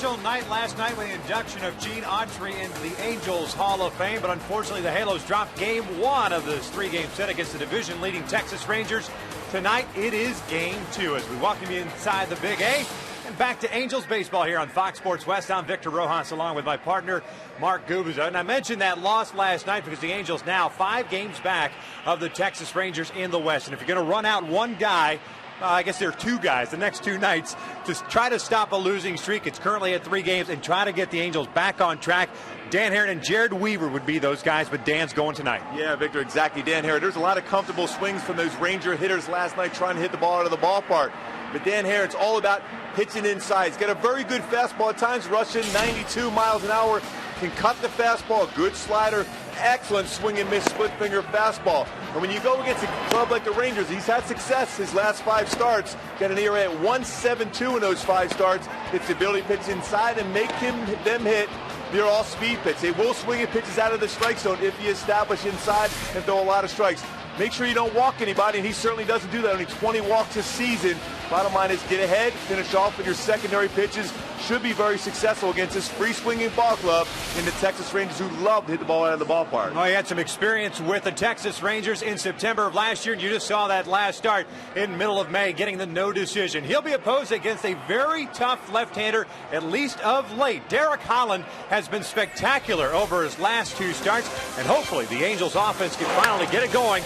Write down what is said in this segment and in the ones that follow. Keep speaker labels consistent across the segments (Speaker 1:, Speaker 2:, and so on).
Speaker 1: special night last night with the induction of Gene Autry into the Angels Hall of Fame, but unfortunately the Halos dropped game one of this three-game set against the division-leading Texas Rangers. Tonight it is game two as we welcome you inside the Big A. And back to Angels baseball here on Fox Sports West. I'm Victor Rojas along with my partner Mark Gubicza. And I mentioned that loss last night because the Angels now 5 games back of the Texas Rangers in the West. And if you're going to run out one guy, I guess there are 2 guys the next 2 nights to try to stop a losing streak. It's currently at 3 games and try to get the Angels back on track. Dan Herron and Jared Weaver would be those guys, but Dan's going tonight.
Speaker 2: Yeah, Victor, exactly. Dan Herron. There's a lot of comfortable swings from those Ranger hitters last night trying to hit the ball out of the ballpark. But Dan Herron's all about pitching inside. He's got a very good fastball at times, rushing 92 miles an hour. Can cut the fastball, good slider, excellent swing and miss split finger fastball. And when you go against a club like the Rangers, he's had success his last 5 starts. Got an ERA at 1.72 in those 5 starts. It's the ability to pitch inside and make them hit. They're all speed pitch. They will swing and pitches out of the strike zone if you establish inside and throw a lot of strikes. Make sure you don't walk anybody, and he certainly doesn't do that. Only 20 walks this season. Bottom line is get ahead, finish off with your secondary pitches. Should be very successful against this free-swinging ball club in the Texas Rangers who love to hit the ball out of the ballpark.
Speaker 1: Well, he had some experience with the Texas Rangers in September of last year, and you just saw that last start in middle of May, getting the no decision. He'll be opposed against a very tough left-hander, at least of late. Derek Holland has been spectacular over his last 2 starts, and hopefully the Angels offense can finally get it going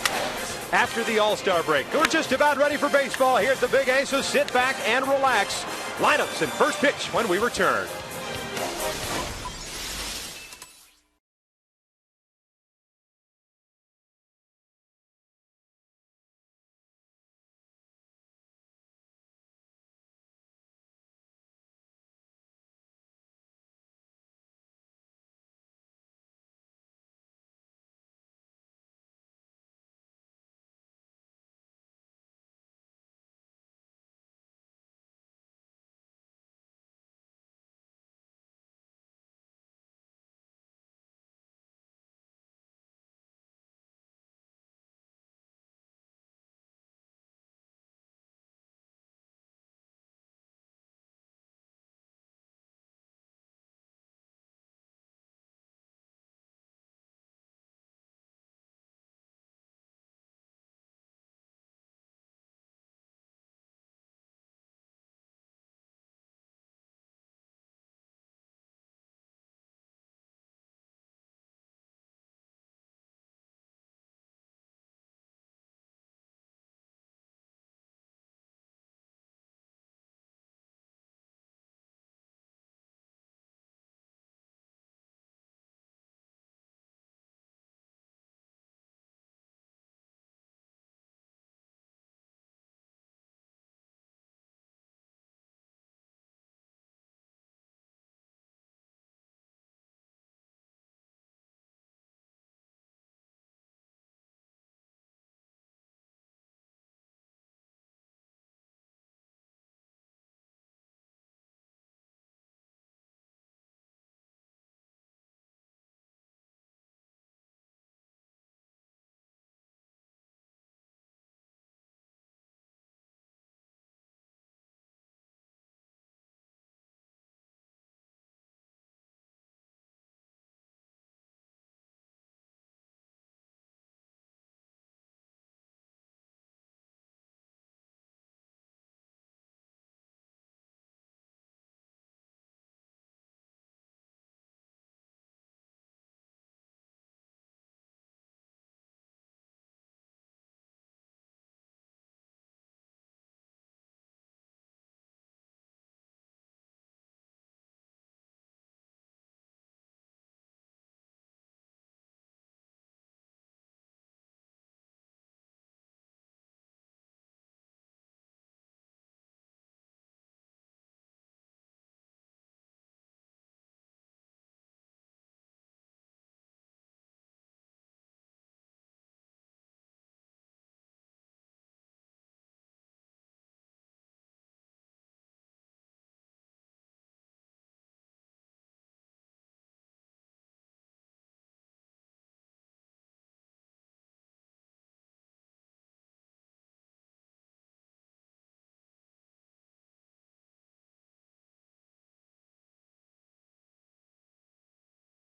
Speaker 1: after the All-Star break. We're just about ready for baseball here at the Big A, so sit back and relax. Lineups and first pitch when we return.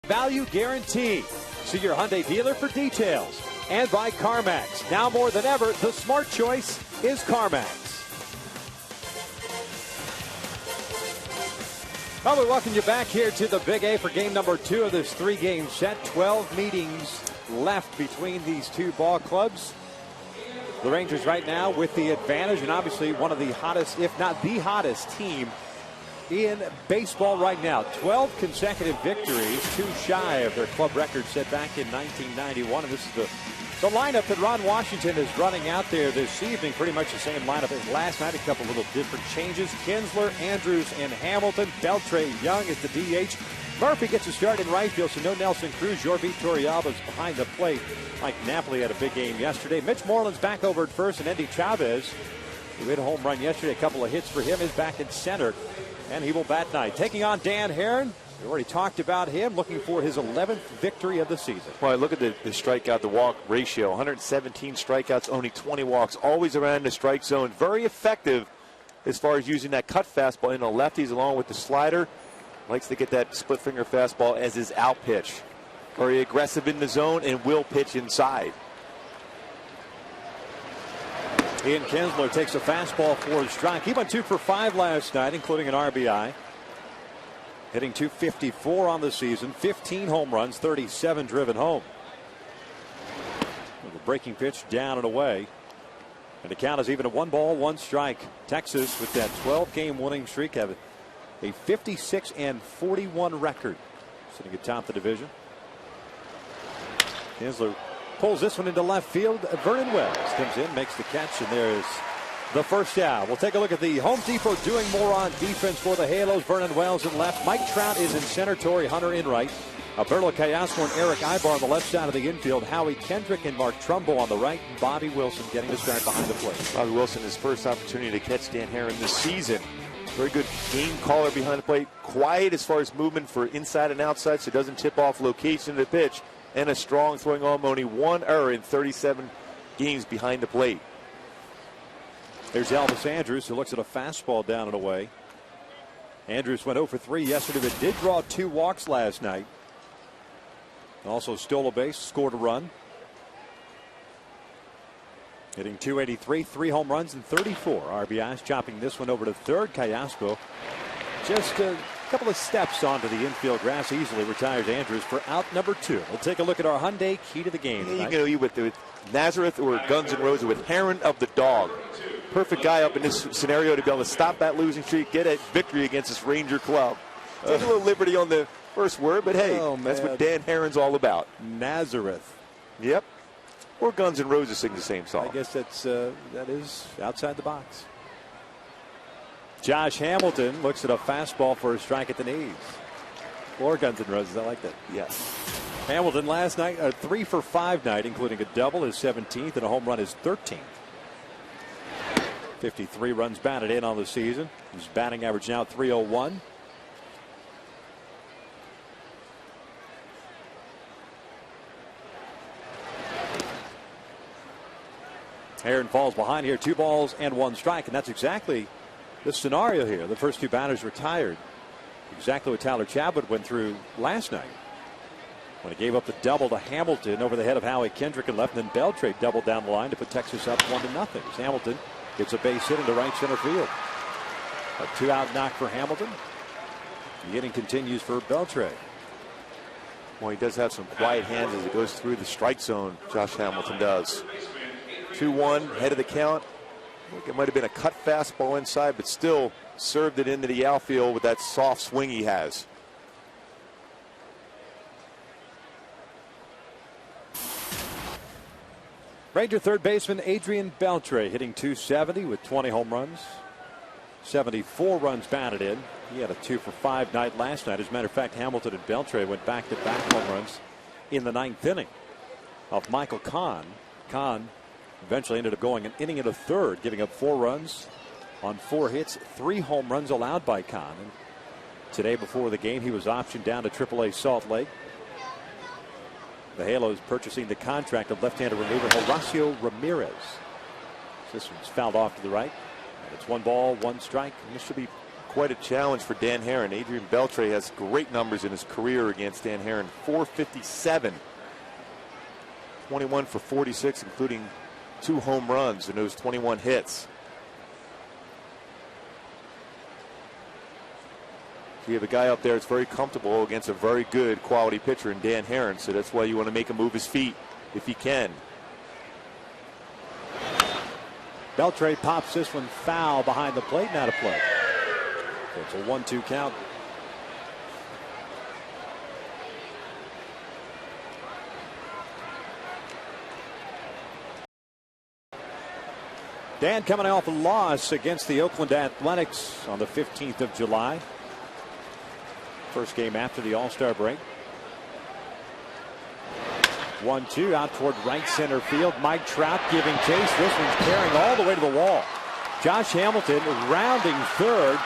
Speaker 1: Value guarantee. See your Hyundai dealer for details. And by CarMax. Now more than ever, the smart choice is CarMax. Well, we welcome you back here to the Big A for game number 2 of this 3-game set. 12 meetings left between these two ball clubs. The Rangers right now with the advantage, and obviously one of the hottest, if not the hottest team in baseball right now. 12 consecutive victories, 2 shy of their club record set back in 1991. And this is the lineup that Ron Washington is running out there this evening. Pretty much the same lineup as last night. A couple little different changes. Kinsler, Andrews, and Hamilton. Beltre Young is the DH. Murphy gets a start in right field, so no Nelson Cruz. Jorge Torrealba's behind the plate. Mike Napoli had a big game yesterday. Mitch Moreland's back over at first, and Endy Chavez, who hit a home run yesterday, a couple of hits for him, is back in center. And he will bat tonight. Taking on Dan Herron. We already talked about him, looking for his 11th victory of the season.
Speaker 2: Well, look at the strikeout to walk ratio. 117 strikeouts, only 20 walks. Always around the strike zone. Very effective as far as using that cut fastball in the lefties along with the slider. Likes to get that split finger fastball as his out pitch. Very aggressive in the zone and will pitch inside.
Speaker 1: Ian Kinsler takes a fastball for a strike. He went 2 for 5 last night, including an RBI. Hitting .254 on the season, 15 home runs, 37 driven home. The breaking pitch down and away. And the count is even at 1 ball, 1 strike. Texas, with that 12-game winning streak, have a 56-41 record, sitting atop the division. Kinsler pulls this one into left field. Vernon Wells comes in, makes the catch, and there's the first out. We'll take a look at the Home Depot doing more on defense for the Halos. Vernon Wells in left. Mike Trout is in center. Torrey Hunter in right. Alberto Callasco and Eric Ibar on the left side of the infield. Howie Kendrick and Mark Trumbo on the right. And Bobby Wilson getting the start behind the plate.
Speaker 2: Bobby Wilson, his first opportunity to catch Dan Herron this season. Very good game caller behind the plate. Quiet as far as movement for inside and outside, so it doesn't tip off location of the pitch. And a strong throwing arm. Only 1 error in 37 games behind the plate.
Speaker 1: There's Elvis Andrews, who looks at a fastball down and away. Andrews went 0 for 3 yesterday, but did draw 2 walks last night. Also stole a base, scored a run. Hitting .283, 3 home runs and 34 RBIs. Chopping this one over to third. Callasco just a couple of steps onto the infield grass. Easily retires Andrews for out number 2. We'll take a look at our Hyundai key to the game.
Speaker 2: You can go either with Nazareth or Guns N' Roses with Herron of the Dog. Perfect guy up in this scenario to be able to stop that losing streak, get a victory against this Ranger club. Take a little liberty on the first word, but hey, that's what Dan Herron's all about.
Speaker 1: Nazareth.
Speaker 2: Yep. Or Guns N' Roses sing the same song.
Speaker 1: I guess that is outside the box. Josh Hamilton looks at a fastball for a strike at the knees. Or Guns N' Roses. I like that.
Speaker 2: Yes.
Speaker 1: Hamilton last night, a 3 for 5 night, including a double, his 17th, and a home run, his 13th. 53 runs batted in on the season. His batting average now .301. Herron falls behind here, 2 balls and 1 strike, and that's exactly the scenario here. The first 2 batters retired. Exactly what Tyler Chabot went through last night when he gave up the double to Hamilton over the head of Howie Kendrick and left, and then Beltre doubled down the line to put Texas up 1-0. As Hamilton gets a base hit into right center field. A 2-out knock for Hamilton. The inning continues for Beltre.
Speaker 2: Well, he does have some quiet hands as it goes through the strike zone. Josh Hamilton does. 2-1, head of the count. It might have been a cut fastball inside, but still served it into the outfield with that soft swing he has.
Speaker 1: Ranger third baseman Adrian Beltre hitting .270 with 20 home runs. 74 runs batted in. He had a 2 for 5 night last night. As a matter of fact, Hamilton and Beltre went back-to-back home runs in the 9th inning of Michael Kahn. Kahn eventually ended up going an inning and a third, giving up 4 runs on 4 hits, 3 home runs allowed by Kahn. And today before the game, he was optioned down to AAA Salt Lake. The Halos purchasing the contract of left-handed reliever Horacio Ramirez. This one's fouled off to the right. And it's 1 ball, 1 strike. And this should be
Speaker 2: quite a challenge for Dan Herron. Adrian Beltre has great numbers in his career against Dan Herron. 457. 21 for 46, including 2 home runs and those 21 hits. So you have a guy out there that's very comfortable against a very good quality pitcher in Dan Herron. So that's why you want to make him move his feet if he can.
Speaker 3: Beltre pops this one foul behind the plate and out of play. So it's a 1-2 count. Dan coming off a loss against the Oakland Athletics on the 15th of July. First game after the All-Star break. 1-2 out toward right center field. Mike Trout giving chase. This one's carrying all the way to the wall. Josh Hamilton rounding third,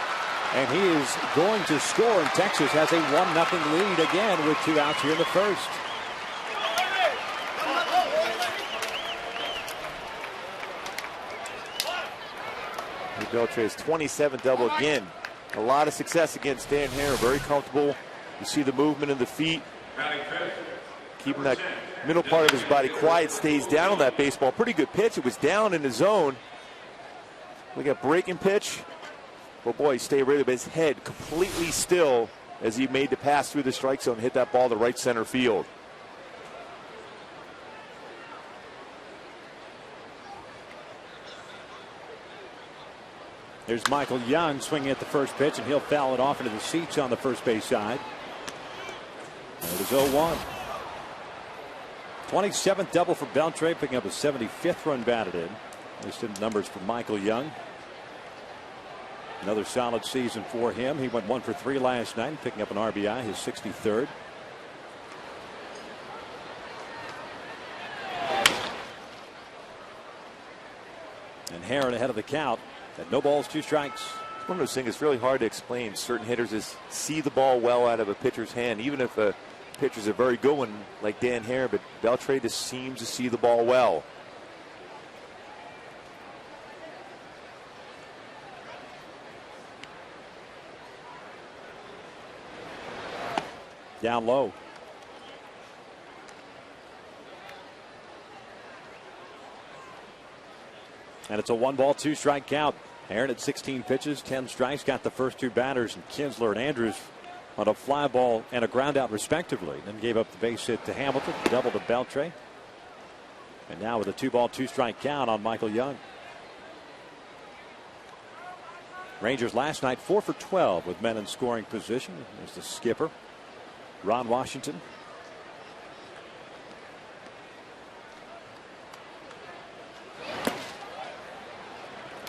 Speaker 3: and he is going to score. And Texas has a 1-0 lead again with 2 outs here in the first.
Speaker 2: Beltre's 27 double again. A lot of success against Dan Herron. Very comfortable. You see the movement in the feet. Keeping that middle part of his body quiet. Stays down on that baseball. Pretty good pitch. It was down in the zone. We got breaking pitch. Well, boy, he stayed ready, but his head completely still as he made the pass through the strike zone and hit that ball to right center field.
Speaker 3: There's Michael Young swinging at the first pitch, and he'll foul it off into the seats on the first base side. And it is 0-1. 27th double for Beltre, picking up a 75th run batted in. Listed numbers for Michael Young. Another solid season for him. He went 1 for 3 last night, picking up an RBI, his 63rd. And Herron ahead of the count at no balls, 2 strikes.
Speaker 2: It's one of those things that's really hard to explain. Certain hitters just see the ball well out of a pitcher's hand, even if a pitcher's a very good one like Dan Herron, but Beltre just seems to see the ball well.
Speaker 3: Down low. And it's a 1-ball, 2-strike count. Herron at 16 pitches, 10 strikes, got the first 2 batters, and Kinsler and Andrews on a fly ball and a ground out respectively. Then gave up the base hit to Hamilton, double to Beltre. And now with a 2-ball, 2-strike count on Michael Young. Rangers last night 4 for 12 with men in scoring position. There's the skipper, Ron Washington.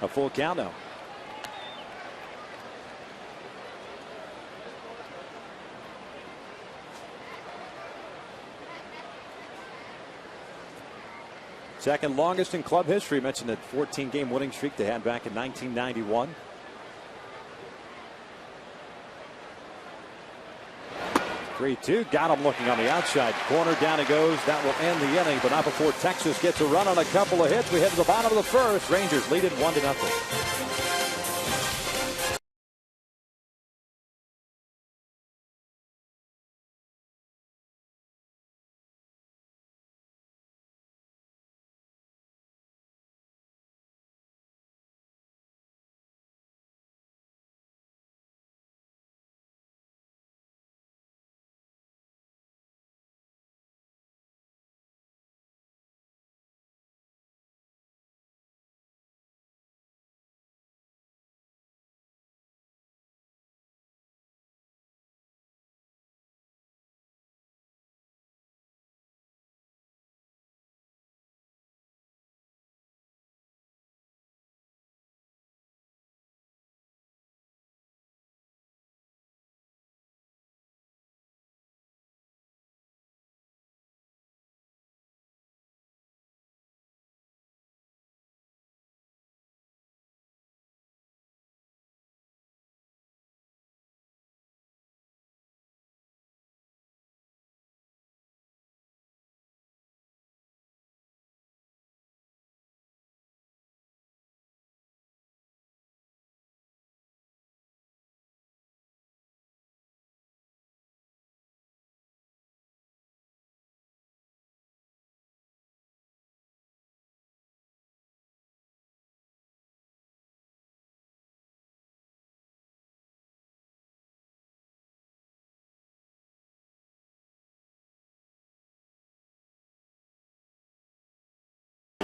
Speaker 3: A full count now. Second longest in club history. Mentioned that 14-game winning streak they had back in 1991. (3-2) got him looking on the outside corner. Down he goes. That will end the inning, but not before Texas gets a run on a couple of hits. We head to the bottom of the first. Rangers lead it 1-0.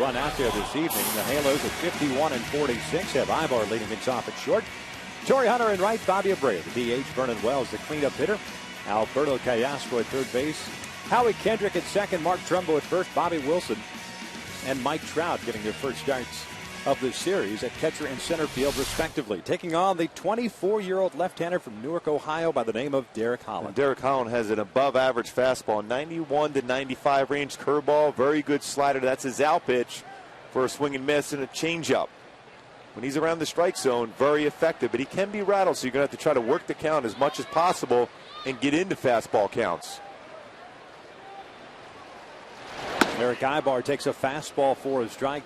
Speaker 3: run out there this evening. The Halos at 51-46 have Ibar leading things off at short. Torrey Hunter in right, Bobby Abreu, the DH, Vernon Wells, the cleanup hitter. Alberto Callasco at third base. Howie Kendrick at second, Mark Trumbo at first, Bobby Wilson and Mike Trout getting their first starts of this series at catcher and center field, respectively. Taking on the 24-year-old left-hander from Newark, Ohio, by the name of Derek Holland.
Speaker 2: And Derek Holland has an above-average fastball, 91 to 95 range curveball, very good slider. That's his out pitch for a swing and miss, and a changeup. When he's around the strike zone, very effective, but he can be rattled, so you're going to have to try to work the count as much as possible and get into fastball counts.
Speaker 3: Eric Ibar takes a fastball for a strike.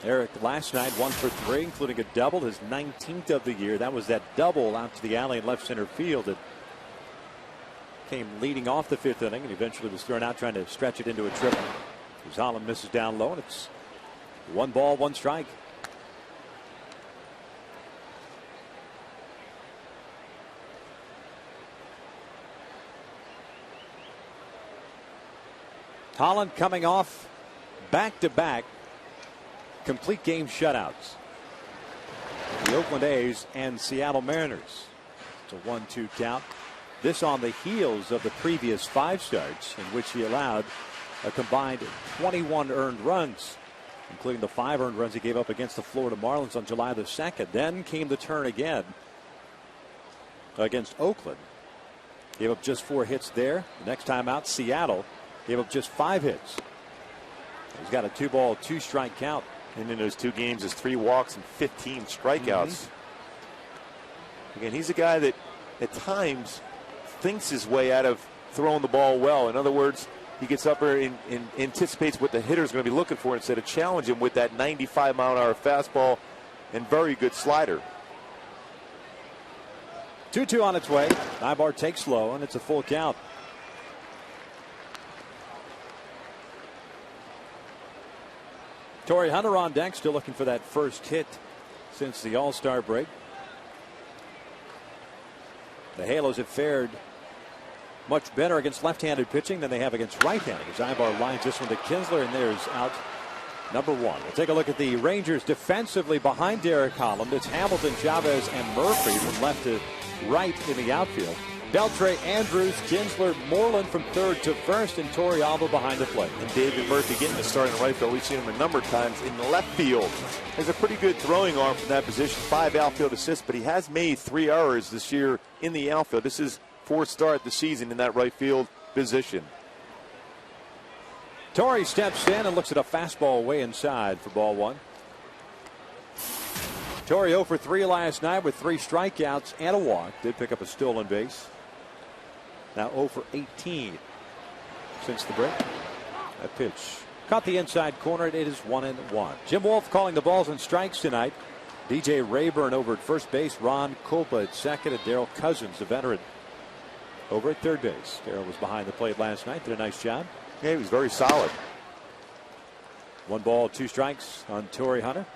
Speaker 3: Eric last night 1 for 3, including a double, his 19th of the year. That was that double out to the alley in left center field that came leading off the 5th inning and eventually was thrown out trying to stretch it into a triple. As Holland misses down low, and it's 1 ball, 1 strike. Holland coming off back-to-back complete game shutouts. The Oakland A's and Seattle Mariners. It's a 1-2 count. This on the heels of the previous 5 starts in which he allowed a combined 21 earned runs, including the 5 earned runs he gave up against the Florida Marlins on July the 2nd. Then came the turn again against Oakland. Gave up just 4 hits there. The next time out, Seattle gave up just 5 hits. He's got a 2-ball, 2-strike count.
Speaker 2: And in those 2 games is 3 walks and 15 strikeouts. Again, he's a guy that at times thinks his way out of throwing the ball well. In other words, he gets up there and anticipates what the hitter's going to be looking for instead of challenge him with that 95-mile-an-hour fastball and very good slider.
Speaker 3: 2-2 on its way. Ibar takes low, and it's a full count. Torrey Hunter on deck, still looking for that first hit since the All-Star break. The Halos have fared much better against left-handed pitching than they have against right-handed. As Ibar lines this one to Kinsler, and there's out number 1. We'll take a look at the Rangers defensively behind Derek Holland. It's Hamilton, Chavez, and Murphy from left to right in the outfield. Beltre, Andrews, Kinsler, Moreland from third to first, and Torrey Alba behind the plate.
Speaker 2: And David Murphy getting the start in right field. We've seen him a number of times in the left field. Has a pretty good throwing arm from that position. 5 outfield assists, but he has made 3 errors this year in the outfield. This is 4th start of the season in that right field position.
Speaker 3: Torrey steps in and looks at a fastball way inside for ball 1. Torrey 0 for 3 last night with 3 strikeouts and a walk. Did pick up a stolen base. Now 0 for 18 since the break. That pitch caught the inside corner. It is 1-1. Jim Wolf calling the balls and strikes tonight. DJ Rayburn over at first base. Ron Kulpa at second. And Darryl Cousins, the veteran, over at third base. Darryl was behind the plate last night. Did a nice job.
Speaker 2: Yeah, he was very solid.
Speaker 3: 1 ball, 2 strikes on Torrey Hunter.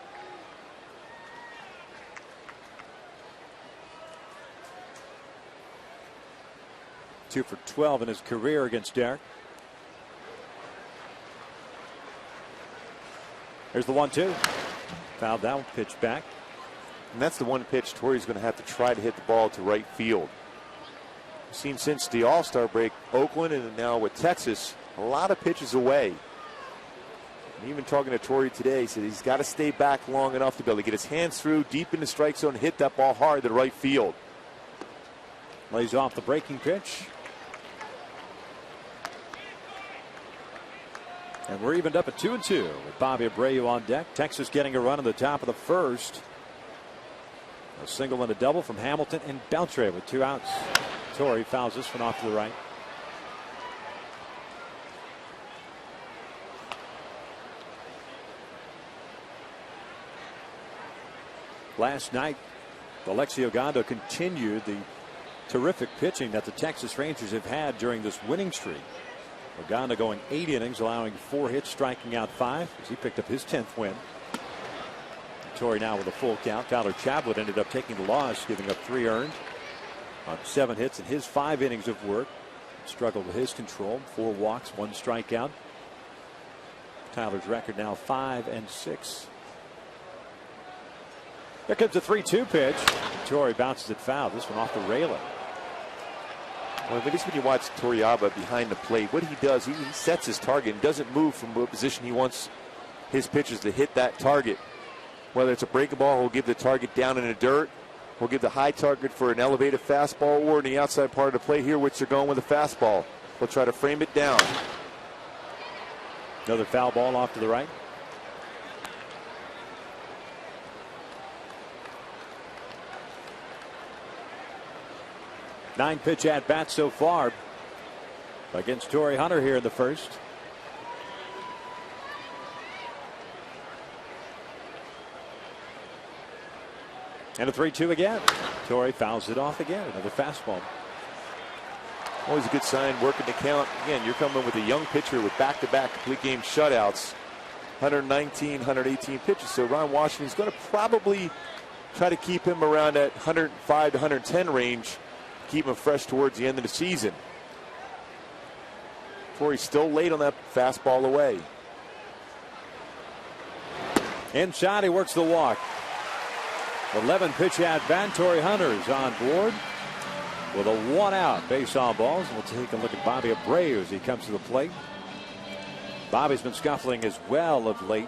Speaker 3: Two for 12 in his career against Derek. Here's the 1-2. Fouled down, pitch back.
Speaker 2: And that's the one pitch Torrey's going to have to try to hit the ball to right field. We've seen since the All-Star break, Oakland and now with Texas, a lot of pitches away. And even talking to Torrey today, he said he's got to stay back long enough to be able to get his hands through deep in the strike zone and hit that ball hard to right field.
Speaker 3: Lays off the breaking pitch. And we're evened up at 2-2 with Bobby Abreu on deck. Texas getting a run in the top of the first. A single and a double from Hamilton and Beltre with 2 outs. Torrey fouls this one off to the right. Last night, Alexi Ogando continued the terrific pitching that the Texas Rangers have had during this winning streak. Ogando going 8 innings, allowing 4 hits, striking out 5 as he picked up his 10th win. Torrey now with a full count. Tyler Chabot ended up taking the loss, giving up 3 earned on 7 hits in his 5 innings of work. Struggled with his control. 4 walks, 1 strikeout. Tyler's record now 5-6. Here comes the 3-2 pitch. Torrey bounces it foul. This one off the railing.
Speaker 2: Well, at least when you watch Torrealba behind the plate, what he does, he sets his target and doesn't move from what position he wants his pitchers to hit that target. Whether it's a breaking ball, he'll give the target down in the dirt. He'll give the high target for an elevated fastball, or in the outside part of the plate here, which they're going with a fastball. He'll try to frame it down.
Speaker 3: Another foul ball off to the right. Nine pitch at bat so far against Torrey Hunter here in the first. And a 3-2 again. Torrey fouls it off again. Another fastball.
Speaker 2: Always a good sign, working the count. Again, you're coming with a young pitcher with back-to-back complete game shutouts. 119, 118 pitches. So Ron Washington's going to probably try to keep him around that 105 to 110 range. Keep him fresh towards the end of the season. Torrey's still late on that fastball away.
Speaker 3: Inside, he works the walk. 11 pitch at bat. Torrey Hunter is on board with a 1-out base on balls. We'll take a look at Bobby Abreu as he comes to the plate. Bobby's been scuffling as well of late,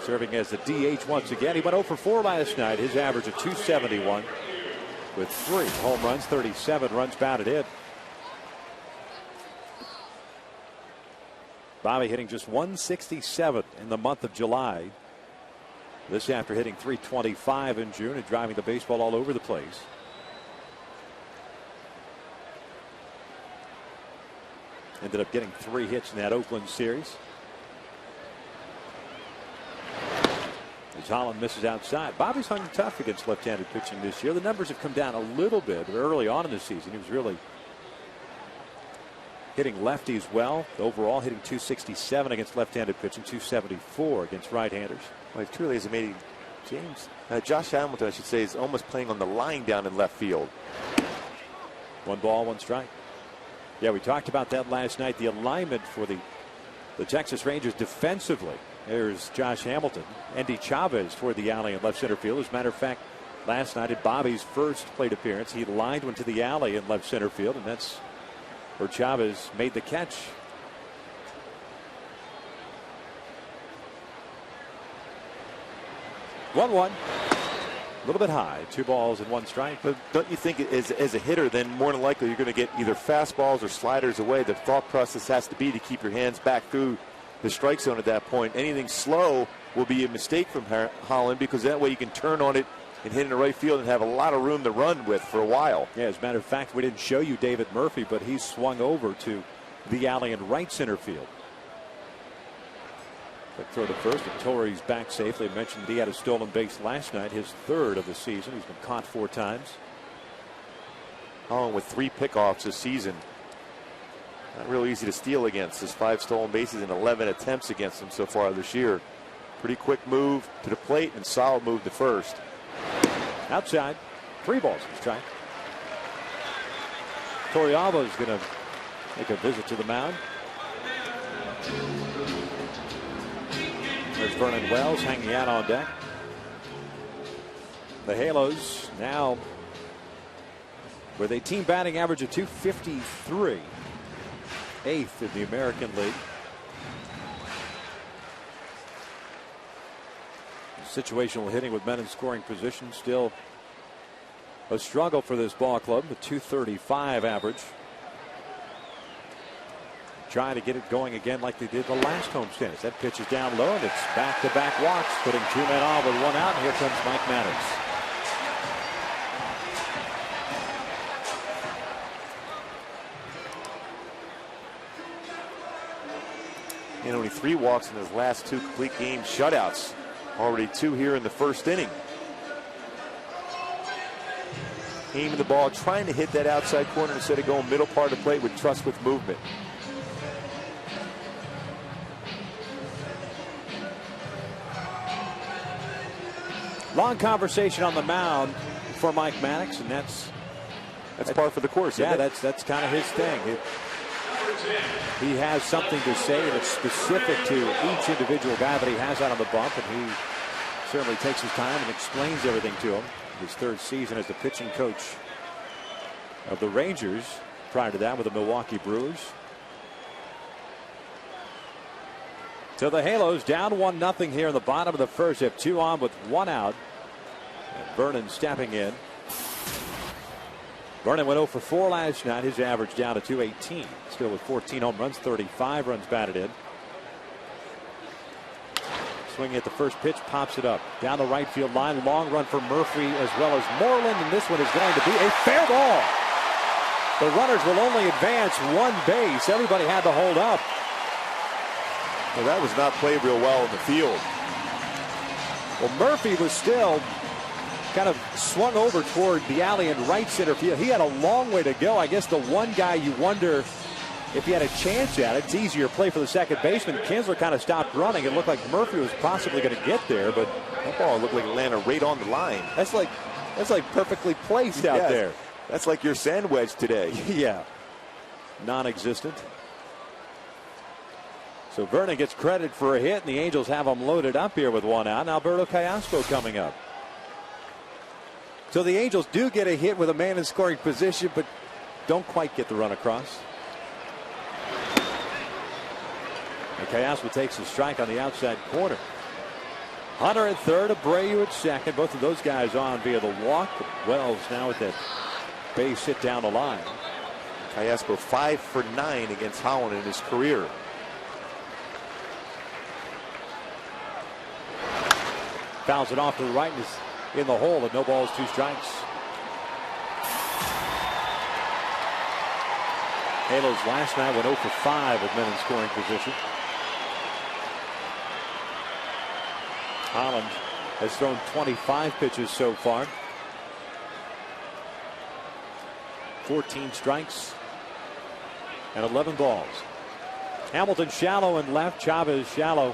Speaker 3: serving as the DH once again. He went 0 for 4 last night. His average of .271 with 3 home runs, 37 runs batted in. Bobby hitting just .167 in the month of July. This after hitting .325 in June and driving the baseball all over the place. Ended up getting 3 hits in that Oakland series. As Holland misses outside. Bobby's hung tough against left-handed pitching this year. The numbers have come down a little bit, but early on in the season he was really hitting lefties well. Overall hitting .267 against left-handed pitching, .274 against right-handers.
Speaker 2: Well, he truly is amazing. Josh Hamilton, I should say, is almost playing on the line down in left field.
Speaker 3: 1 ball, 1 strike. Yeah, we talked about that last night. The alignment for the Texas Rangers defensively. There's Josh Hamilton. Endy Chavez toward the alley in left center field. As a matter of fact, last night at Bobby's first plate appearance, he lined one to the alley in left center field, and that's where Chavez made the catch. 1-1. A little bit high. 2 balls and 1 strike.
Speaker 2: But don't you think as a hitter, then more than likely you're going to get either fastballs or sliders away? The thought process has to be to keep your hands back through the strike zone at that point. Anything slow will be a mistake from Holland, because that way you can turn on it and hit in the right field and have a lot of room to run with for a while.
Speaker 3: Yeah, as a matter of fact, we didn't show you David Murphy, but he swung over to the alley in right center field. Quick throw to first, and Torrey's back safely. I mentioned that he had a stolen base last night, his 3rd of the season. He's been caught 4 times.
Speaker 2: Holland with 3 pickoffs this season. Not real easy to steal against. His 5 stolen bases and 11 attempts against him so far this year. Pretty quick move to the plate and solid move to first.
Speaker 3: Outside, 3 balls and strike. Torrealba is going to make a visit to the mound. There's Vernon Wells hanging out on deck. The Halos now with a team batting average of .253, 8th in the American League. Situational hitting with men in scoring position still a struggle for this ball club. The .235 average. Trying to get it going again like they did the last homestand. As that pitch is down low, and it's back-to-back walks, putting 2 men on with 1 out. And here comes Mike Maddox.
Speaker 2: And only 3 walks in his last 2 complete game shutouts. Already 2 here in the first inning. Aiming the ball, trying to hit that outside corner instead of going middle part of the plate with trust with movement.
Speaker 3: Long conversation on the mound for Mike Maddox, and that's
Speaker 2: par for the course.
Speaker 3: Yeah, that's kind of his thing. he has something to say, and it's specific to each individual guy that he has out on the bump, and he certainly takes his time and explains everything to him. His third season as the pitching coach of the Rangers, prior to that with the Milwaukee Brewers. So the Halos down 1-0 here in the bottom of the first. They have 2 on with 1 out. And Vernon stepping in. Vernon went 0 for 4 last night. His average down to .218. Still with 14 home runs, 35 runs batted in. Swinging at the first pitch, pops it up. Down the right field line. Long run for Murphy as well as Moreland. And this one is going to be a fair ball. The runners will only advance 1 base. Everybody had to hold up.
Speaker 2: Well, that was not played real well in the field.
Speaker 3: Well, Murphy was still kind of swung over toward the alley in right center field. He had a long way to go. I guess the one guy you wonder if he had a chance at it. It's easier play for the second baseman. Kinsler kind of stopped running. It looked like Murphy was possibly going to get there, but
Speaker 2: that ball looked like it landed right on the line.
Speaker 3: That's like perfectly placed out there.
Speaker 2: That's like your sand wedge today.
Speaker 3: Yeah. Non-existent. So Vernon gets credit for a hit, and the Angels have him loaded up here with 1 out. And Alberto Callaspo coming up. So the Angels do get a hit with a man in scoring position, but don't quite get the run across. And Callaspo takes a strike on the outside corner. Hunter at third, Abreu at second. Both of those guys on via the walk. Wells now with that base hit down the line.
Speaker 2: Callaspo 5 for 9 against Holland in his career.
Speaker 3: Fouls it off to the right and is in the hole, and no balls, 2 strikes. Halos last night went 0 for 5 with men in scoring position. Holland has thrown 25 pitches so far. 14 strikes and 11 balls. Hamilton shallow and left, Chavez shallow,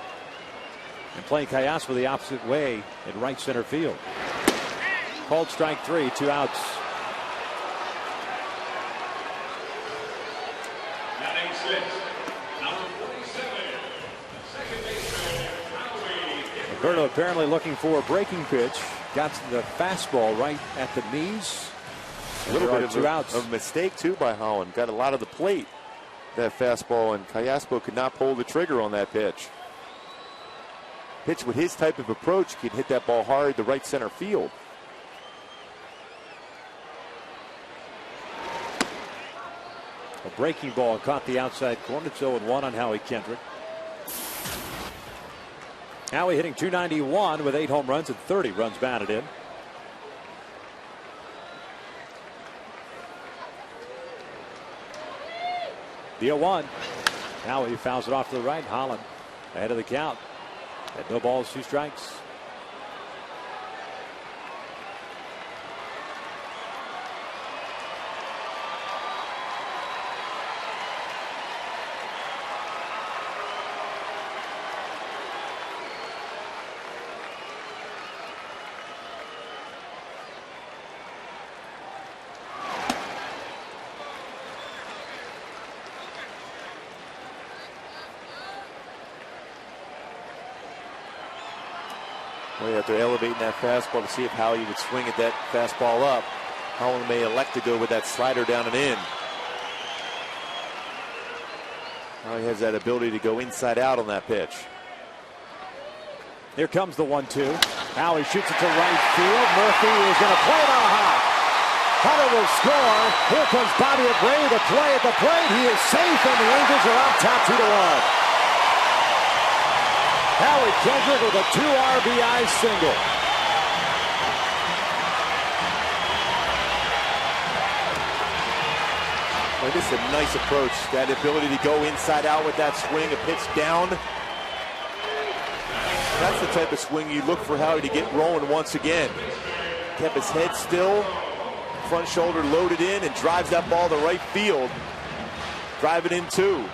Speaker 3: and playing Callaspo the opposite way in right center field. Called strike 3, 2 outs. Alberto apparently looking for a breaking pitch. Got the fastball right at the knees.
Speaker 2: A little bit of
Speaker 3: 2 outs.
Speaker 2: A mistake too by Holland. Got a lot of the plate, that fastball, and Callaspo could not pull the trigger on that pitch. Pitch with his type of approach can hit that ball hard to right center field.
Speaker 3: A breaking ball caught the outside corner. It's 0-1 on Howie Kendrick. Howie hitting .291 with 8 home runs and 30 runs batted in. The 0-1. Howie fouls it off to the right. Holland ahead of the count. At no balls, 2 strikes.
Speaker 2: Way after elevating that fastball to see if Howie would swing at that fastball up. Holland may elect to go with that slider down and in. Howie has that ability to go inside out on that pitch.
Speaker 3: Here comes the 1-2. Howie shoots it to right field. Murphy is going to play it on high. Hunter will score. Here comes Bobby Abreu to play at the plate. He is safe, and the Angels are up top 2-1. Howie Kendrick with a 2 RBI single.
Speaker 2: Well, this is a nice approach. That ability to go inside out with that swing, a pitch down. That's the type of swing you look for Howie to get rolling once again. Kept his head still, front shoulder loaded in, and drives that ball to right field. Drive it in 2.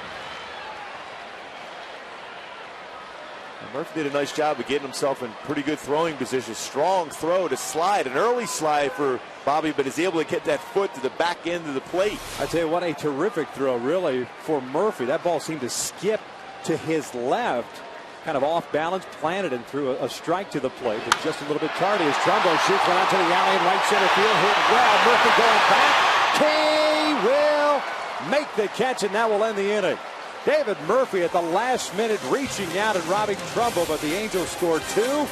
Speaker 2: Murphy did a nice job of getting himself in pretty good throwing position. Strong throw to slide, an early slide for Bobby, but is able to get that foot to the back end of the plate.
Speaker 3: I tell you what, a terrific throw really for Murphy. That ball seemed to skip to his left, kind of off balance, planted and threw a strike to the plate, but just a little bit tardy as Trumbo shoots one out to the alley in right center field. Hit well. Murphy going back. Kay will make the catch, and that will end the inning. David Murphy at the last minute reaching out and robbing Trumbo, but the Angels scored 2.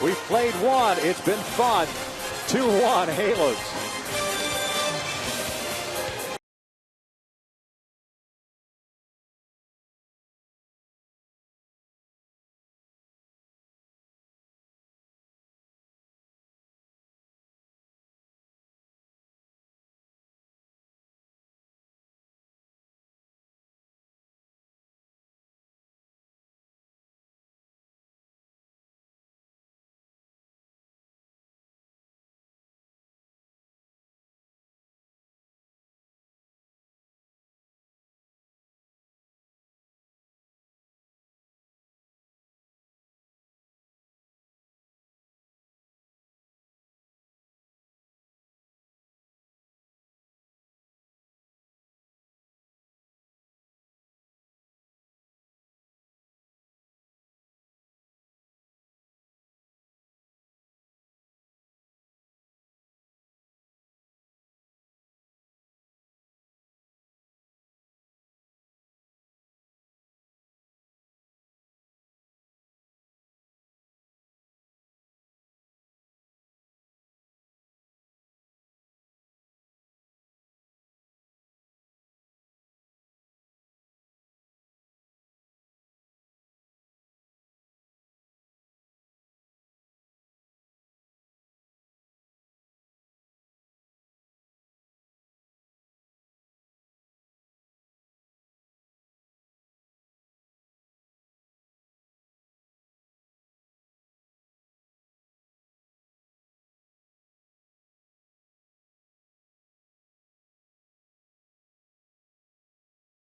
Speaker 3: We've played 1. It's been fun. 2-1 Halos.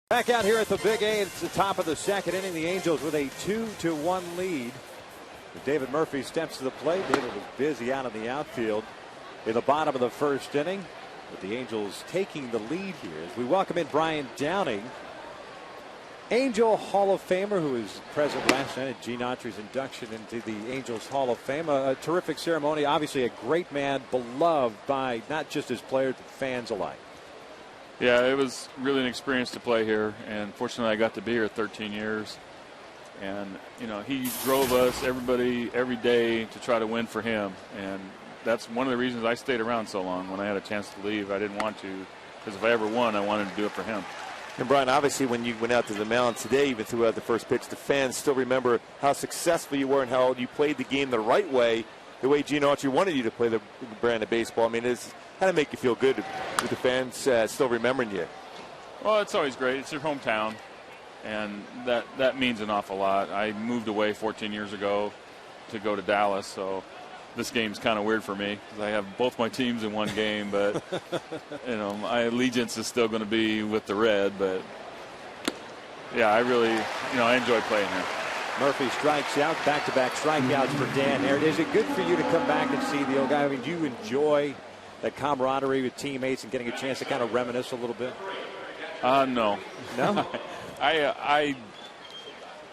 Speaker 3: Back out here at the Big A, it's the top of the second inning. The Angels with a 2-1 lead. David Murphy steps to the plate. David was busy out in the outfield in the bottom of the first inning, with the Angels taking the lead here. As we welcome in Brian Downing, Angel Hall of Famer, who was present last night at Gene Autry's induction into the Angels Hall of Fame. A terrific ceremony. Obviously a great man, beloved by not just his players, but fans alike.
Speaker 4: Yeah, it was really an experience to play here, and fortunately I got to be here 13 years. And, you know, he drove us, everybody, every day to try to win for him. And that's one of the reasons I stayed around so long. When I had a chance to leave, I didn't want to, because if I ever won, I wanted to do it for him.
Speaker 2: And, Brian, obviously when you went out to the mound today, even throughout the first pitch, the fans still remember how successful you were and how you played the game the right way, the way Gene Autry wanted you to play the brand of baseball. I mean, it's how to make you feel good with the fans still remembering you.
Speaker 4: Well, it's always great. It's your hometown, and that means an awful lot. I moved away 14 years ago to go to Dallas, so this game's kind of weird for me because I have both my teams in one game, but you know, my allegiance is still going to be with the red. But yeah, I really, you know, I enjoy playing here.
Speaker 3: Murphy strikes out, back-to-back strikeouts for Dan Hare. Is it good for you to come back and see the old guy? I mean, do you enjoy that camaraderie with teammates and getting a chance to kind of reminisce a little bit?
Speaker 4: No.
Speaker 3: No?
Speaker 4: I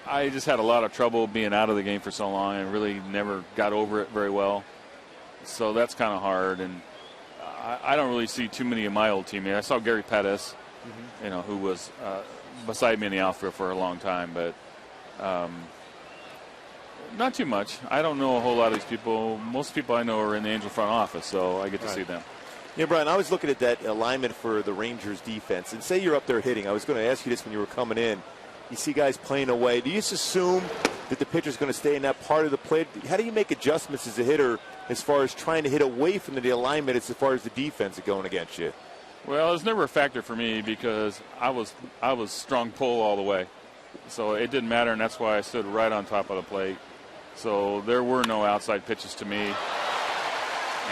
Speaker 4: just had a lot of trouble being out of the game for so long and really never got over it very well. So that's kind of hard. And I don't really see too many of my old teammates. I saw Gary Pettis, you know, who was beside me in the outfield for a long time, but not too much. I don't know a whole lot of these people. Most people I know are in the Angel front office, so I get to see them.
Speaker 2: Yeah, Brian, I was looking at that alignment for the Rangers defense, and say you're up there hitting. I was going to ask you this when you were coming in. You see guys playing away. Do you just assume that the pitcher's going to stay in that part of the plate? How do you make adjustments as a hitter as far as trying to hit away from the alignment as far as the defense is going against you?
Speaker 4: Well, it was never a factor for me because I was strong pull all the way. So it didn't matter, and that's why I stood right on top of the plate. So there were no outside pitches to me.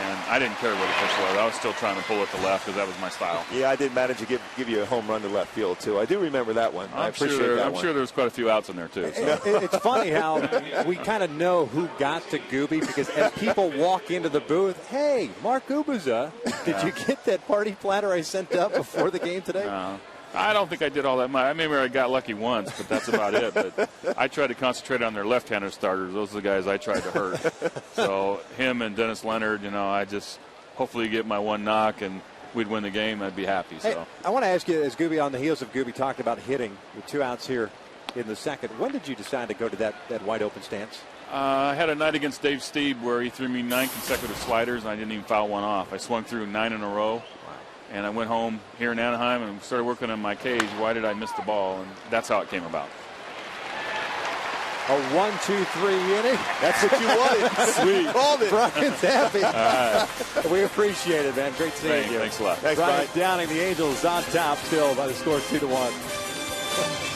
Speaker 4: And I didn't care where the pitch was. I was still trying to pull it to left because that was my style.
Speaker 2: Yeah, I did manage to give you a home run to left field, too. I do remember that one. I appreciate that one.
Speaker 4: I'm sure there was quite a few outs in there, too. So.
Speaker 3: It's funny how we kind of know who got to Gooby because as people walk into the booth, hey, Mark Gubuza, did you get that party platter I sent up before the game today?
Speaker 4: No. I don't think I did all that much. I remember I got lucky once, but that's about it. But I tried to concentrate on their left-handed starters. Those are the guys I tried to hurt. So him and Dennis Leonard, I just hopefully get my one knock and we'd win the game. I'd be happy.
Speaker 3: Hey,
Speaker 4: So
Speaker 3: I want to ask you, as Gooby on the heels of Gooby talked about hitting with 2 outs here in the second, when did you decide to go to that wide open stance?
Speaker 4: I had a night against Dave Steeb where he threw me 9 consecutive sliders and I didn't even foul one off. I swung through 9 in a row. And I went home here in Anaheim and started working on my cage. Why did I miss the ball? And that's how it came about.
Speaker 3: A 1-2-3 inning.
Speaker 2: That's what you wanted.
Speaker 3: Sweet.
Speaker 2: Called it.
Speaker 3: Brian's happy.
Speaker 4: All right.
Speaker 3: We appreciate it, man. Great seeing you.
Speaker 4: Thanks a lot.
Speaker 2: Thanks,
Speaker 3: Brian
Speaker 2: Brian.
Speaker 3: Downing, the Angels on top still by the score 2-1.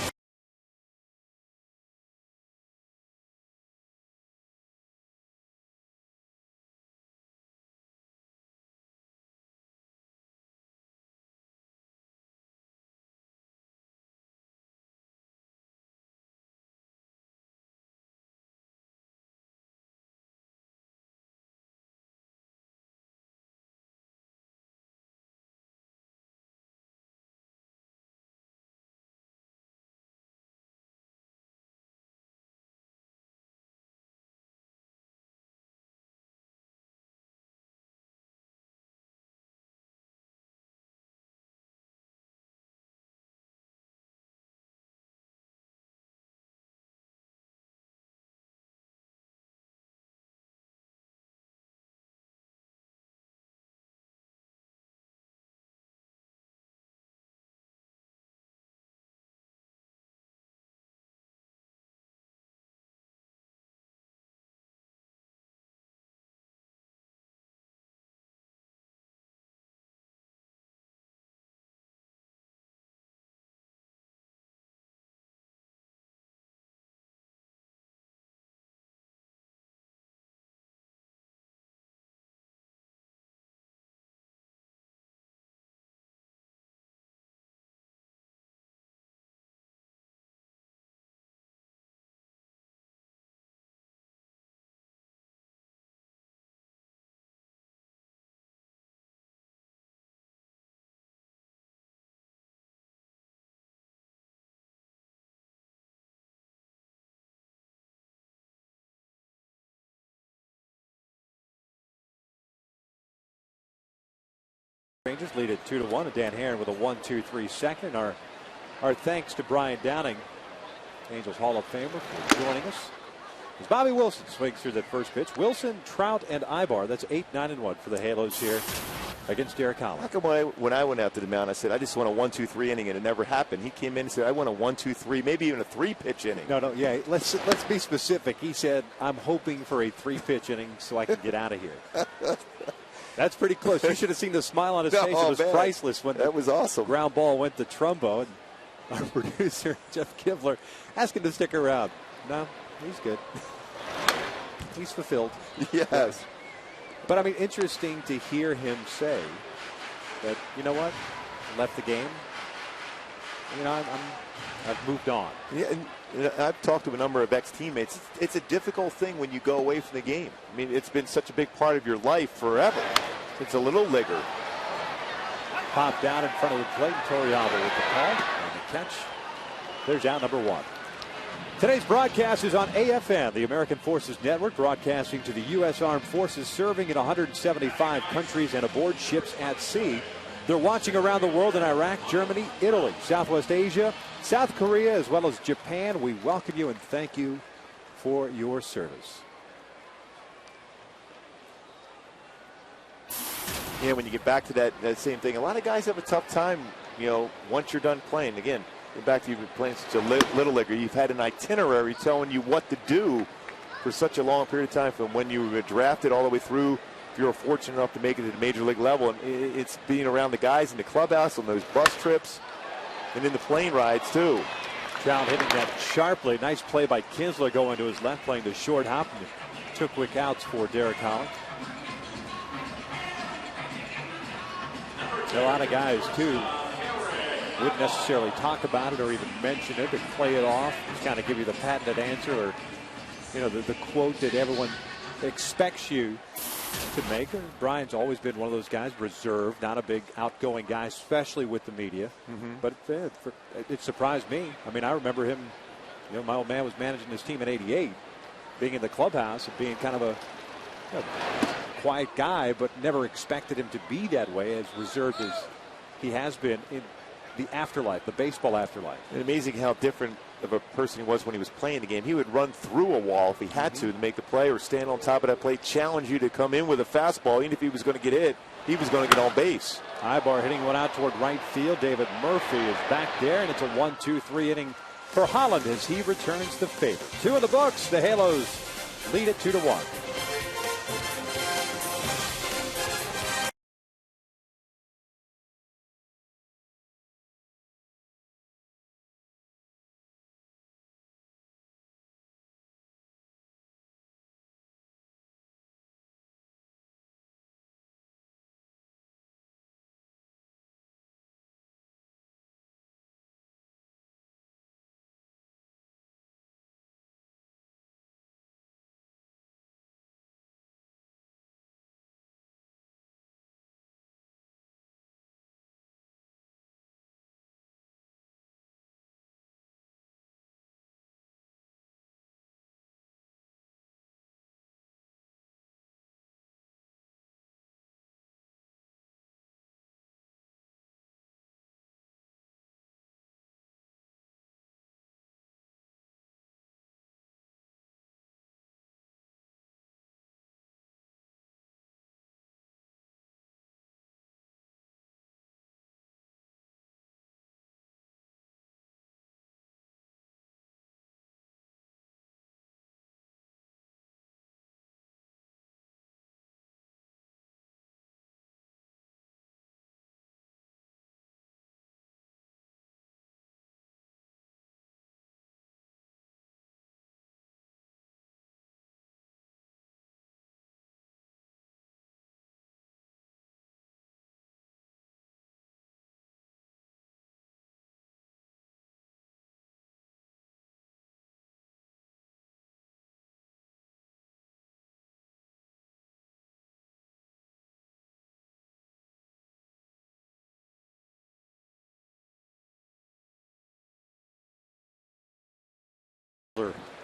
Speaker 3: Rangers lead at 2-1, and Dan Herron with a 1-2-3 second. Our thanks to Brian Downing, Angels Hall of Famer, for joining us. As Bobby Wilson swings through that first pitch. Wilson, Trout, and Ibar. That's 8-9-1 for the Halos here against Derek Holland.
Speaker 2: How come when I went out to the mound, I said, I just want a 1-2-3 inning, and it never happened. He came in and said, I want a 1-2-3, maybe even a 3-pitch inning.
Speaker 3: No, yeah, let's be specific. He said, I'm hoping for a 3-pitch inning so I can get out of here. That's pretty close. You should have seen the smile on his face. It was priceless when
Speaker 2: that was awesome.
Speaker 3: Ground ball went to Trumbo. And our producer, Jeff Kivler, asked him to stick around. No, he's good. He's fulfilled.
Speaker 2: Yes.
Speaker 3: But, I mean, interesting to hear him say that, you know what, left the game. You know, I've moved on.
Speaker 2: Yeah, and I've talked to a number of ex-teammates. It's a difficult thing when you go away from the game. I mean, it's been such a big part of your life forever. It's a little ligger.
Speaker 3: Popped down in front of the plate. Torrialba with the call and the catch. There's out number 1. Today's broadcast is on AFN, the American Forces Network, broadcasting to the U.S. Armed Forces serving in 175 countries and aboard ships at sea. They're watching around the world in Iraq, Germany, Italy, Southwest Asia, South Korea, as well as Japan. We welcome you and thank you for your service.
Speaker 2: Yeah, when you get back to that same thing, a lot of guys have a tough time, once you're done playing. Again, get back to you playing such a little leaguer. You've had an itinerary telling you what to do for such a long period of time, from when you were drafted all the way through, if you were fortunate enough to make it to the major league level. And it's being around the guys in the clubhouse on those bus trips and in the plane rides, too.
Speaker 3: Trout hitting that sharply. Nice play by Kinsler going to his left, playing the short hop. And took quick outs for Derek Holland. A lot of guys, too, wouldn't necessarily talk about it or even mention it. They play it off, just kind of give you the patented answer, or, you know, the quote that everyone expects you to make. Brian's always been one of those guys, reserved, not a big outgoing guy, especially with the media. But it surprised me. I mean, I remember him, you know, my old man was managing his team in '88, being in the clubhouse and being kind of a quiet guy, but never expected him to be that way, as reserved as he has been in the afterlife, the baseball afterlife.
Speaker 2: And amazing how different of a person he was when he was playing the game. He would run through a wall if he had to make the play, or stand on top of that play, challenge you to come in with a fastball. Even if he was going to get hit, he was going to get on base.
Speaker 3: Ibar hitting one out toward right field. David Murphy is back there, and it's a 1-2-3 inning for Holland as he returns the favor. 2 in the books. The Halos lead it 2-1.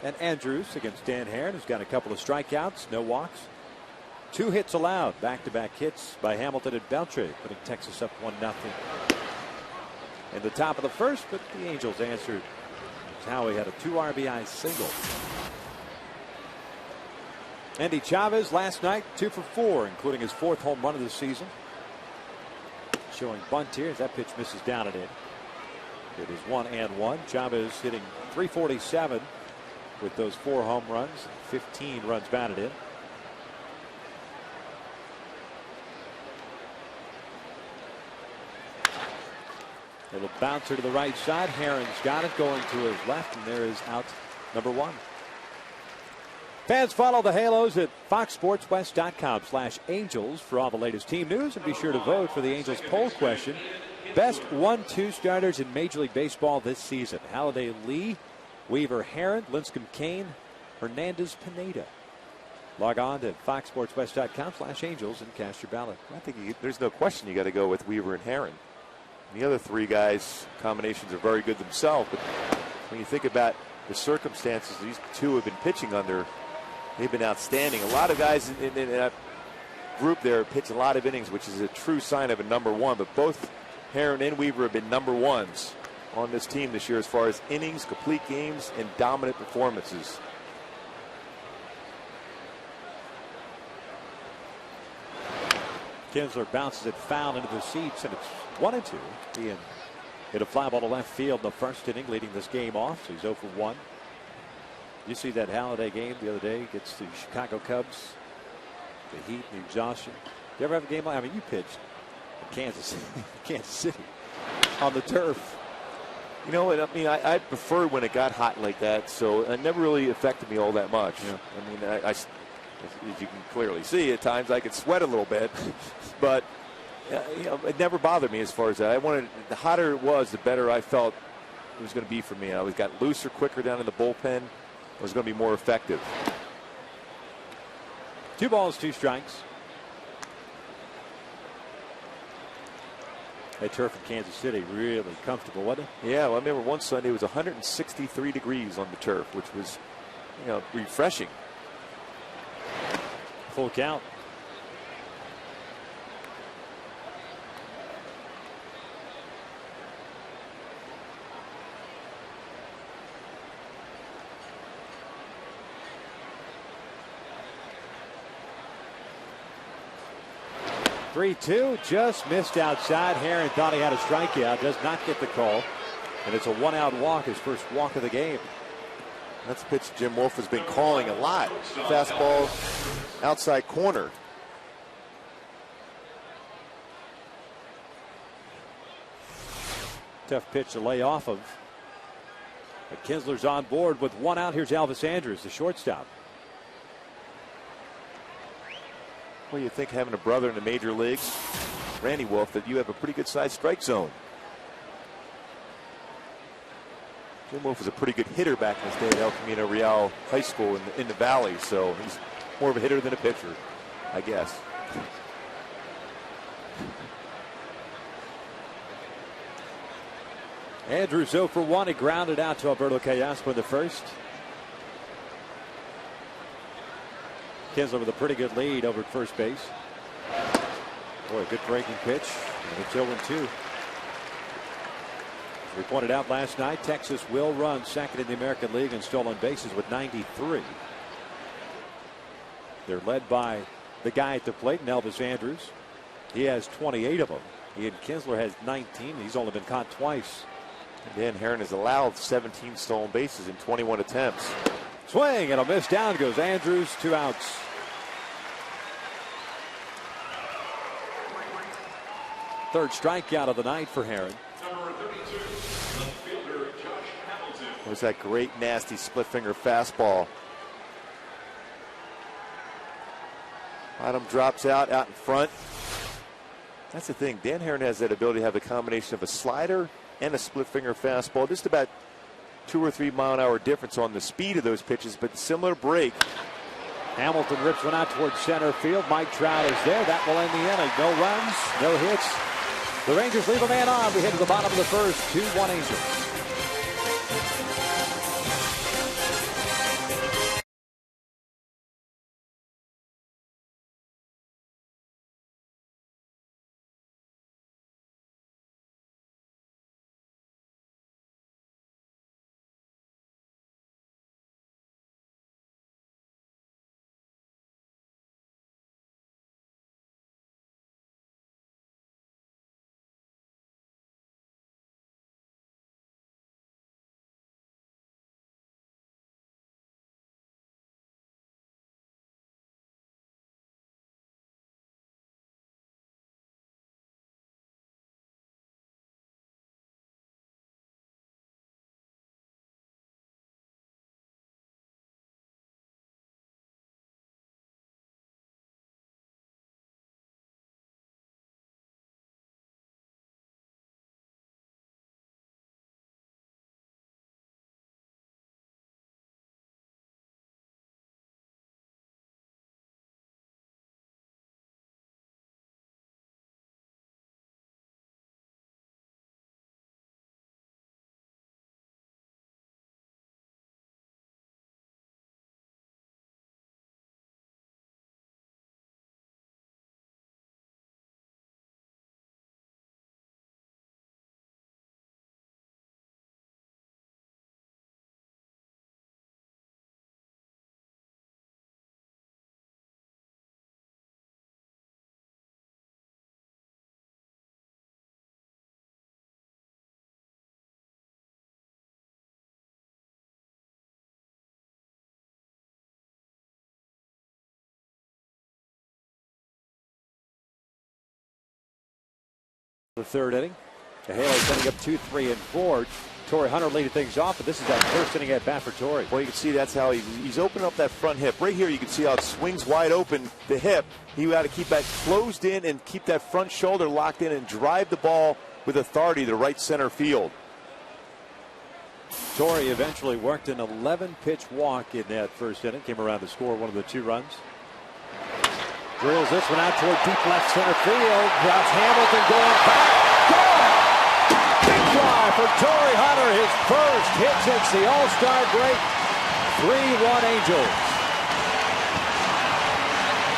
Speaker 3: And Andrews against Dan Herron, who's got a couple of strikeouts, no walks. 2 hits allowed, back-to-back hits by Hamilton and Beltre, putting Texas up 1-0 in the top of the first, but the Angels answered. Howie had a 2 RBI single. Andy Chavez last night 2 for 4, including his 4th home run of the season. Showing bunt here as that pitch misses down and in. It is 1-1. Chavez hitting .347 with those 4 home runs, 15 runs batted in. Little bouncer to the right side. Herron's got it, going to his left, and there is out number 1. Fans, follow the Halos at foxsportswest.com/Angels for all the latest team news, and be sure to vote for the Angels poll question. Best 1-2 starters in Major League Baseball this season. Halladay Lee, Weaver Herron, Lincecum Kane, Hernandez Pineda. Log on to foxsportswest.com/Angels and cast your ballot.
Speaker 2: I think there's no question you got to go with Weaver and Herron. The other 3 guys, combinations are very good themselves, but when you think about the circumstances these 2 have been pitching under, they've been outstanding. A lot of guys in that group there pitch a lot of innings, which is a true sign of a number 1, but both Herron and Weaver have been number 1s on this team this year as far as innings, complete games, and dominant performances.
Speaker 3: Kinsler bounces it foul into the seats, and it's 1-2. Ian hit a fly ball to left field in the first inning, leading this game off. So he's 0 for 1. You see that Halladay game the other day against the Chicago Cubs, the heat and the exhaustion. You ever have a game like, I mean, you pitched in Kansas City on the turf.
Speaker 2: You know what? I mean, I prefer when it got hot like that, so it never really affected me all that much. Yeah. I mean, as you can clearly see, at times I could sweat a little bit, but it never bothered me as far as that. I wanted, the hotter it was, the better I felt it was going to be for me. I always got looser, quicker down in the bullpen. It was going to be more effective.
Speaker 3: 2 balls, 2 strikes. That turf in Kansas City really comfortable, wasn't it?
Speaker 2: Yeah, well, I remember one Sunday it was 163 degrees on the turf, which was, refreshing.
Speaker 3: Full count. "3-2, just missed outside." Herron thought he had a strikeout, does not get the call. And it's a 1-out walk, his first walk of the game.
Speaker 2: That's a pitch Jim Wolf has been calling a lot. Fastball outside corner.
Speaker 3: Tough pitch to lay off of. But Kinsler's on board with 1 out. Here's Elvis Andrus, the shortstop.
Speaker 2: Well, you think having a brother in the major leagues, Randy Wolf, that you have a pretty good sized strike zone. Jim Wolf was a pretty good hitter back in his day at El Camino Real High School in the Valley, so he's more of a hitter than a pitcher, I guess.
Speaker 3: Andrus 0 for 1. He grounded out to Alberto Callaspo in the first. Kinsler with a pretty good lead over at first base. Boy, a good breaking pitch. And it's 0-2. As we pointed out last night, Texas will run second in the American League in stolen bases with 93. They're led by the guy at the plate, Elvis Andrus. He has 28 of them. Ian Kinsler has 19. He's only been caught twice.
Speaker 2: And Dan Herron has allowed 17 stolen bases in 21 attempts.
Speaker 3: Swing and a miss. Down goes Andrus. 2 outs. Third strikeout of the night for Herron.
Speaker 2: It was that great nasty split finger fastball. Bottom drops out in front. That's the thing. Dan Herron has that ability to have a combination of a slider and a split finger fastball. Just about 2 or 3 mile an hour difference on the speed of those pitches, but similar break.
Speaker 3: Hamilton rips one out towards center field. Mike Trout is there. That will end the inning. No runs, no hits. The Rangers leave a man on. We head to the bottom of the first. 2-1 Angels. The third inning. The Halos ending up 2, 3, and 4. Torrey Hunter leading things off, but this is that first inning at bat for Torrey.
Speaker 2: Well, you can see that's how he's opening up that front hip. Right here, you can see how it swings wide open, the hip. He got to keep that closed in and keep that front shoulder locked in and drive the ball with authority to right center field.
Speaker 3: Torrey eventually worked an 11-pitch walk in that first inning, came around to score one of the 2 runs. Drills this one out toward deep left center field. Drops Hamilton going back. Gone! Big fly for Torrey Hunter. His first hit since the All-Star break. 3-1 Angels.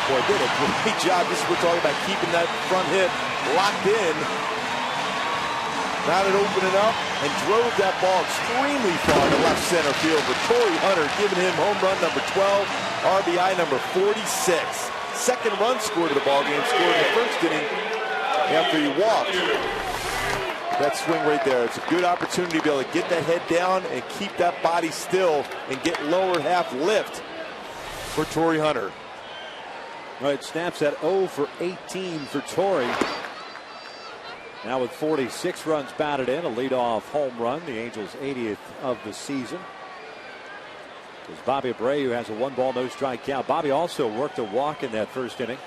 Speaker 2: Boy, did a great job. This is what we're talking about, keeping that front hip locked in. Got it opening up and drove that ball extremely far to left center field for Torrey Hunter, giving him home run number 12, RBI number 46. Second run scored to the ball game, scored in the first inning after he walked. That swing right there, it's a good opportunity to be able to get that head down and keep that body still and get lower half lift for Torrey Hunter.
Speaker 3: Right, snaps at 0 for 18 for Torrey. Now with 46 runs batted in, a leadoff home run, the Angels' 80th of the season. It's Bobby Abreu has a 1-ball, no strike count. Bobby also worked a walk in that first inning.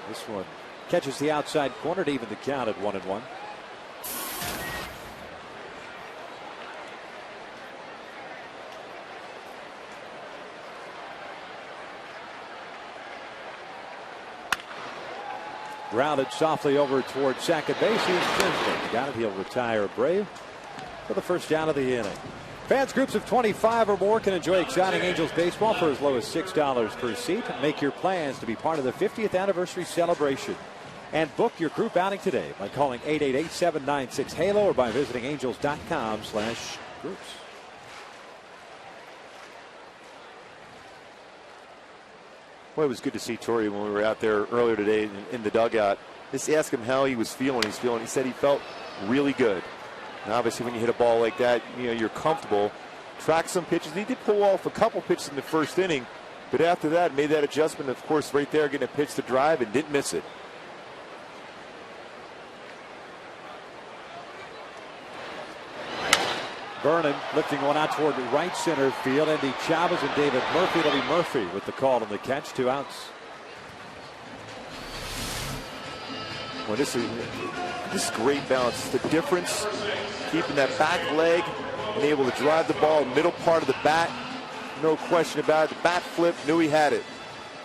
Speaker 3: This one catches the outside corner to even the count at 1-1. Grounded softly over towards second base. He's Kinsler. Got it. He'll retire Abreu for the first down of the inning. Fans groups of 25 or more can enjoy exciting Angels baseball for as low as $6 per seat. Make your plans to be part of the 50th anniversary celebration. And book your group outing today by calling 888-796-HALO or by visiting angels.com/groups.
Speaker 2: Well, it was good to see Torrey when we were out there earlier today in the dugout. Just asked him how he was feeling. He said he felt really good. And obviously, when you hit a ball like that, you know, you're comfortable. Track some pitches. He did pull off a couple pitches in the first inning, but after that, made that adjustment. Of course, right there, getting a pitch to drive and didn't miss it.
Speaker 3: Vernon lifting one out toward the right center field. Andy Chavez and David Murphy. It'll be Murphy with the call on the catch. 2 outs.
Speaker 2: Well, this is great balance. The difference, keeping that back leg and able to drive the ball middle part of the bat. No question about it. The bat flip, knew he had it.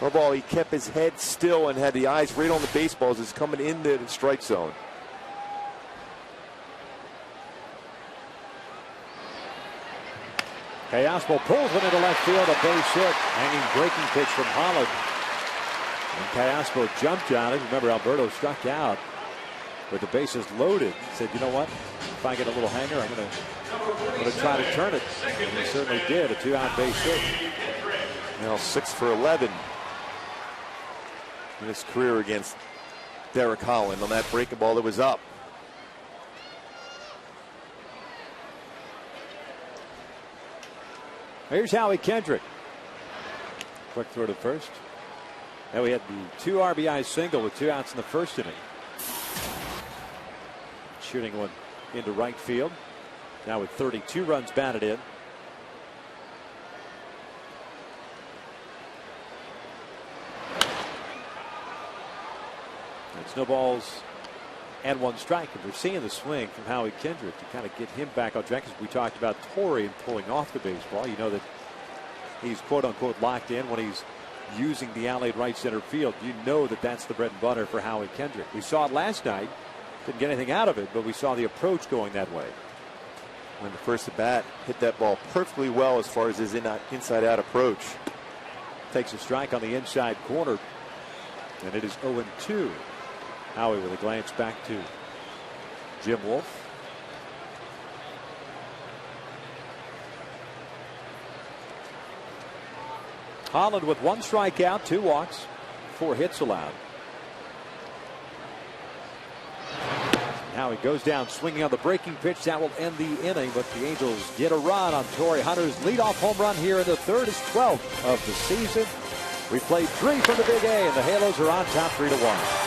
Speaker 2: No ball, he kept his head still and had the eyes right on the baseball as it's coming into the strike zone.
Speaker 3: Caspo pulls one into left field, a base hit. Hanging breaking pitch from Holland. And Caspo jumped on it. Remember, Alberto struck out with the bases loaded. He said, you know what? If I get a little hanger, I'm going to try to turn it. And he certainly did. A 2-out base hit.
Speaker 2: Now 6 for 11 in his career against Derek Holland on that breaking ball that was up.
Speaker 3: Here's Howie Kendrick. Quick throw to first. Now we had the 2 RBI single with 2 outs in the first inning. Shooting one into right field. Now with 32 runs batted in. It's no balls and 1 strike. And we're seeing the swing from Howie Kendrick to kind of get him back on track. As we talked about Torrey and pulling off the baseball, you know that he's quote unquote locked in when he's using the alley right center field. You know that that's the bread and butter for Howie Kendrick. We saw it last night. Didn't get anything out of it, but we saw the approach going that way.
Speaker 2: When the first at bat hit that ball perfectly well as far as his inside out approach.
Speaker 3: Takes a strike on the inside corner, and it is 0-2. Howie with a glance back to Jim Wolf. Holland with 1 strikeout, 2 walks, 4 hits allowed. Now he goes down swinging on the breaking pitch. That will end the inning, but the Angels get a run on Torrey Hunter's leadoff home run here in the third, his 12th of the season. We played 3 from the Big A, and the Halos are on top 3-1.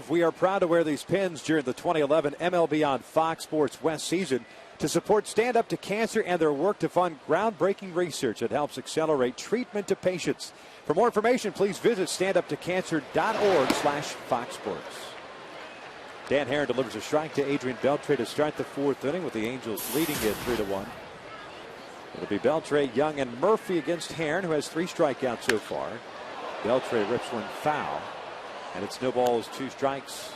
Speaker 3: We are proud to wear these pins during the 2011 MLB on Fox Sports West season to support Stand Up to Cancer and their work to fund groundbreaking research that helps accelerate treatment to patients. For more information, please visit standuptocancer.org/Fox Sports. Dan Herron delivers a strike to Adrian Beltre to start the 4th inning with the Angels leading it 3-1. It'll be Beltre, Young, and Murphy against Herron, who has 3 strikeouts so far. Beltre rips one foul, and it's no balls, 2 strikes.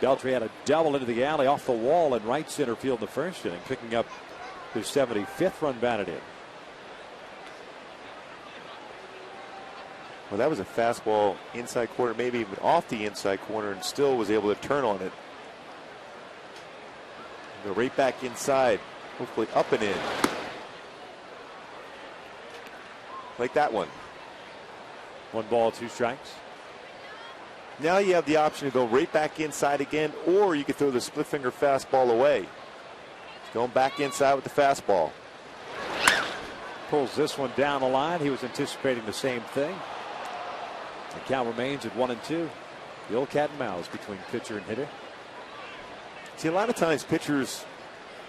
Speaker 3: Beltre had a double into the alley off the wall in right center field in the 1st inning, picking up his 75th run batted in.
Speaker 2: Well, that was a fastball inside corner, maybe even off the inside corner, and still was able to turn on it. Go right back inside, hopefully up and in. Like that one.
Speaker 3: 1 ball, 2 strikes.
Speaker 2: Now you have the option to go right back inside again, or you could throw the split finger fastball away. Going back inside with the fastball.
Speaker 3: Pulls this one down the line. He was anticipating the same thing. The count remains at 1-2. The old cat and mouse between pitcher and hitter.
Speaker 2: See, a lot of times pitchers,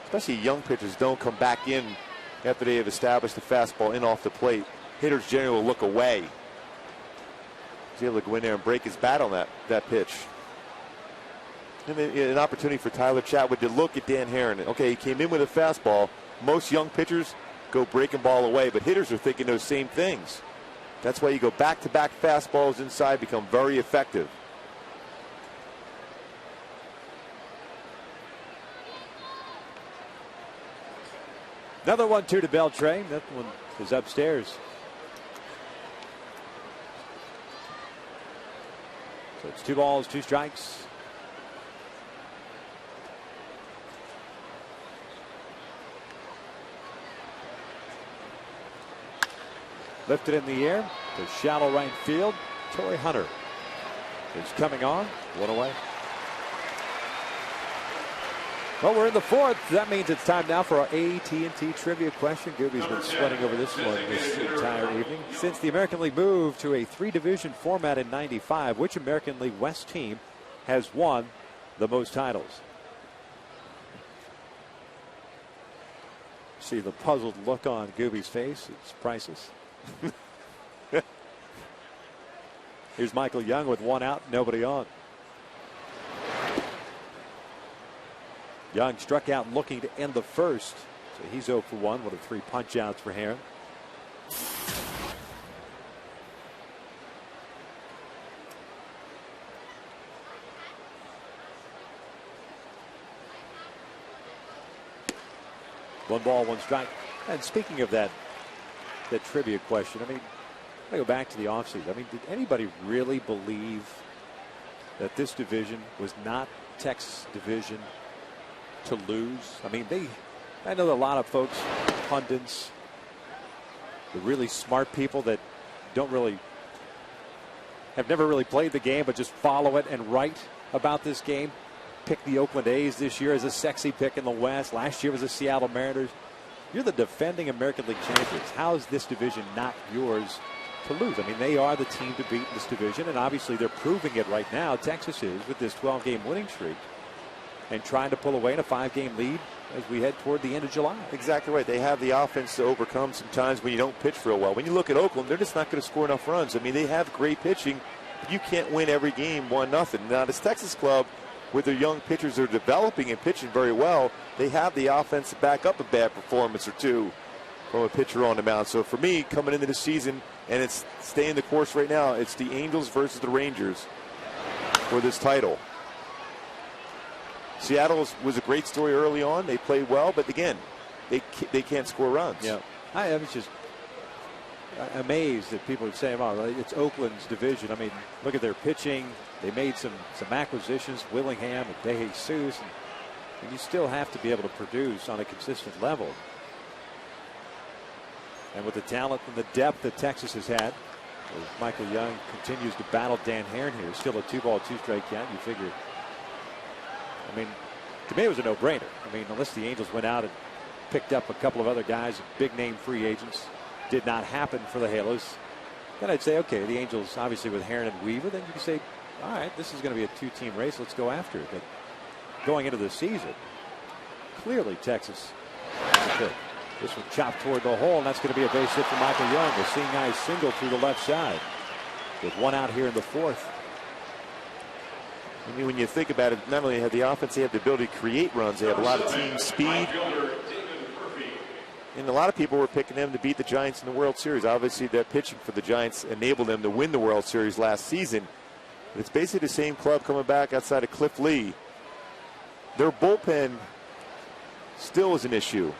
Speaker 2: especially young pitchers, don't come back in after they have established the fastball in off the plate. Hitters generally will look away. He's able to go in there and break his bat on that pitch. And an opportunity for Tyler Chatwood to look at Dan Herron. Okay, he came in with a fastball. Most young pitchers go breaking ball away, but hitters are thinking those same things. That's why you go back-to-back fastballs inside, become very effective.
Speaker 3: Another 1-2 to Beltre. That one is upstairs. So it's 2 balls, 2 strikes. Lifted in the air to shallow right field. Torrey Hunter is coming on. 1 away. Well, we're in the 4th. That means it's time now for our AT&T trivia question. Gooby's been sweating over this one this entire evening. Since the American League moved to a 3-division format in '95, which American League West team has won the most titles? See the puzzled look on Gooby's face. It's priceless. Here's Michael Young with 1 out, nobody on. Young struck out looking to end the 1st. So he's 0 for 1 with 3 punch outs for Herron. One ball, 1 strike. And speaking of that trivia question, I mean, I go back to the offseason. I mean, did anybody really believe that this division was not Texas division to lose? I mean, I know that a lot of folks, pundits, the really smart people that have never really played the game but just follow it and write about this game, pick the Oakland A's this year as a sexy pick in the West. Last year was the Seattle Mariners. You're the defending American League champions. How is this division not yours to lose? I mean, they are the team to beat in this division, and obviously they're proving it right now. Texas is with this 12-game winning streak and trying to pull away in a 5-game lead as we head toward the end of July.
Speaker 2: Exactly right. They have the offense to overcome sometimes when you don't pitch real well. When you look at Oakland, they're just not going to score enough runs. I mean, they have great pitching, but you can't win every game 1-0. Now, this Texas club, with their young pitchers, are developing and pitching very well. They have the offense to back up a bad performance or two from a pitcher on the mound. So for me, coming into the season, and it's staying the course right now, it's the Angels versus the Rangers for this title. Seattle was a great story early on. They played well, but again, they can't score runs.
Speaker 3: Yeah, I was just amazed that people would say, "Oh, it's Oakland's division." I mean, look at their pitching. They made some acquisitions, Willingham and De Jesus, and you still have to be able to produce on a consistent level. And with the talent and the depth that Texas has had, as Michael Young continues to battle Dan Herron here, still a 2-ball, 2-strike count. You figure, I mean, to me it was a no-brainer. I mean, unless the Angels went out and picked up a couple of other guys, big-name free agents, did not happen for the Halos. then I'd say, okay, the Angels obviously with Herron and Weaver, then you can say, all right, this is going to be a two-team race. Let's go after it. But going into the season, clearly Texas is the pick. This one chopped toward the hole, and that's going to be a base hit for Michael Young. The seeing eye single through the left side with one out here in the fourth.
Speaker 2: I mean, when you think about it, not only have the offense, they have the ability to create runs. They have a lot of team speed. And a lot of people were picking them to beat the Giants in the World Series. Obviously, their pitching for the Giants enabled them to win the World Series last season. But it's basically the same club coming back outside of Cliff Lee. Their bullpen still is an issue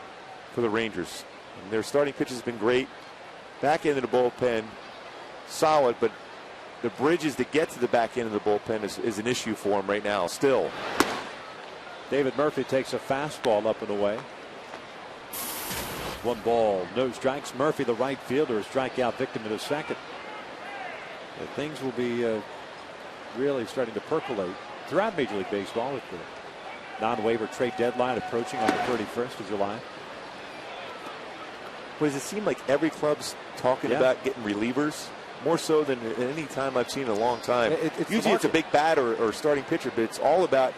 Speaker 2: for the Rangers. And their starting pitch has been great. Back end of the bullpen, solid, but the bridges to get to the back end of the bullpen is an issue for them right now still.
Speaker 3: David Murphy takes a fastball up and away. 1 ball, no strikes. Murphy, the right fielder, a strikeout victim in the second. But things will be really starting to percolate throughout Major League Baseball with the non-waiver trade deadline approaching on the 31st of July.
Speaker 2: But does it seem like every club's talking about getting relievers? More so than any time I've seen in a long time. Usually it's a big bat or starting pitcher, but it's all about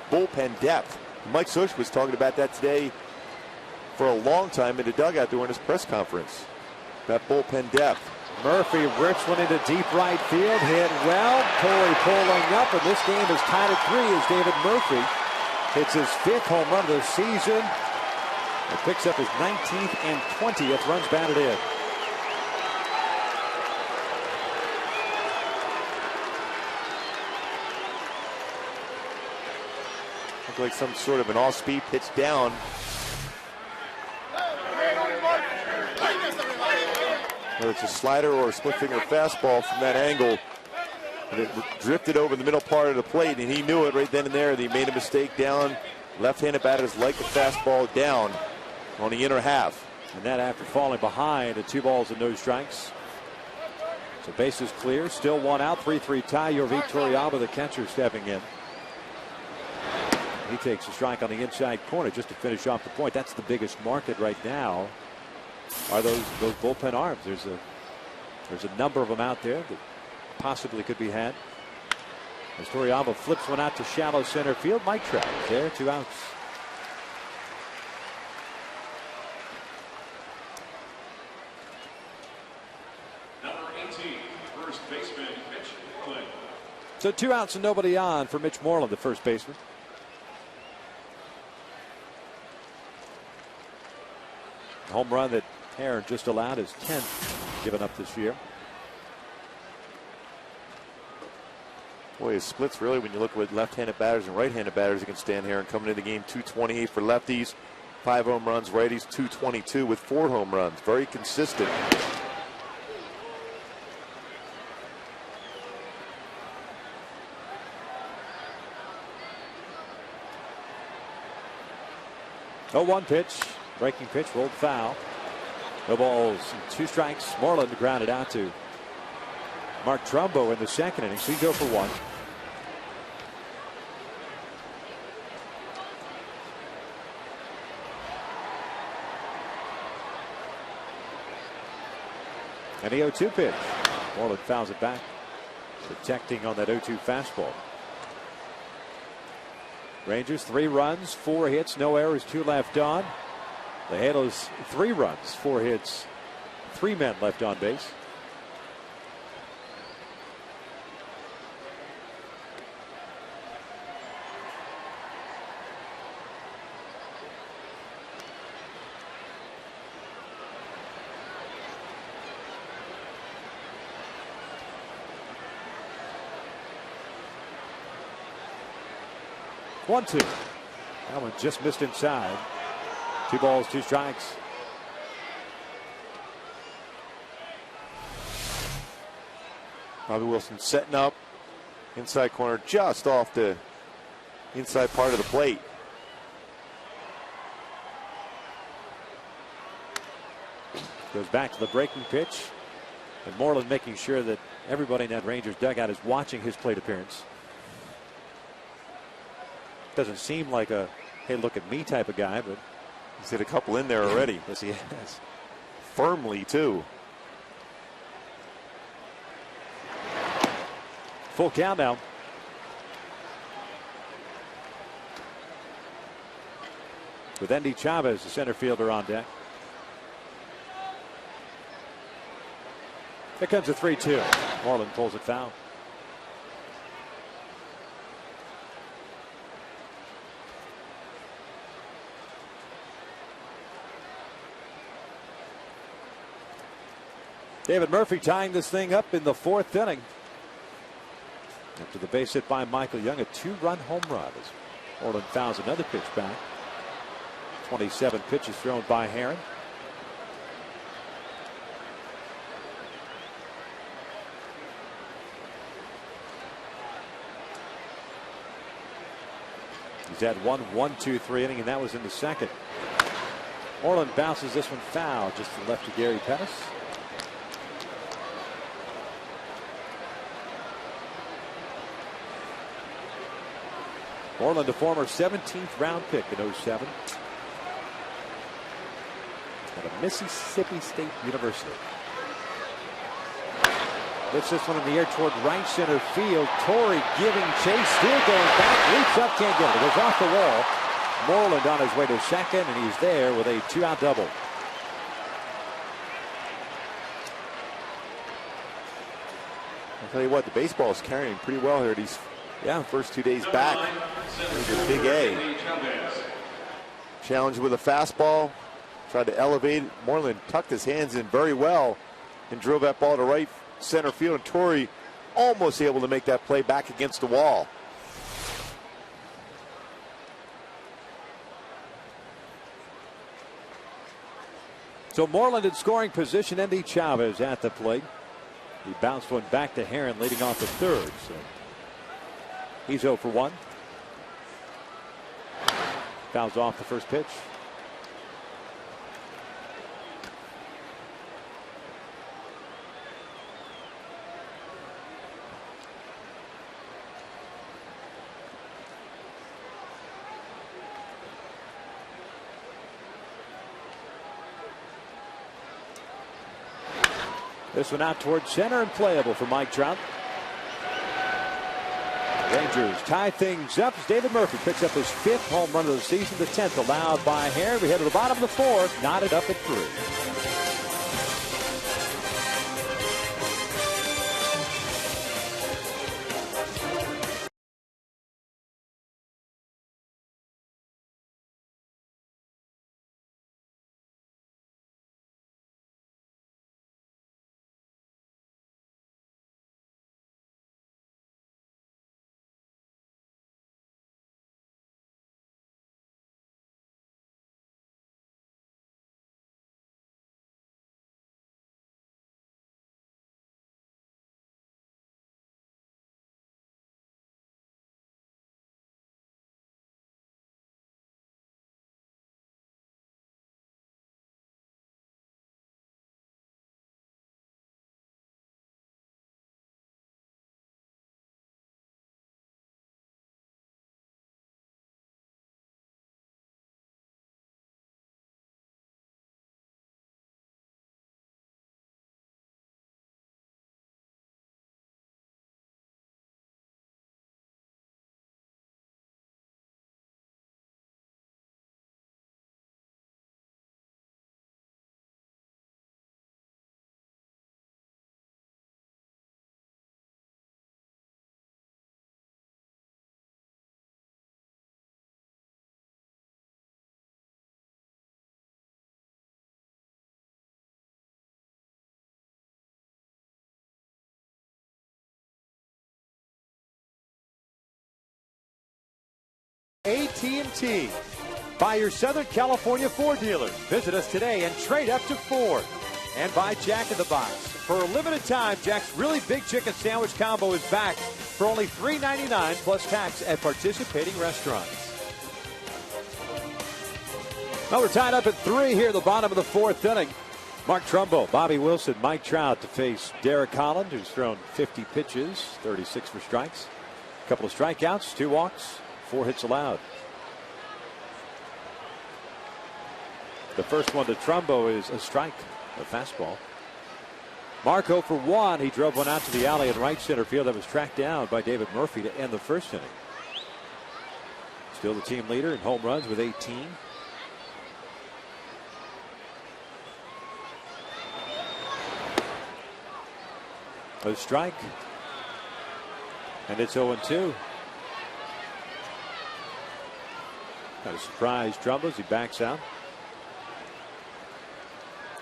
Speaker 2: bullpen depth. Mike Soch was talking about that today for a long time in the dugout during his press conference. That bullpen depth.
Speaker 3: Murphy rips one into deep right field. Hit well. Torrey pulling up, and this game is tied at 3 as David Murphy hits his 5th home run of the season. It picks up his 19th and 20th runs batted in.
Speaker 2: Looks like some sort of an off-speed pitch down. Whether it's a slider or a split-finger fastball from that angle, and it drifted over the middle part of the plate, and he knew it right then and there. He made a mistake down. Left-handed batters like the fastball down on the inner half.
Speaker 3: And that after falling behind at 2 balls and no strikes. So bases clear, still 1 out, 3-3 tie. Yorvik Torrealba, the catcher, stepping in. He takes a strike on the inside corner just to finish off the point. That's the biggest market right now, are those bullpen arms. There's a number of them out there that possibly could be had. As Torrealba flips one out to shallow center field. Mike Trout there, 2 outs.
Speaker 5: Number 18, first baseman, Mitch Moreland.
Speaker 3: So 2 outs and nobody on for Mitch Moreland, the first baseman. Home run that Herron just allowed, his 10th given up this year.
Speaker 2: Boy, his splits really, when you look at left-handed batters and right-handed batters against Dan Herron, coming into the game 228 for lefties, 5 home runs, righties 222 with 4 home runs. Very consistent.
Speaker 3: Oh, 1 pitch. Breaking pitch, rolled foul. No balls and 2 strikes. Moreland grounded out to Mark Trumbo in the second inning. So he go for 1. And the 0-2 pitch. Moreland fouls it back. Protecting on that 0-2 fastball. Rangers 3 runs, 4 hits, no errors, 2 left on. The Halos 3 runs, 4 hits, 3 men left on base. One, 2. That one just missed inside. 2 balls, 2 strikes.
Speaker 2: Bobby Wilson setting up. Inside corner just off the inside part of the plate.
Speaker 3: Goes back to the breaking pitch. And Moreland making sure that everybody in that Rangers dugout is watching his plate appearance. Doesn't seem like a, hey, look at me type of guy, but
Speaker 2: he's hit a couple in there already.
Speaker 3: Yes, he has.
Speaker 2: Firmly, too.
Speaker 3: Full count now. With Andy Chavez, the center fielder, on deck. Here comes a 3-2. Moreland pulls it foul. David Murphy tying this thing up in the 4th inning. After the base hit by Michael Young, a 2-run home run as Moreland fouls another pitch back. 27 pitches thrown by Herron. He's had 1-1-2-3 inning, and that was in the 2nd. Moreland bounces this one foul just to the left of Gary Pettis. Moreland, a former 17th round pick in 07. At a Mississippi State University. Lifts this one in the air toward right center field. Torrey giving chase, still going back, leaps up, can't get it. It goes off the wall. Moreland on his way to second, and he's there with a 2-out double.
Speaker 2: I'll tell you what, the baseball is carrying pretty well here these first 2 days back. There's a big A. Challenge with a fastball. Tried to elevate it. Moreland tucked his hands in very well and drove that ball to right center field. And Torrey almost able to make that play back against the wall.
Speaker 3: So Moreland in scoring position. Andy Chavez at the plate. He bounced one back to Herron, leading off the 3rd. So he's 0 for 1. Fouls off the first pitch. This one out towards center and playable for Mike Trout. Rangers tie things up as David Murphy picks up his 5th home run of the season, the 10th allowed by Herron. We head to the bottom of the 4th, knotted up at 3. AT&T. By your Southern California Ford dealers. Visit us today and trade up to Ford. And by Jack in the Box. For a limited time, Jack's really big chicken sandwich combo is back for only $3.99 plus tax at participating restaurants. Well, we're tied up at 3 here at the bottom of the 4th inning. Mark Trumbo, Bobby Wilson, Mike Trout to face Derek Holland, who's thrown 50 pitches, 36 for strikes. A couple of strikeouts, 2 walks, 4 hits allowed. The first one to Trumbo is a strike, a fastball. Marco for one. He drove one out to the alley in right center field that was tracked down by David Murphy to end the first inning. Still the team leader in home runs with 18. A strike. And it's 0-2. Got a surprise Trumbo as he backs out.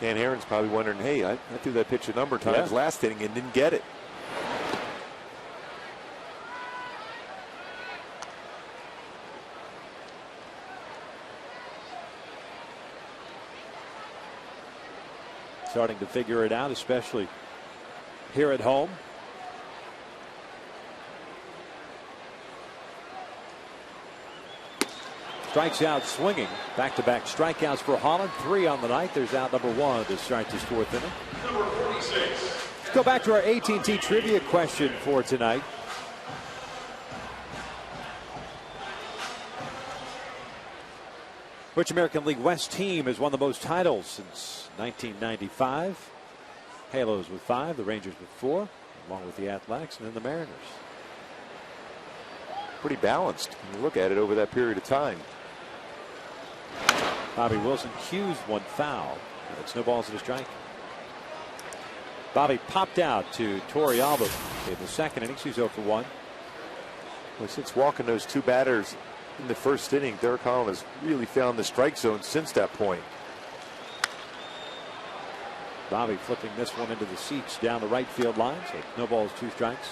Speaker 2: Dan Herron's probably wondering, hey, I threw that pitch a number of times last inning and didn't get it.
Speaker 3: Starting to figure it out, especially here at home. Strikes out swinging. Back-to-back strikeouts for Holland. 3 on the night. There's out number 1 to start this 4th inning.
Speaker 5: Number 46.
Speaker 3: Let's go back to our AT&T trivia question for tonight. Which American League West team has won the most titles since 1995? Halos with 5, the Rangers with 4, along with the Athletics, and then the Mariners.
Speaker 2: Pretty balanced when you look at it over that period of time.
Speaker 3: Bobby Wilson cues one foul. It's no balls and a strike. Bobby popped out to Torrey Alba in the second inning. He's 0 for 1.
Speaker 2: Well, since walking those 2 batters in the first inning, Derek Holland has really found the strike zone since that point.
Speaker 3: Bobby flipping this one into the seats down the right field line. So no balls, 2 strikes.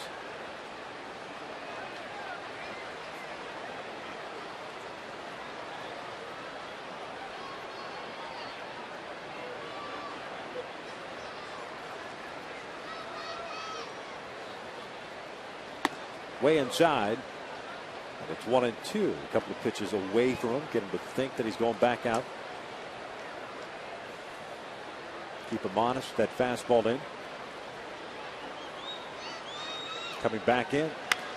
Speaker 3: Way inside. And it's 1-2. A couple of pitches away from him. Get him to think that he's going back out. Keep him honest. That fastball in. Coming back in.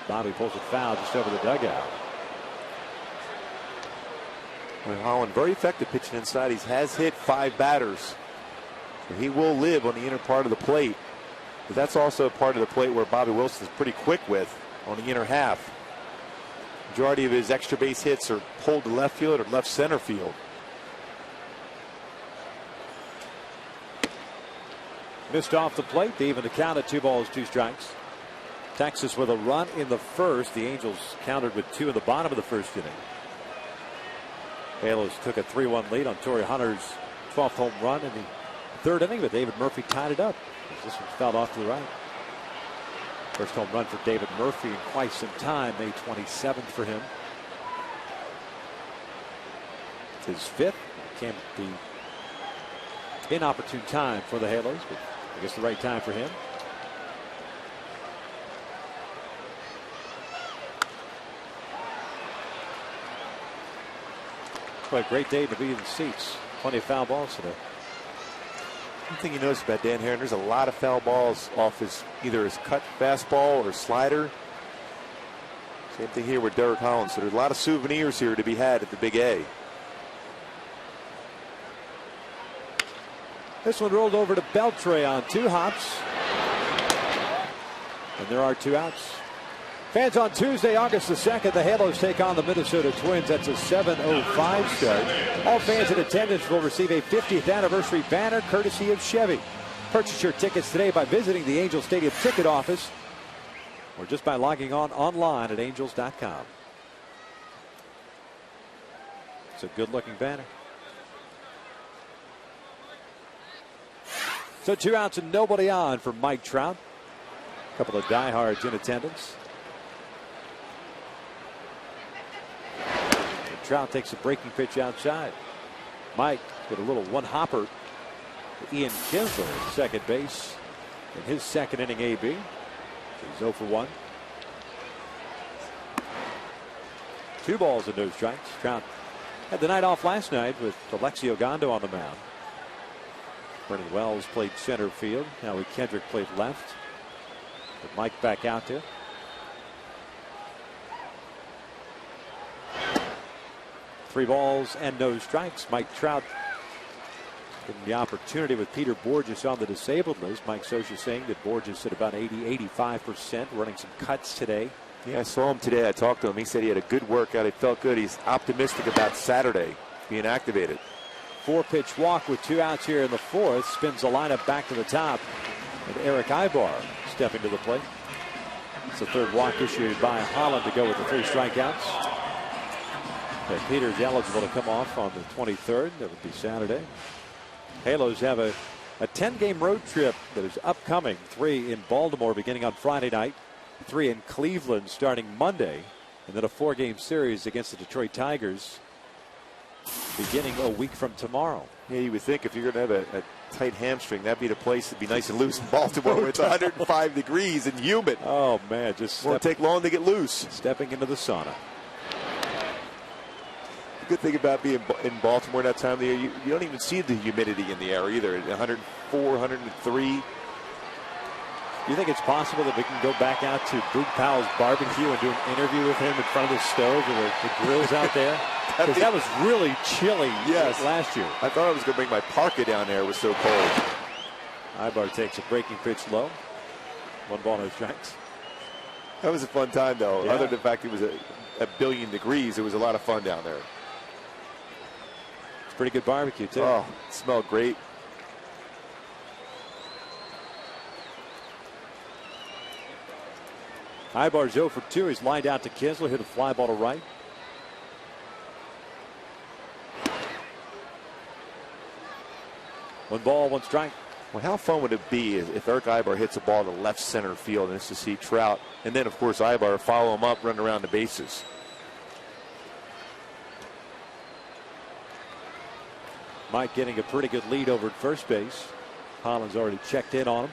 Speaker 3: Bobby pulls it foul just over the dugout.
Speaker 2: Well, Holland very effective pitching inside. He has hit 5 batters. So he will live on the inner part of the plate. But that's also a part of the plate where Bobby Wilson is pretty quick with on the inner half. Majority of his extra base hits are pulled to left field or left center field.
Speaker 3: Missed off the plate. They even the count at 2 balls, 2 strikes. Texas with a run in the first. The Angels countered with 2 in the bottom of the first inning. Halos took a 3-1 lead on Torrey Hunter's 12th home run in the 3rd inning, but David Murphy tied it up. This one fouled off to the right. First home run for David Murphy in quite some time. May 27th for him. His 5th. Came at the inopportune time for the Halos, but I guess the right time for him. What a great day to be in the seats. Plenty of foul balls today.
Speaker 2: One thing you notice about Dan Herron, there's a lot of foul balls off his either his cut fastball or slider. Same thing here with Derek Holland. So there's a lot of souvenirs here to be had at the Big A.
Speaker 3: This one rolled over to Beltre on 2 hops. And there are 2 outs. Fans, on Tuesday, August the 2nd, the Halos take on the Minnesota Twins. That's a 7:05 start. All fans in attendance will receive a 50th anniversary banner courtesy of Chevy. Purchase your tickets today by visiting the Angels Stadium ticket office or just by logging on online at angels.com. It's a good-looking banner. So 2 outs and nobody on for Mike Trout. A couple of diehards in attendance. Trout takes a breaking pitch outside. Mike with a little one-hopper to Ian Kinsler at second base in his 2nd inning AB. He's 0 for 1. 2 balls and no strikes. Trout had the night off last night with Alexi Ogando on the mound. Bernie Wells played center field. Now Kendrick played left. But Mike back out there. 3 balls and no strikes. Mike Trout Given the opportunity with Peter Borges on the disabled list. Mike Scioscia saying that Borges at about 80-85%, running some cuts today.
Speaker 2: Yeah, I saw him today. I talked to him. He said he had a good workout. He felt good. He's optimistic about Saturday being activated.
Speaker 3: 4-pitch walk with 2 outs here in the 4th. Spins the lineup back to the top. And Eric Ibar stepping to the plate. It's the 3rd walk issued by Holland to go with the 3 strikeouts. And Peter's eligible to come off on the 23rd. That would be Saturday. Halos have a 10-game road trip that is upcoming. 3 in Baltimore beginning on Friday night. 3 in Cleveland starting Monday. And then a 4-game series against the Detroit Tigers beginning a week from tomorrow.
Speaker 2: Yeah, you would think if you're going to have a tight hamstring, that'd be the place to be nice and loose in Baltimore when it's 105 degrees and humid.
Speaker 3: Oh, man, just
Speaker 2: won't take long to get loose.
Speaker 3: Stepping into the sauna.
Speaker 2: The good thing about being in Baltimore that time of the year, you don't even see the humidity in the air either. 104, 103.
Speaker 3: Do you think it's possible that we can go back out to Boog Powell's barbecue and do an interview with him in front of the stove or the grills out there? Because that was really chilly last year.
Speaker 2: I thought I was going to bring my parka down there. It was so cold.
Speaker 3: Ibar takes a breaking pitch low. 1 ball, no strikes.
Speaker 2: That was a fun time, though.
Speaker 3: Yeah.
Speaker 2: Other than the fact it was a billion degrees, it was a lot of fun down there.
Speaker 3: It's pretty good barbecue, too.
Speaker 2: Oh, it smelled great.
Speaker 3: Ibar's 0 for 2. He's lined out to Kinsler, hit a fly ball to right. One ball, 1 strike.
Speaker 2: Well, how fun would it be if Eric Ibar hits a ball to left center field and it's to see Trout, and then, of course, Ibar follow him up, run around the bases.
Speaker 3: Mike getting a pretty good lead over at first base. Holland's already checked in on him.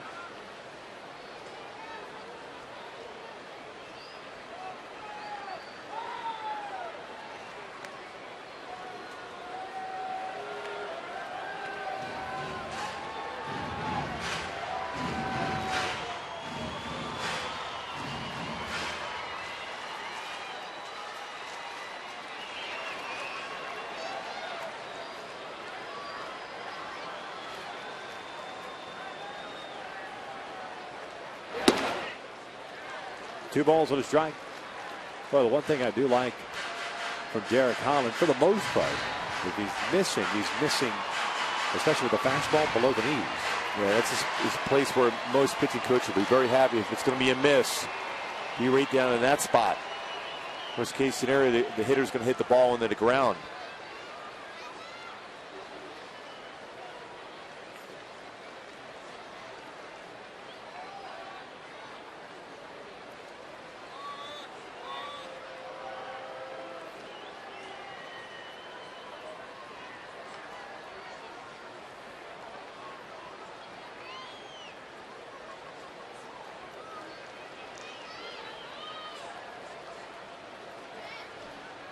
Speaker 3: Two balls and a strike. Well, the one thing I do like from Derek Holland, for the most part, if he's missing, especially with the fastball below the knees.
Speaker 2: Yeah, that's a place where most pitching coaches will be very happy if it's going to be a miss. Be right down in that spot. Worst case scenario, the hitter's going to hit the ball into the ground.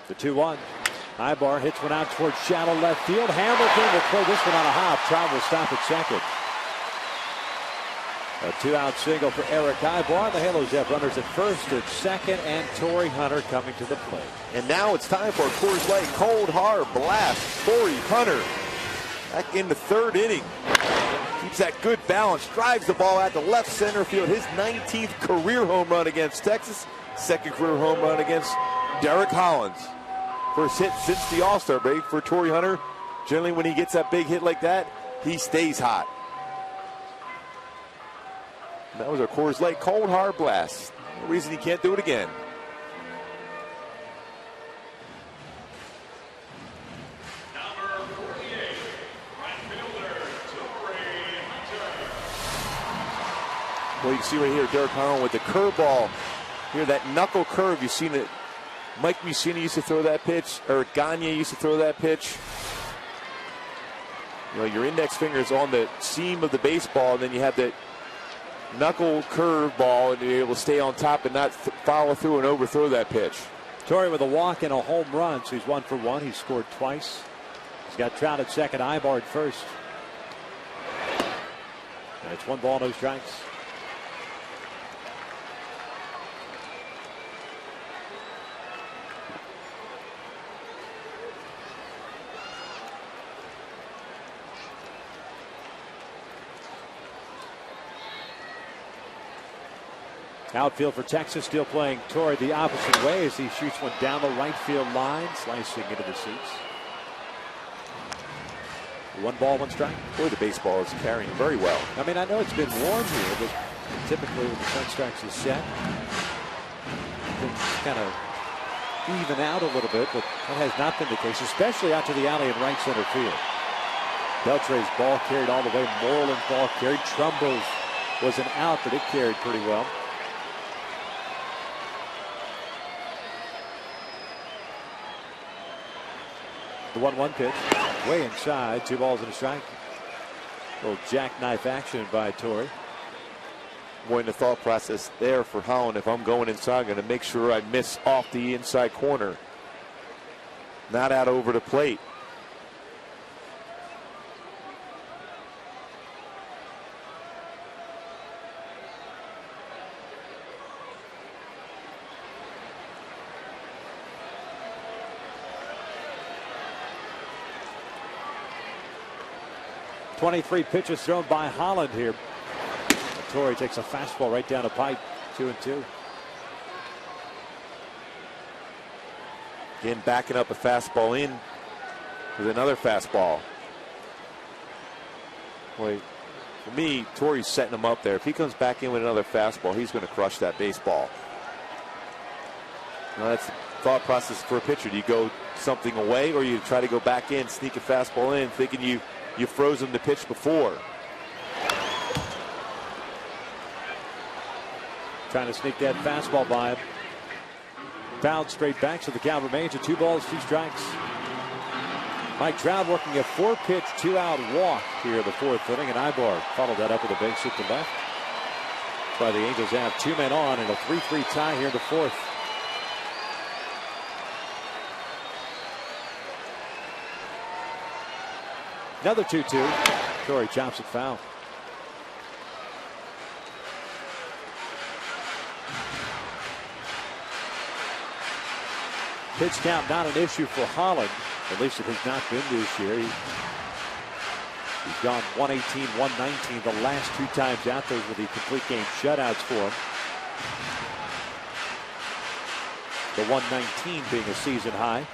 Speaker 3: The 2-1. Ibar hits one out towards shallow left field. Hamilton will throw this one on a hop. Trout will stop at second. A 2-out single for Eric Ibar. The Halos have runners at first, at second, and Torrey Hunter coming to the plate.
Speaker 2: And now it's time for a Coors Light cold hard blast. Torrey Hunter back in the 3rd inning. Keeps that good balance. Drives the ball out to left center field. His 19th career home run against Texas. 2nd career home run against Derek Holland. First hit since the All-Star break for Torrey Hunter. Generally, when he gets that big hit like that, he stays hot. And that was a Coors Light cold hard blast. No reason he can't do it again.
Speaker 5: Number 48, right fielder, Torrey Hunter.
Speaker 2: Well, you can see right here, Derek Holland with the curveball. Here, that knuckle curve, you've seen it. Mike Mussina used to throw that pitch. Eric Gagne used to throw that pitch. You know, your index finger is on the seam of the baseball, and then you have that knuckle curve ball, and you're able to stay on top and not follow through and overthrow that pitch.
Speaker 3: Torrey with a walk and a home run, so he's 1 for 1. He's scored twice. He's got Trout at second, Ibar at first. And it's 1 ball, no strikes. Outfield for Texas still playing Torrey the opposite way as he shoots one down the right field line, slicing into the seats. 1 ball, 1 strike.
Speaker 2: Boy, the baseball is carrying very well.
Speaker 3: I mean, I know it's been warm here, but typically when the sun strikes is set, things kind of even out a little bit, but that has not been the case, especially out to the alley in right center field. Beltre's ball carried all the way. Moreland's ball carried. Trumbo's was an out, but it carried pretty well. The 1-1 pitch, way inside, 2 balls and a strike. A little jackknife action by Torrey.
Speaker 2: Boy, in the thought process there for Holland, if I'm going inside, I'm going to make sure I miss off the inside corner. Not out over the plate.
Speaker 3: .23 pitches thrown by Holland here. Torrey takes a fastball right down the pipe. 2-2.
Speaker 2: Again, backing up a fastball in with another fastball. Boy, for me, Torrey's setting him up there. If he comes back in with another fastball, he's going to crush that baseball. Now, that's the thought process for a pitcher. Do you go something away, or you try to go back in, sneak a fastball in, thinking you froze him the pitch before?
Speaker 3: Trying to sneak that fastball by him. Fouled straight back, so the count remains at 2 balls, 2 strikes. Mike Trout working a 4-pitch, 2-out walk here in the 4th inning, and Ibar followed that up with a base hit to left. That's why the Angels have 2 men on and a 3-3 tie here in the 4th. Another 2-2. Torrey chops it foul. Pitch count not an issue for Holland. At least it has not been this year. He's gone 118, 119 the last 2 times out. Those were the complete game shutouts for him. The 119 being a season high.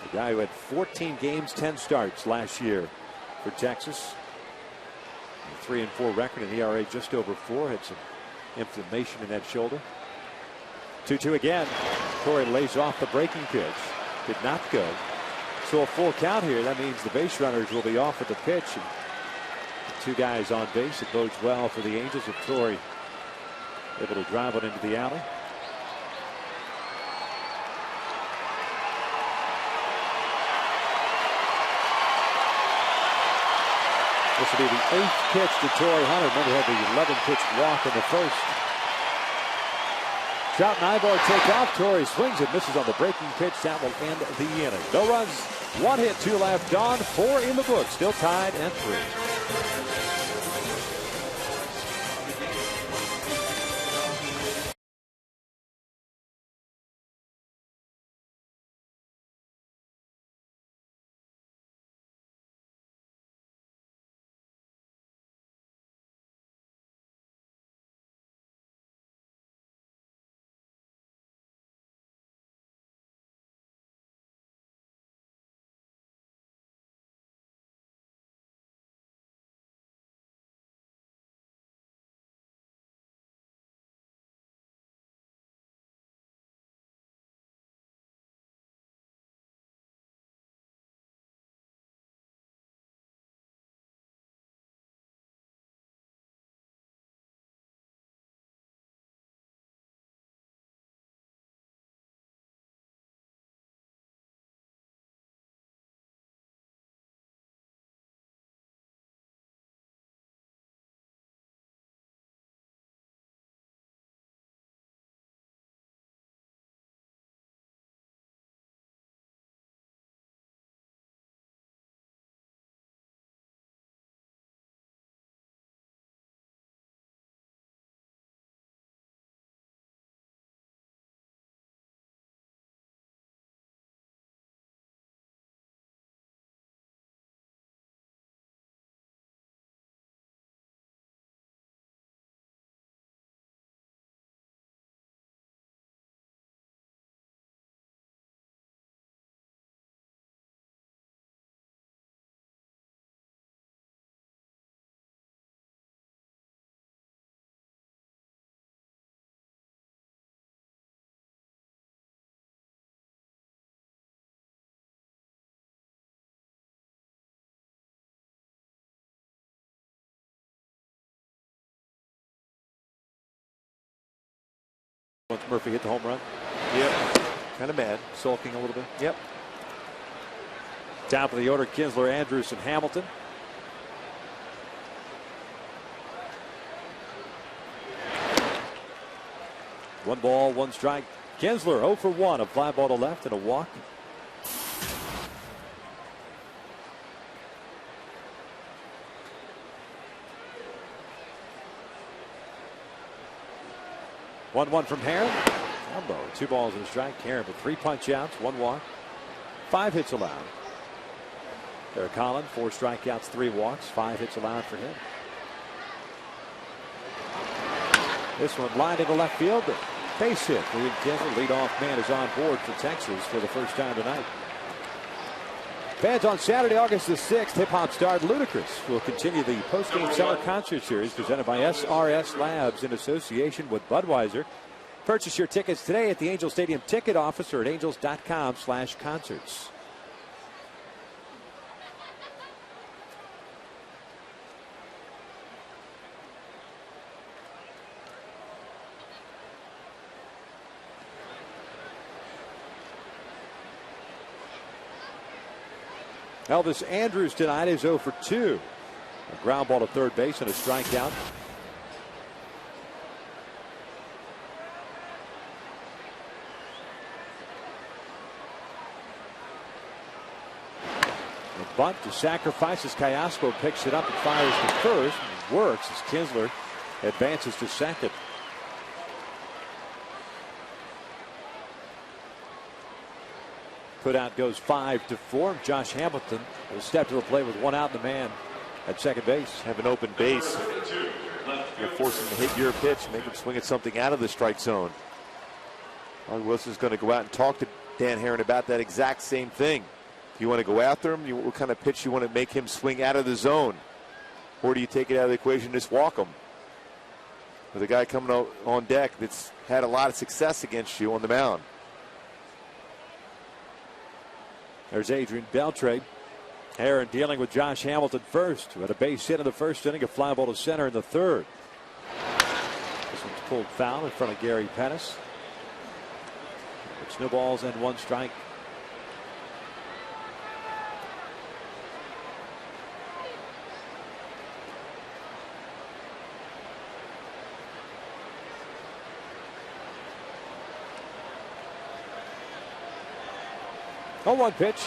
Speaker 3: The guy who had 14 games, 10 starts last year for Texas. A 3-4 record, an ERA just over 4. Had some inflammation in that shoulder. 2-2 again. Torrey lays off the breaking pitch. Did not go. So a full count here. That means the base runners will be off at the pitch. And 2 guys on base. It bodes well for the Angels if Torrey able to drive it into the alley. This will be the 8th pitch to Torrey Hunter. Remember, he had the 11-pitch walk in the first. Trout and Ibar take off. Torrey swings and misses on the breaking pitch. That will end the inning. No runs, 1 hit, 2 left, gone, 4 in the book. Still tied at 3. Once Murphy hit the home run.
Speaker 2: Yep. Kind of mad.
Speaker 3: Sulking a little bit.
Speaker 2: Yep.
Speaker 3: Top of the order, Kinsler, Andrews, and Hamilton. One ball, one strike. Kinsler 0 for 1. A fly ball to left and a walk. 1-1 from Herron. Combo. 2 balls and a strike. Herron with 3 punch outs, 1 walk, 5 hits allowed. There, Collin, 4 strikeouts, 3 walks, 5 hits allowed for him. This one lined into left field. Base hit for Ian Kinsler. Leadoff man is on board for Texas for the first time tonight. Fans, on Saturday, August the 6th, hip-hop star Ludacris will continue the post-game summer concert series presented by SRS Labs in association with Budweiser. Purchase your tickets today at the Angel Stadium ticket office or at angels.com/concerts. Elvis Andrews tonight is 0 for 2. A ground ball to third base and a strikeout. The bunt to sacrifice as Callasco picks it up and fires to first. And works as Kinsler advances to second. Put out goes 5-4. Josh Hamilton will step to the plate with 1 out and the man at second base.
Speaker 2: Have an open base. You're forcing him to hit your pitch, make him swing at something out of the strike zone. Wilson's going to go out and talk to Dan Herron about that exact same thing. Do you want to go after him? What kind of pitch you want to make him swing out of the zone? Or do you take it out of the equation and just walk him? With a guy coming out on deck that's had a lot of success against you on the mound.
Speaker 3: There's Adrian Beltre. Herron dealing with Josh Hamilton first, who had a base hit in the first inning, a fly ball to center in the third. This one's pulled foul in front of Gary Pettis. It's no balls and 1 strike. Oh, 1 pitch.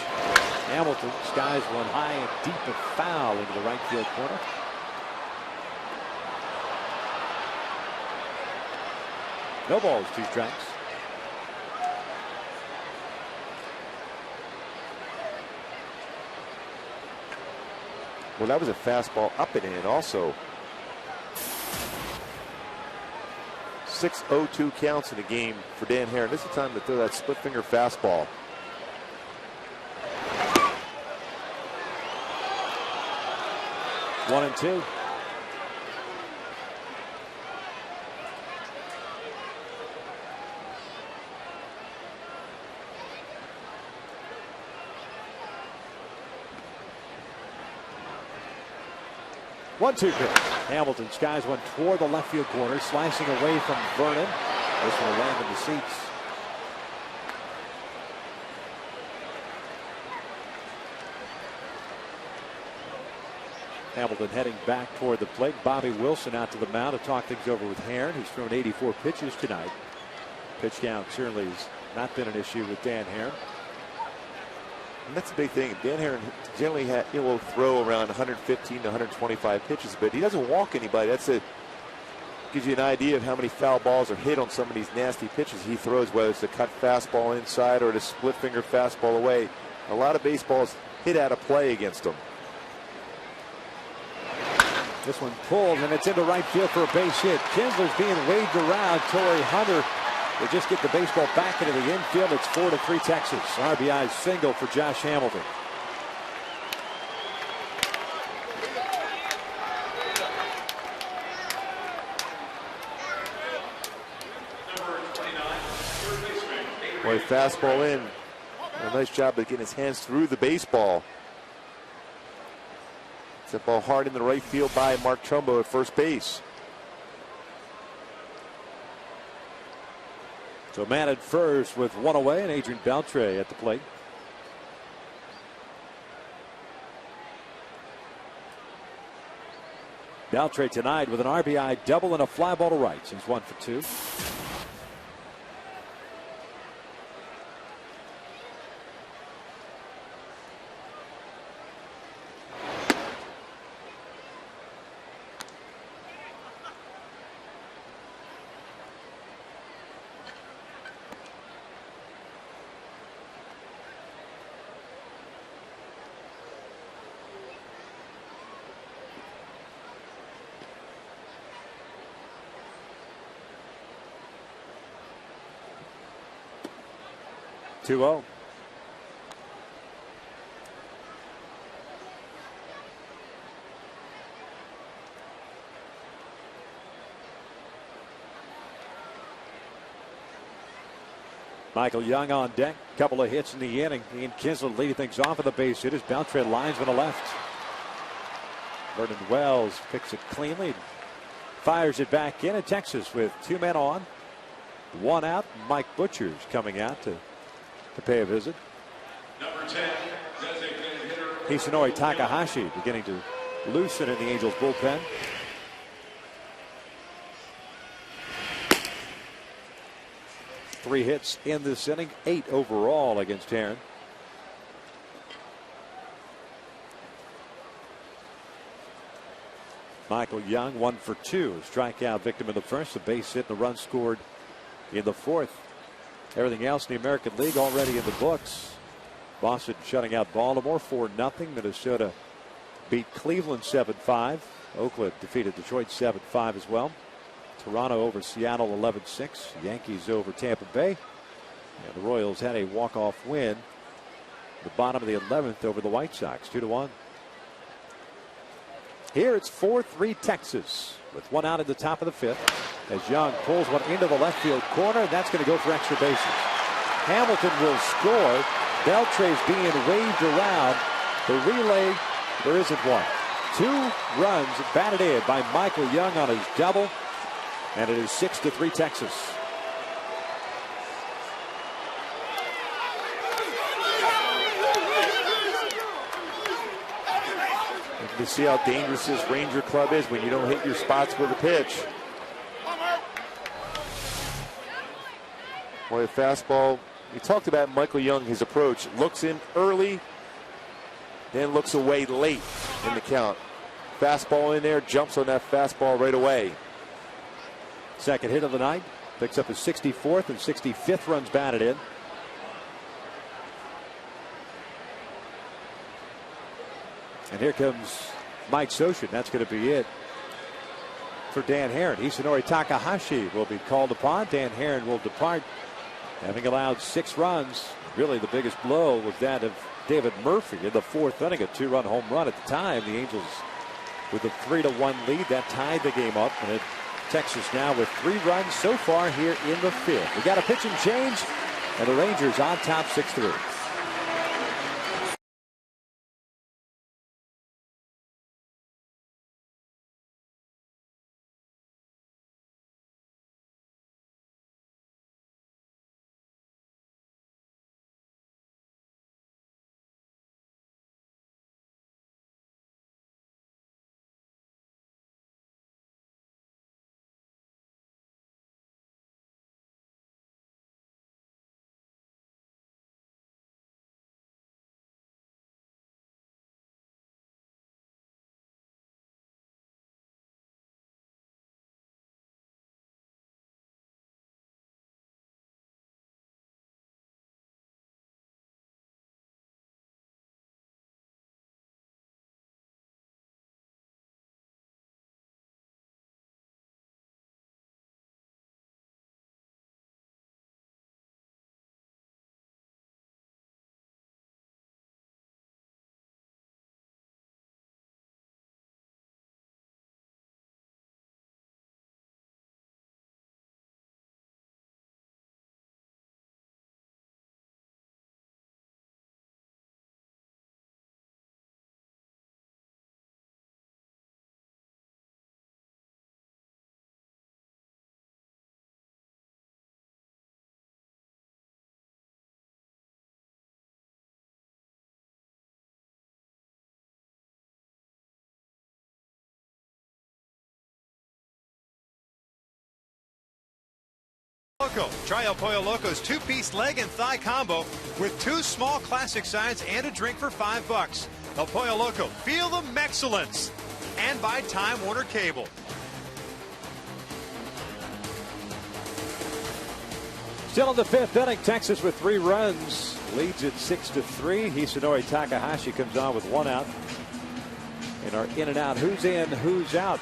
Speaker 3: Hamilton skies one high and deep, a foul into the right field corner. No balls, 2 strikes.
Speaker 2: Well, that was a fastball up and in also. 6-0-2 counts in the game for Dan Herron. This is the time to throw that split finger fastball.
Speaker 3: One and two. One-two pitch. Hamilton skies one toward the left field corner, slicing away from Vernon. This one will land in the seats. Hamilton heading back toward the plate. Bobby Wilson out to the mound to talk things over with Herron, who's thrown 84 pitches tonight. Pitch count certainly has not been an issue with Dan Herron.
Speaker 2: And that's the big thing. Dan Herron generally will throw around 115 to 125 pitches, but he doesn't walk anybody. Gives you an idea of how many foul balls are hit on some of these nasty pitches he throws, whether it's a cut fastball inside or the split finger fastball away. A lot of baseballs hit out of play against him.
Speaker 3: This one pulled, and it's into right field for a base hit. Kinsler's being waved around. Torrey Hunter will just get the baseball back into the infield. It's 4-3 Texas. RBI single for Josh Hamilton.
Speaker 2: Boy, fastball in. A nice job of getting his hands through the baseball. That ball hard in the right field by Mark Trumbo at first base.
Speaker 3: So man at first with one away, and Adrian Beltre at the plate. Beltre tonight with an RBI double and a fly ball to right. He's 1 for 2. Two 0. Michael Young on deck. Couple of hits in the inning. Ian Kinsler leading things off of the base hit as Beltre lines to the left. Vernon Wells picks it cleanly. Fires it back in. Texas with 2 men on. 1 out. Mike Butcher's coming out to pay a visit.
Speaker 5: Number 10, designated hitter
Speaker 3: Hisanori Takahashi beginning to loosen in the Angels bullpen. Three hits in this inning, 8 overall against Heron. Michael Young 1 for 2. Strikeout victim in the first, a base hit and a run scored in the fourth. Everything else in the American League already in the books. Boston shutting out Baltimore 4-0. Minnesota beat Cleveland 7-5. Oakland defeated Detroit 7-5 as well. Toronto over Seattle 11-6. Yankees over Tampa Bay. And the Royals had a walk-off win. The bottom of the 11th over the White Sox 2-1. Here it's 4-3 Texas with 1 out at the top of the 5th as Young pulls one into the left field corner. That's going to go for extra bases. Hamilton will score. Beltre's being waved around. The relay, there isn't one. 2 runs batted in by Michael Young on his double, and it is 6-3 Texas.
Speaker 2: You see how dangerous this Ranger club is when you don't hit your spots with a pitch. Boy, fastball. We talked about Michael Young, his approach. Looks in early, then looks away late in the count. Fastball in there, jumps on that fastball right away.
Speaker 3: Second hit of the night. Picks up his 64th and 65th runs batted in. And here comes Mike Soshin. That's going to be it for Dan Heron. Hisanori Takahashi will be called upon. Dan Heron will depart, having allowed 6 runs. Really the biggest blow was that of David Murphy in the 4th inning, a 2-run home run at the time. The Angels with a 3-1 lead. That tied the game up. And Texas now with 3 runs so far here in the 5th. We got a pitch and change, and the Rangers on top 6-3.
Speaker 1: Loco. Try El Pollo Loco's two-piece leg and thigh combo with 2 small classic sides and a drink for $5. El Pollo Loco, feel the excellence. And by Time Warner Cable.
Speaker 3: Still in the 5th inning, Texas with 3 runs. Leads it 6-3. Hisanori Takahashi comes on with 1 out. In our in and out, who's in, who's out?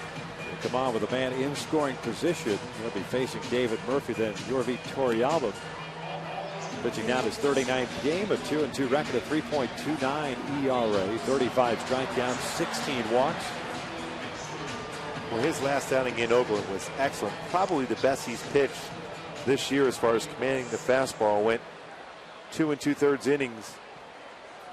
Speaker 3: We'll come on with a man in scoring position. He'll be facing David Murphy, then Yorvi Torrealba. Pitching now his 39th game, a 2-2 record, a 3.29 ERA, 35 strikeouts, 16 walks.
Speaker 2: Well, his last outing in Oakland was excellent. Probably the best he's pitched this year as far as commanding the fastball. Went 2 2/3 innings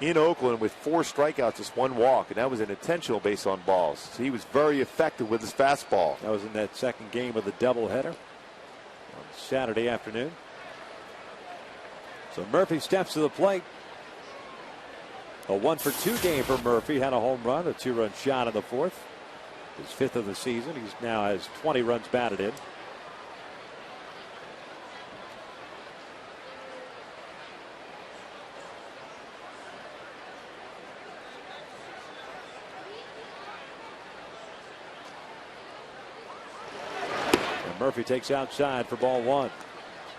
Speaker 2: in Oakland with 4 strikeouts, just 1 walk, and that was an intentional base on balls. So he was very effective with his fastball.
Speaker 3: That was in that second game of the doubleheader on Saturday afternoon. So Murphy steps to the plate. A 1-for-2 game for Murphy. Had a home run, a 2-run shot in the 4th. His 5th of the season. He's now has 20 runs batted in. Murphy takes outside for ball 1.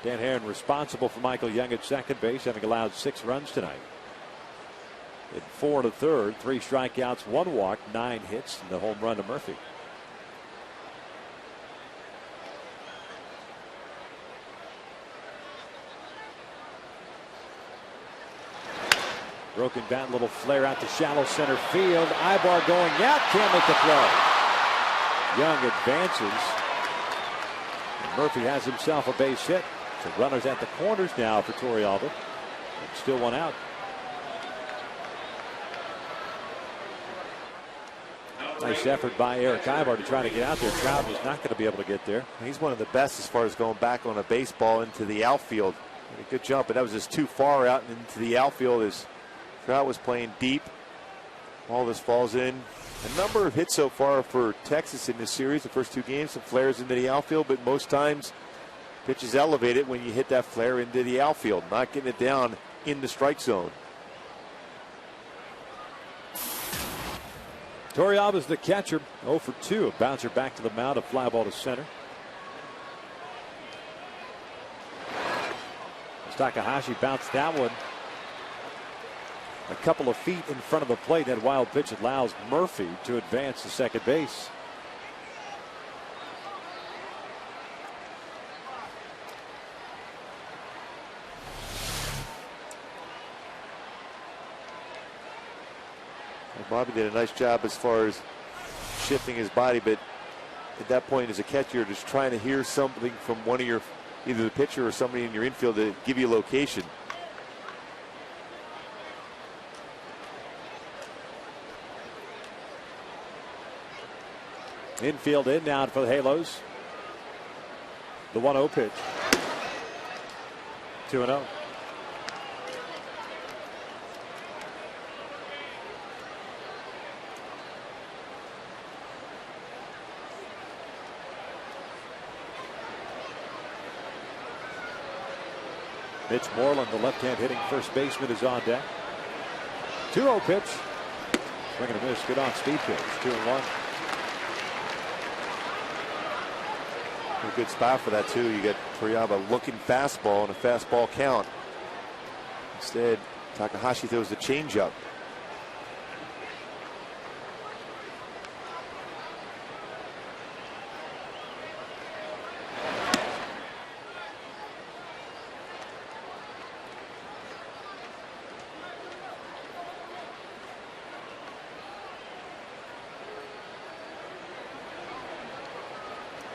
Speaker 3: Dan Herron responsible for Michael Young at second base, having allowed 6 runs tonight. In 4 1/3, 3 strikeouts, 1 walk, 9 hits, and the home run to Murphy. Broken bat, little flare out to shallow center field. Ibar going out, can't make the throw. Young advances. Murphy has himself a base hit. So runners at the corners now for Torrealba. And still 1 out. Nice effort by Eric Ivar to try to get out there. Trout was not going to be able to get there.
Speaker 2: He's one of the best as far as going back on a baseball into the outfield. A good jump, but that was just too far out into the outfield as Trout was playing deep. All this falls in. A number of hits so far for Texas in this series. The first 2 games, some flares into the outfield, but most times pitches elevated when you hit that flare into the outfield, not getting it down in the strike zone.
Speaker 3: Torrealba's the catcher, 0 for 2. A bouncer back to the mound, a fly ball to center. As Takahashi bounced that one a couple of feet in front of the plate. That wild pitch allows Murphy to advance to second base.
Speaker 2: Bobby did a nice job as far as shifting his body, but at that point as a catcher, you're just trying to hear something from one of your, either the pitcher or somebody in your infield to give you location.
Speaker 3: Infield in now for the Halos. The 1-0 pitch. 2-0. Mitch Moreland, the left-hand hitting first baseman, is on deck. 2-0 pitch. Swing and a miss. Good on speed pitch. 2-1.
Speaker 2: A good spot for that too. You got Torrealba looking fastball and a fastball count. Instead, Takahashi throws the changeup.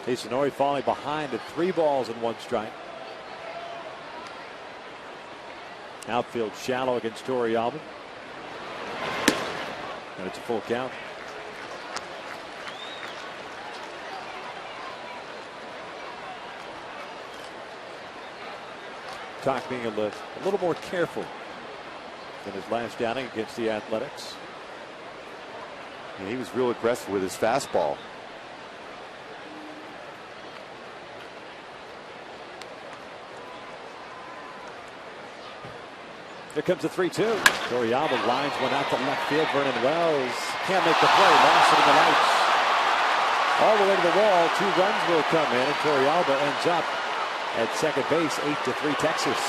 Speaker 3: Hisanori falling behind at 3 balls and 1 strike. Outfield shallow against Torrealba. And it's a full count. Talk being a little more careful than his last outing against the Athletics.
Speaker 2: And he was real aggressive with his fastball.
Speaker 3: Here comes the 3-2. Torrealba lines one out to left field. Vernon Wells can't make the play. Lost it in the lights. All the way to the wall. 2 runs will come in, and Torrealba ends up at second base. 8-3 Texas.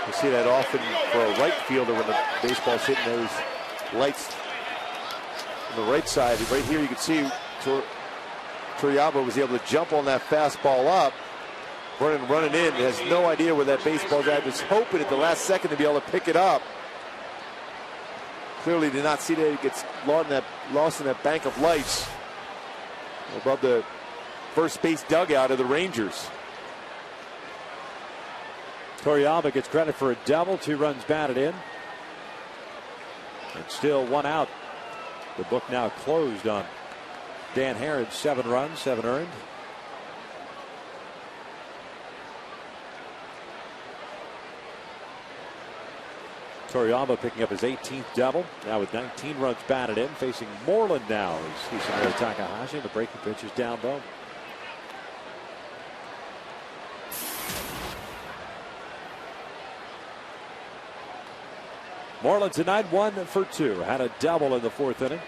Speaker 2: You see that often for a right fielder when the baseball's hitting those lights on the right side. Right here you can see Torrealba was able to jump on that fastball up. Vernon running in, has no idea where that baseball's at. Was hoping at the last second to be able to pick it up. Clearly did not see that it gets lost in that bank of lights above the first base dugout of the Rangers.
Speaker 3: Torrealba gets credit for a double. 2 runs batted in. And still 1 out. The book now closed on Dan Herron. 7 runs, 7 earned. Torrealba picking up his 18th double. Now with 19 runs batted in, facing Moreland now as Hisanori Takahashi. The breaking pitch is down low. Moreland tonight 1 for 2. Had a double in the 4th inning.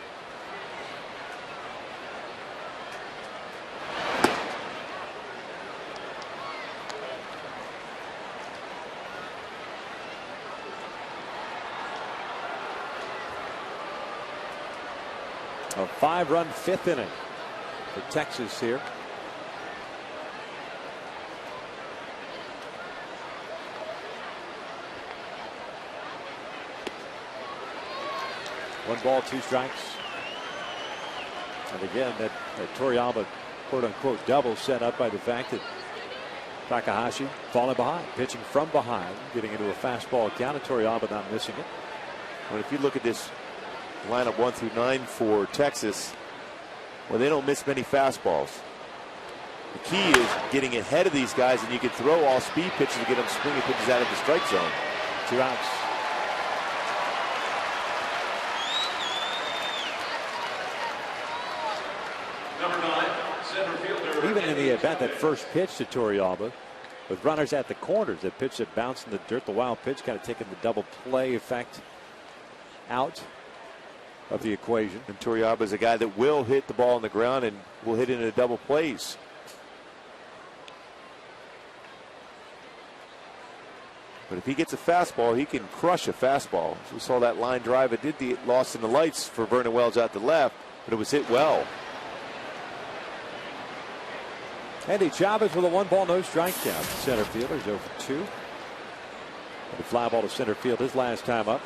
Speaker 3: A 5-run 5th inning for Texas here. One ball, 2 strikes. And again, that Torrealba quote-unquote double set up by the fact that Takahashi falling behind, pitching from behind, getting into a fastball count, and Torrealba not missing it.
Speaker 2: Well, if you look at this lineup 1 through 9 for Texas, well, they don't miss many fastballs. The key is getting ahead of these guys, and you can throw all speed pitches to get them swinging pitches out of the strike zone.
Speaker 3: 2 outs.
Speaker 5: Number 9, center fielder.
Speaker 3: Even in the event that first pitch to Torrealba, with runners at the corners, that pitch that bounced in the dirt, the wild pitch kind of taking the double play effect out of the equation.
Speaker 2: And Torrealba is a guy that will hit the ball on the ground and will hit it into double plays. But if he gets a fastball, he can crush a fastball. We saw that line drive. It did the lost in the lights for Vernon Wells out the left, but it was hit well.
Speaker 3: Andy Chavez with a 1-ball, no strike count. Center fielder, 0 for 2. And a fly ball to center field his last time up.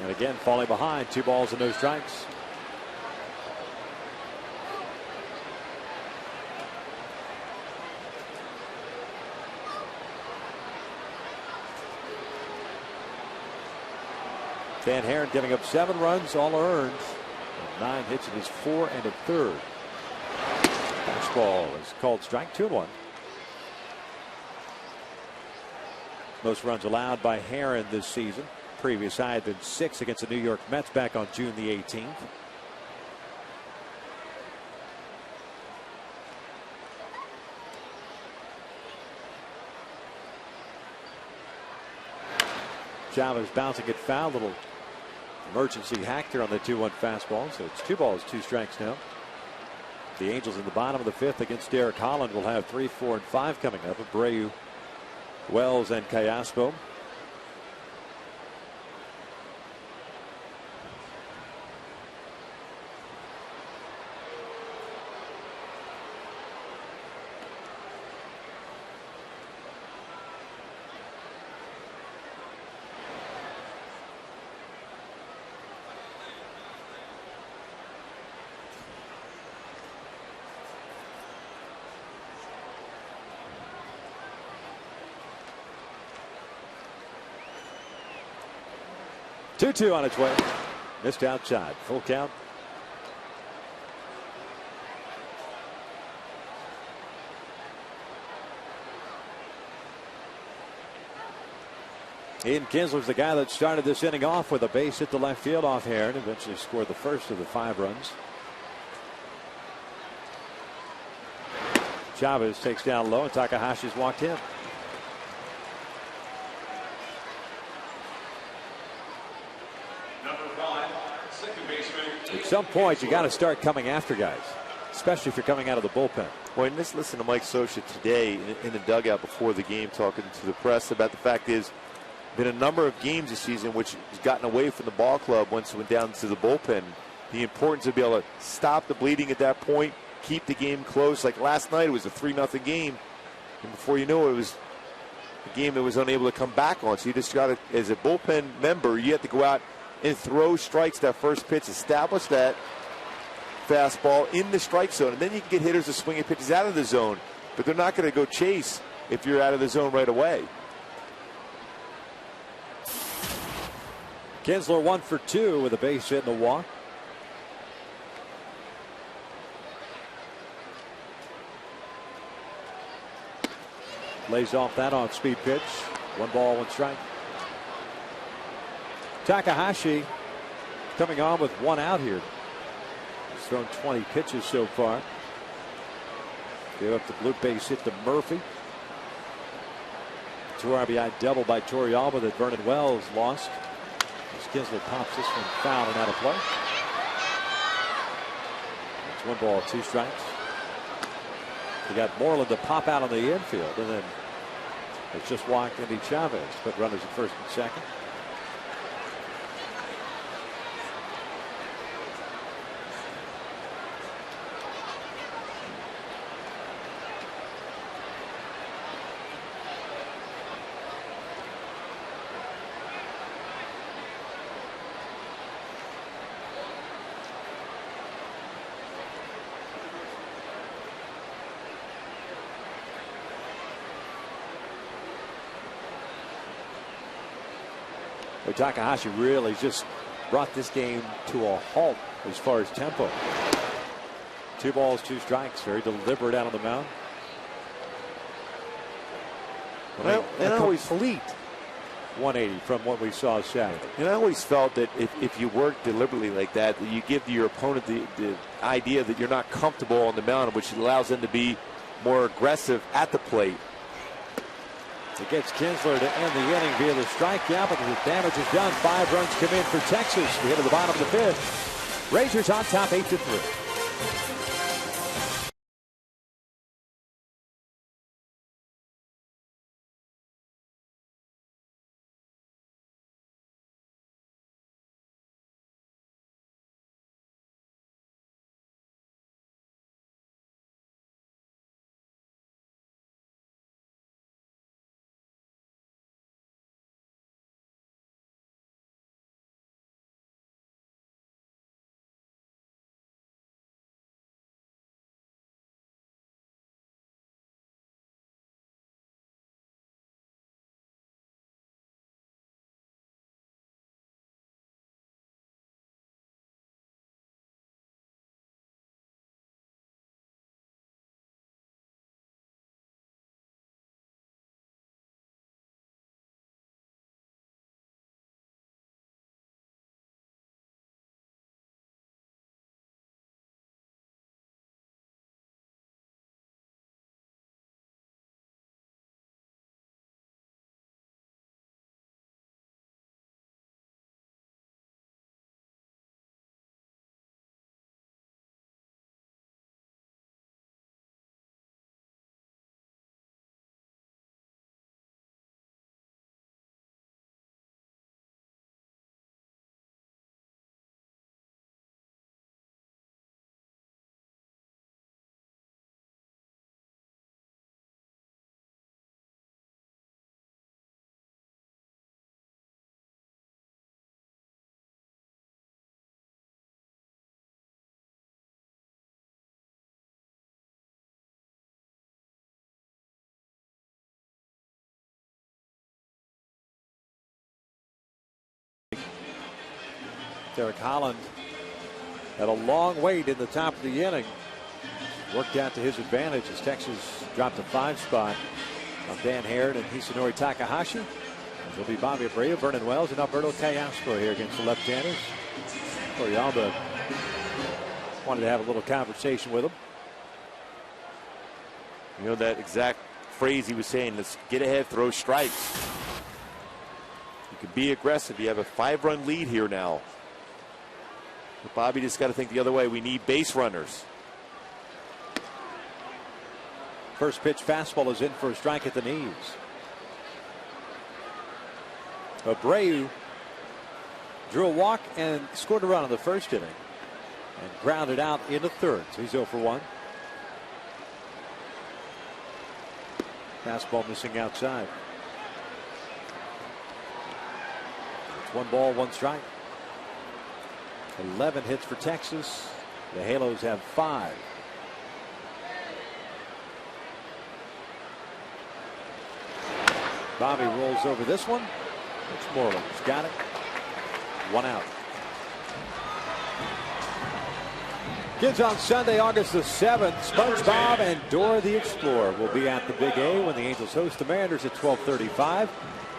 Speaker 3: And again, falling behind, 2 balls and no strikes. Dan Herron giving up 7 runs, all earned. And 9 hits in his 4 1/3. Fastball is called strike, 2-1. Most runs allowed by Herron this season. Previous high had been 6 against the New York Mets back on June the 18th. Chavez bouncing it foul. Little emergency hack there on the 2-1 fastball. So it's 2 balls, 2 strikes now. The Angels in the bottom of the 5th against Derek Holland will have 3, 4, and 5 coming up. Abreu, Wells, and Callaspo. 2-2 on its way. Missed outside. Full count. Ian Kinsler's the guy that started this inning off with a base hit to left field off Heron. Eventually scored the first of the 5 runs. Chavez takes down low, and Takahashi's walked in.
Speaker 5: Number 5, second baseman.
Speaker 3: At some point, you got to start coming after guys, especially if you're coming out of the bullpen.
Speaker 2: Well, and let's listen to Mike Scioscia today in the dugout before the game, talking to the press about the fact is, been a number of games this season which has gotten away from the ball club once it went down to the bullpen. The importance of being able to stop the bleeding at that point, keep the game close. Like last night, it was a 3-0 game, and before you know it, it was a game that was unable to come back on. So you just got to, as a bullpen member, you have to go out and throw strikes that first pitch, establish that fastball in the strike zone, and then you can get hitters to swing at pitches out of the zone, but they're not going to go chase if you're out of the zone right away.
Speaker 3: Kinsler 1 for 2 with a base hit and a walk. Lays off that on-speed pitch. 1 ball, 1 strike. Takahashi coming on with 1 out here. He's thrown 20 pitches so far. Gave up the blue base hit to Murphy. 2 RBI double by Torrealba that Vernon Wells lost. Kinsler pops this one foul and out of play. It's 1 ball, 2 strikes. You got Moreland to pop out on the infield, and then it's just walked Andy Chavez, put runners at first and second. Takahashi really just brought this game to a halt as far as tempo. 2 balls, 2 strikes. Very deliberate out on the mound.
Speaker 2: Well, and I always
Speaker 3: complete 180 from what we saw Saturday.
Speaker 2: And I always felt that if you work deliberately like that, you give your opponent the idea that you're not comfortable on the mound, which allows them to be more aggressive at the plate.
Speaker 3: It gets Kinsler to end the inning via the strikeout, but the damage is done. 5 runs come in for Texas. We hit to the bottom of the 5th. Rangers on top 8-3. Derek Holland had a long wait in the top of the inning. Worked out to his advantage as Texas dropped a 5 spot on Dan Harrod and Hisanori Takahashi. It'll be Bobby Abreu, Vernon Wells, and Alberto Callaspo here against the left-handers. Torrealba wanted to have a little conversation with him.
Speaker 2: You know that exact phrase he was saying, let's get ahead, throw strikes. You can be aggressive. You have a 5-run lead here now. But Bobby just got to think the other way. We need base runners.
Speaker 3: First pitch fastball is in for a strike at the knees. Abreu drew a walk and scored a run in the first inning and grounded out in the third. So he's 0 for 1. Fastball missing outside. It's 1 ball, 1 strike. 11 hits for Texas. The Halos have 5. Bobby rolls over this one. It's Moreland. He's got it. 1 out. Kids, on Sunday, August the 7th, SpongeBob and Dora the Explorer will be at the Big A when the Angels host the Mariners at 12:35.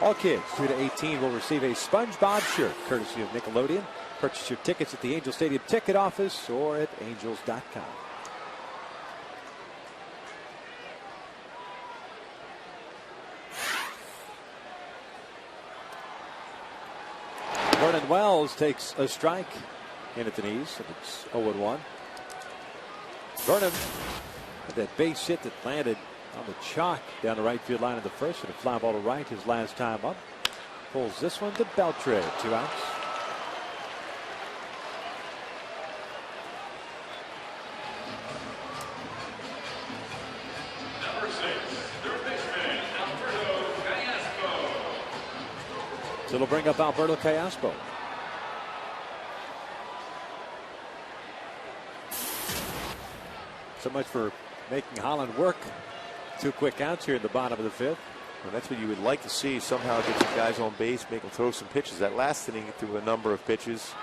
Speaker 3: All kids 2 to 18 will receive a SpongeBob shirt, courtesy of Nickelodeon. Purchase your tickets at the Angel Stadium ticket office or at angels.com. Vernon Wells takes a strike in at the knees, and it's 0-1. Vernon had that base hit that landed on the chalk down the right field line in the first, and a fly ball to right his last time up. Pulls this one to Beltre, 2 outs.
Speaker 5: Number 6, third baseman, Alberto Callaspo.
Speaker 3: So it'll bring up Alberto Callaspo. So much for making Holland work. 2 quick outs here in the bottom of the 5th.
Speaker 2: Well, that's what you would like to see. Somehow get some guys on base, make them throw some pitches. That last inning, he threw a number of pitches.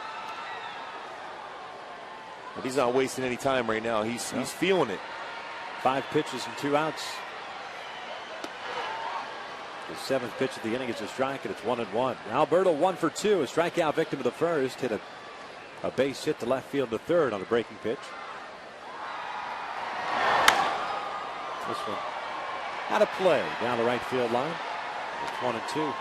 Speaker 2: But he's not wasting any time right now. He's feeling it.
Speaker 3: 5 pitches and 2 outs. The 7th pitch of the inning is a strike, and it's 1-1. Alberto 1 for 2, a strikeout victim of the first. Hit a base hit to left field to third on a breaking pitch. This one out of play down the right field line. It's 1-2.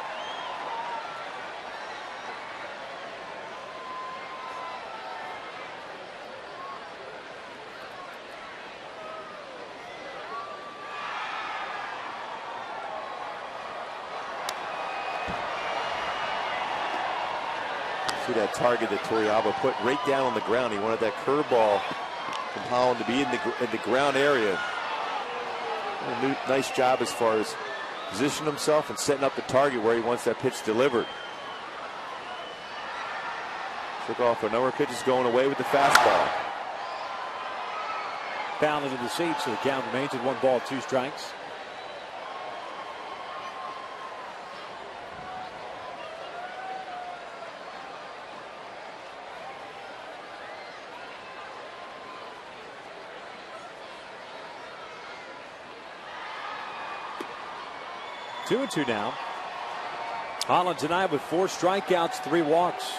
Speaker 2: See that target that Torrealba put right down on the ground. He wanted that curveball from Holland to be in the ground area. A nice job as far as positioning himself and setting up the target where he wants that pitch delivered. Took off a number of pitches, going away with the fastball.
Speaker 3: Foul into the seat, so the count remains at 1 ball, 2 strikes. Two and 2 now. Holland tonight with 4 strikeouts, 3 walks.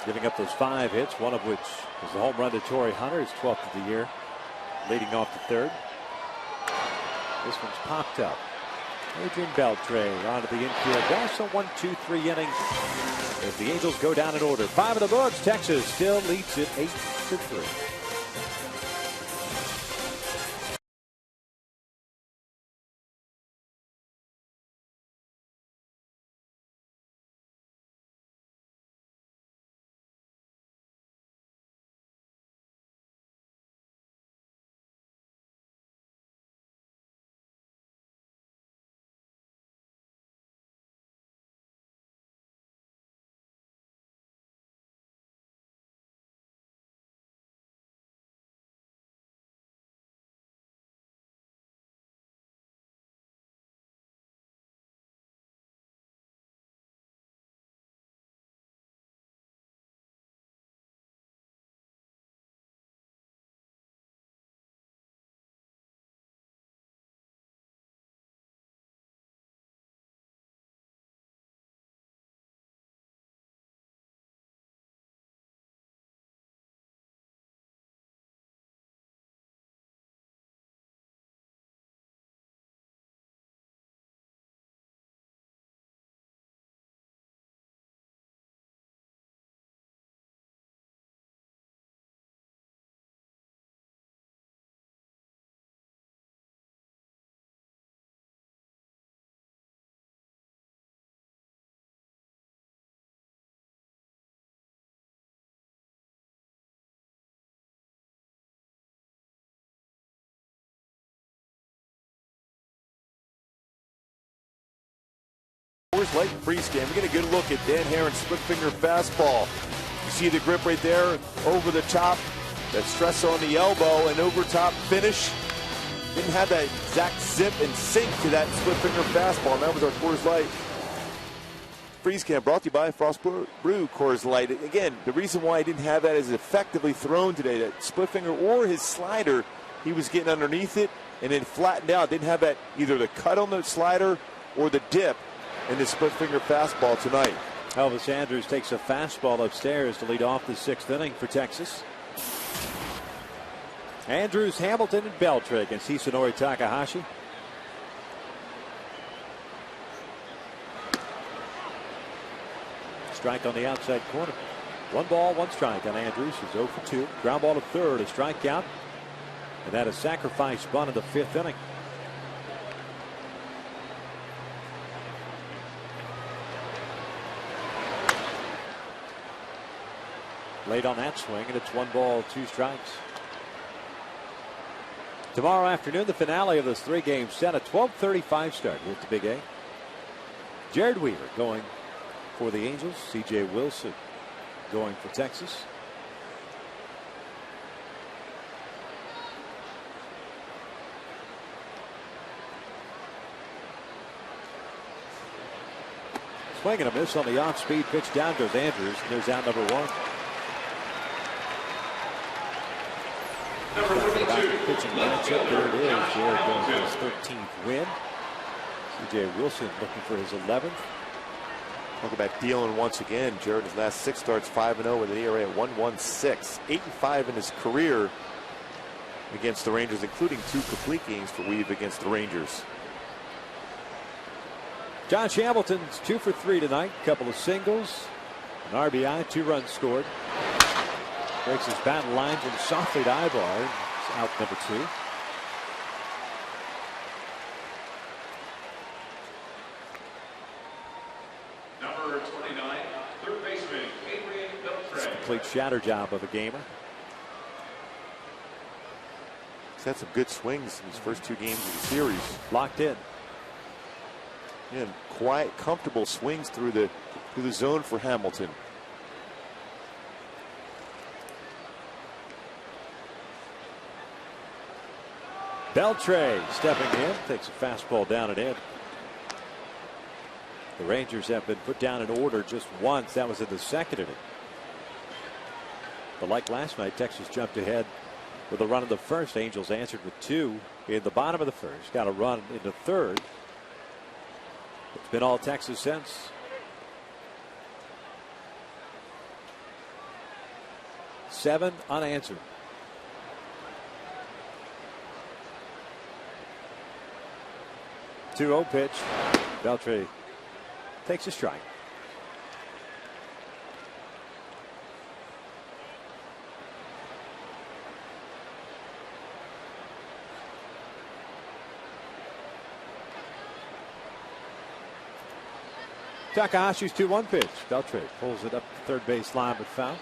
Speaker 3: Giving up those 5 hits, one of which was the home run to Torrey Hunter, his 12th of the year, leading off the 3rd. This one's popped up. Adrian Beltre onto the infield. That's a 1-2-3 inning. If the Angels go down in order, 5 in the books, Texas still leads it 8-3.
Speaker 2: Coors Light freeze game. We get a good look at Dan Heron's split finger fastball. You see the grip right there, over the top, that stress on the elbow, and over top finish. Didn't have that exact zip and sink to that split finger fastball. And that was our Coors Light freeze cam, brought to you by Frost Brew Coors Light. Again, the reason why he didn't have that is effectively thrown today. That split finger or his slider, he was getting underneath it and then flattened out. Didn't have that either the cut on the slider or the dip in the split finger fastball tonight.
Speaker 3: Elvis Andrus takes a fastball upstairs to lead off the 6th inning for Texas. Andrus, Hamilton, and Beltre against Hisanori Takahashi. Strike on the outside corner. 1 ball, 1 strike on Andrus. He's 0 for 2. Ground ball to third, a strikeout. And that is sacrifice bunt in the 5th inning. Late on that swing, and it's 1 ball, 2 strikes. Tomorrow afternoon, the finale of this 3-game set, a 12:35 start here at the Big A. Jared Weaver going for the Angels. C.J. Wilson going for Texas. Swing and a miss on the off-speed pitch. Down goes Andrus. And there's out number 1.
Speaker 5: Number 32.
Speaker 3: Pitching matchup. There it is. Jared going for his 13th win. C.J. Wilson looking for his 11th.
Speaker 2: Talk about dealing once again. Jared, his last 6 starts, 5-0 with an ERA at 1.16. 8-5 in his career against the Rangers, including 2 complete games for Weave against the Rangers.
Speaker 3: Josh Hamilton's 2 for 3 tonight. Couple of singles, an RBI, 2 runs scored. Breaks his batting lines and softly to Ibar. It's out number 2.
Speaker 5: Number 29, third baseman, Adrian
Speaker 3: It's a
Speaker 5: Beltre.
Speaker 3: complete shatter job of a gamer.
Speaker 2: He's had some good swings in his first 2 games of the series.
Speaker 3: Locked in.
Speaker 2: And quiet, comfortable swings through the zone for Hamilton.
Speaker 3: Beltre stepping in, takes a fastball down and in. The Rangers have been put down in order just once. That was in the 2nd inning. But like last night, Texas jumped ahead with a run in the 1st. Angels answered with 2 in the bottom of the 1st. Got a run in the 3rd. It's been all Texas since. Seven unanswered. Two 2-0 pitch. Beltre takes a strike. Takahashi's 2-1 pitch. Beltre pulls it up the third base line but foul.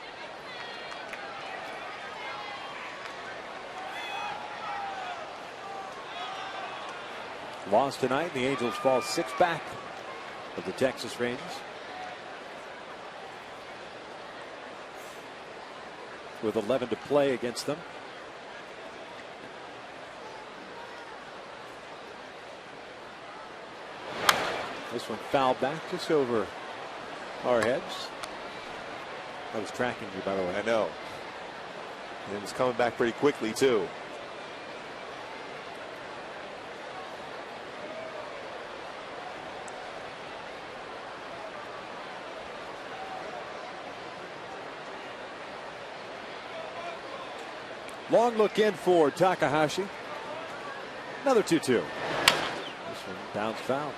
Speaker 3: Lost tonight. The Angels fall 6 back of the Texas Rangers. With 11 to play against them. This one fouled back just over our heads. I was tracking you, by the way.
Speaker 2: I know. And it was coming back pretty quickly, too.
Speaker 3: Long look in for Takahashi. Another 2-2. This one bounce foul.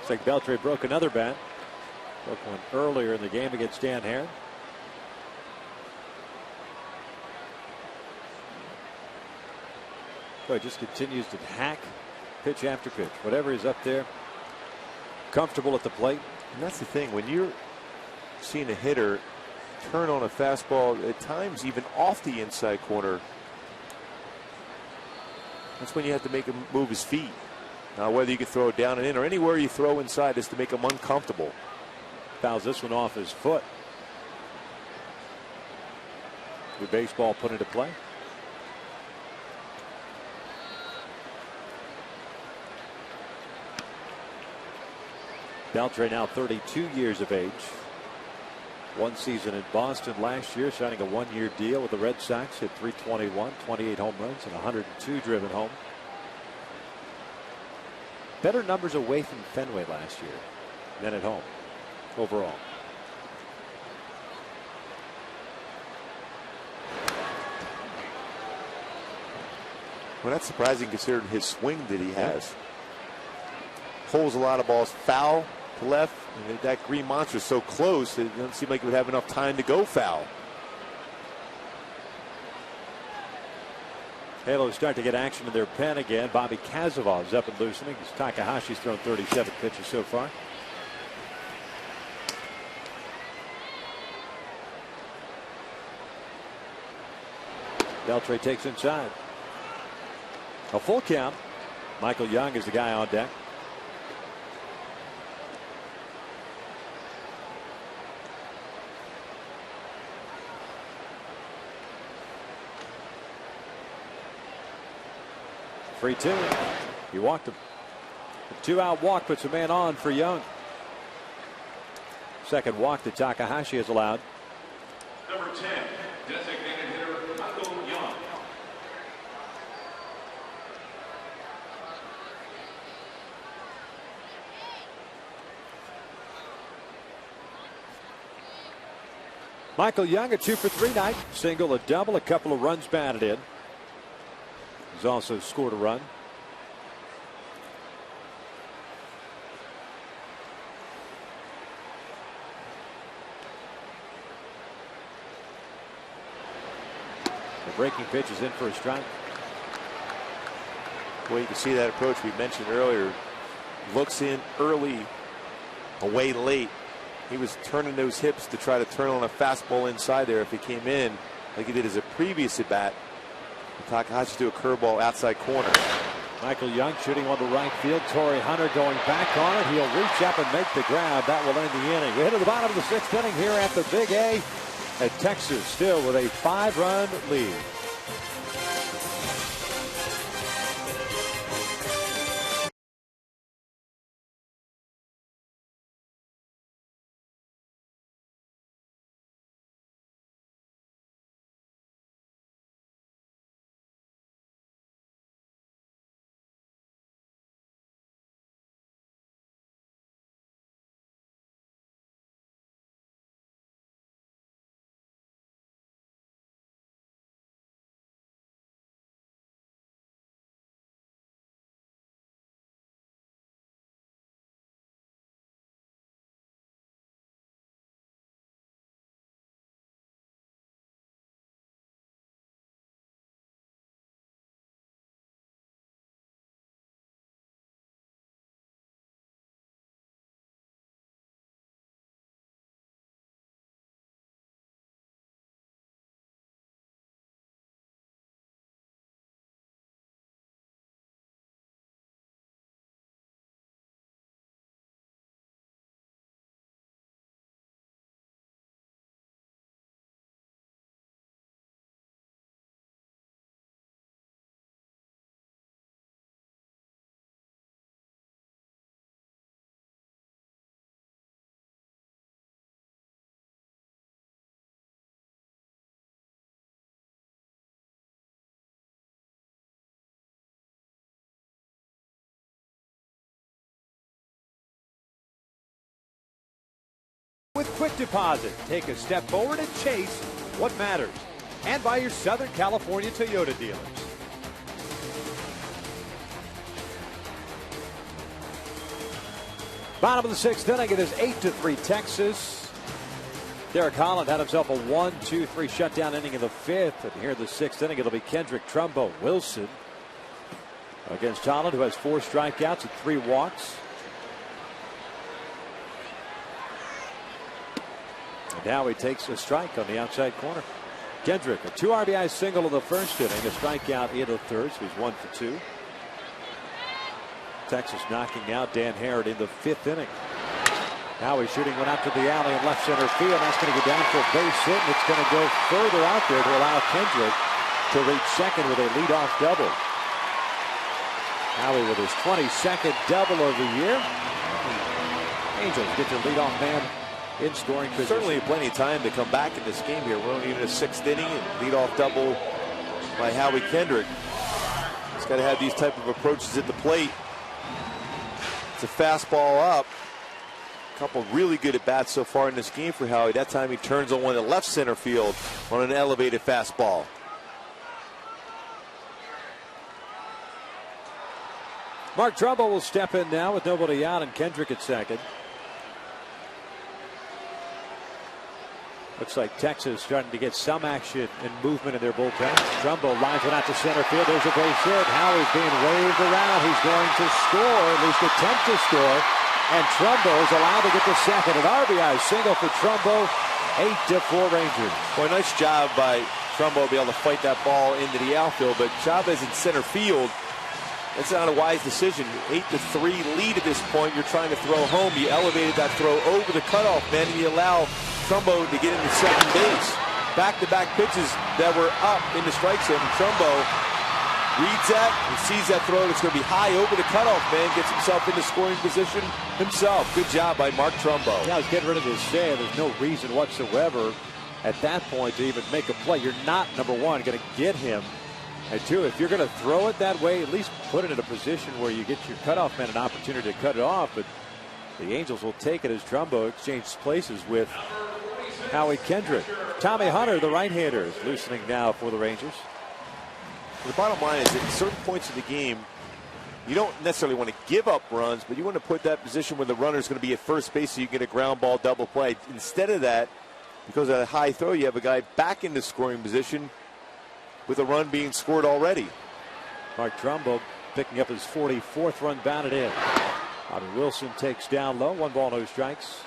Speaker 3: Looks like Beltre broke another bat. Took one earlier in the game against Dan Hare. So he just continues to hack pitch after pitch. Whatever is up there, comfortable at the plate.
Speaker 2: And that's the thing. When you're seeing a hitter turn on a fastball, at times even off the inside corner, that's when you have to make him move his feet. Now, whether you can throw it down and in or anywhere you throw inside is to make him uncomfortable.
Speaker 3: Fouls this one off his foot. The baseball put into play. Beltre now 32 years of age. One season in Boston last year, signing a one-year deal with the Red Sox. Hit .321, 28 home runs, and 102 driven home. Better numbers away from Fenway last year than at home overall.
Speaker 2: Well, that's surprising considering his swing that he has. Pulls a lot of balls foul to left, and that green monster is so close, it doesn't seem like it would have enough time to go foul.
Speaker 3: Halos start to get action in their pen again. Bobby Kazavov's up and loosening. Takahashi's thrown 37 pitches so far. Beltre takes inside. A full count. Michael Young is the guy on deck. Free two. He walked him. A 2-out walk puts a man on for Young. Second walk that Takahashi has allowed.
Speaker 5: Number 10, designated hitter Michael Young.
Speaker 3: Michael Young, a 2-for-3 night. Single, a double, a couple of runs batted in. He's also scored a run. The breaking pitch is in for a strike.
Speaker 2: Well, you can see that approach we mentioned earlier. Looks in early, away late. He was turning those hips to try to turn on a fastball inside there if he came in like he did as a previous at bat. Takahashi to a curveball outside corner.
Speaker 3: Michael Young shooting on the right field. Torrey Hunter going back on it. He'll reach up and make the grab. That will end the inning. We head to the bottom of the 6th inning here at the Big A. At Texas still with a 5-run lead. With Quick Deposit, take a step forward and chase what matters. And by your Southern California Toyota dealers. Bottom of the sixth inning, it is 8-3 Texas. Derek Holland had himself a 1-2-3 shutdown inning in the fifth. And here in the sixth inning, it'll be Kendrick Trumbo Wilson against Holland, who has 4 strikeouts and 3 walks. And now he takes a strike on the outside corner. Kendrick, a 2 RBI single in the first inning, a strikeout in the third, so he's 1 for 2. Texas knocking out Dan Herod in the fifth inning. Now he's shooting one out to the alley in left center field. That's going to go down for a base hit, and it's going to go further out there to allow Kendrick to reach second with a leadoff double. Howie with his 22nd double of the year. Angels get their leadoff man in scoring position.
Speaker 2: Certainly plenty of time to come back in this game here. We're only in the sixth inning, and leadoff double by Howie Kendrick. He's got to have these type of approaches at the plate. It's a fastball up. A couple really good at bats so far in this game for Howie. That time he turns on one at left center field on an elevated fastball.
Speaker 3: Mark Trumbo will step in now with nobody out and Kendrick at second. Looks like Texas starting to get some action and movement in their bullpen. Trumbo lines one out to center field. There's a base hit. Howie's being waved around. He's going to score, at least attempt to score. And Trumbo is allowed to get to second. An RBI single for Trumbo. 8-4 Rangers.
Speaker 2: Boy, nice job by Trumbo to be able to fight that ball into the outfield. But Chavez in center field, that's not a wise decision. 8-3 lead at this point. You're trying to throw home. You elevated that throw over the cutoff man, and you allow Trumbo to get into second base. Back-to-back pitches that were up in the strike zone. Trumbo reads that and sees that throw that's going to be high over the cutoff man, gets himself into scoring position himself. Good job by Mark Trumbo.
Speaker 3: Yeah, I was getting rid of this say. There's no reason whatsoever at that point to even make a play. You're not, number one, going to get him. And two, if you're going to throw it that way, at least put it in a position where you get your cutoff man an opportunity to cut it off. But the Angels will take it as Trumbo exchanges places with Howie Kendrick. Tommy Hunter, the right-hander, is loosening now for the Rangers.
Speaker 2: The bottom line is, at certain points of the game, you don't necessarily want to give up runs, but you want to put that position where the runner is going to be at first base so you get a ground ball double play. Instead of that, because of a high throw, you have a guy back in the scoring position with a run being scored already.
Speaker 3: Mark Trumbo picking up his 44th run batted in. Bobby Wilson takes down low. 1 ball, no strikes.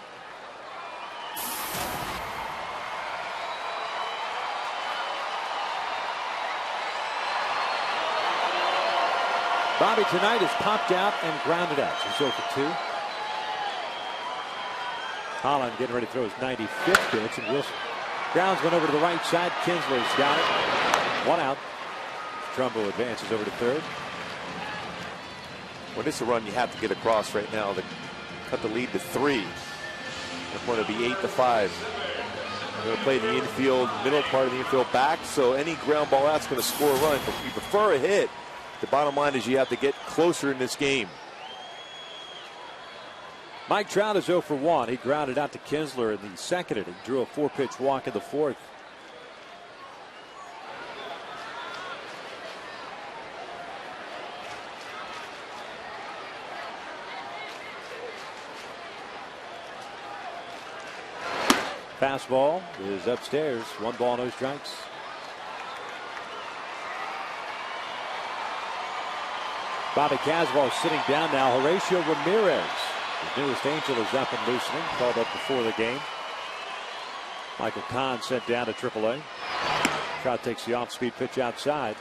Speaker 3: Bobby tonight is popped out and grounded out. He's 0 for 2. Holland getting ready to throw his 95th pitch, and Wilson grounds one over to the right side. Kinsler's got it. 1 out. Trumbo advances over to third.
Speaker 2: Well, this is a run you have to get across right now to cut the lead to 3. It's going to be 8-5. We're going to play the infield, middle part of the infield back, so any ground ball out's going to score a run. But we prefer a hit. The bottom line is you have to get closer in this game.
Speaker 3: Mike Trout is 0 for 1. He grounded out to Kinsler in the second inning. Drew a 4-pitch walk in the fourth. Fastball is upstairs. 1 ball, no strikes. Bobby Caswell sitting down now. Horatio Ramirez, his newest Angel, is up and loosening. Called up before the game. Michael Kahn sent down to AAA. Trout takes the off-speed pitch outside.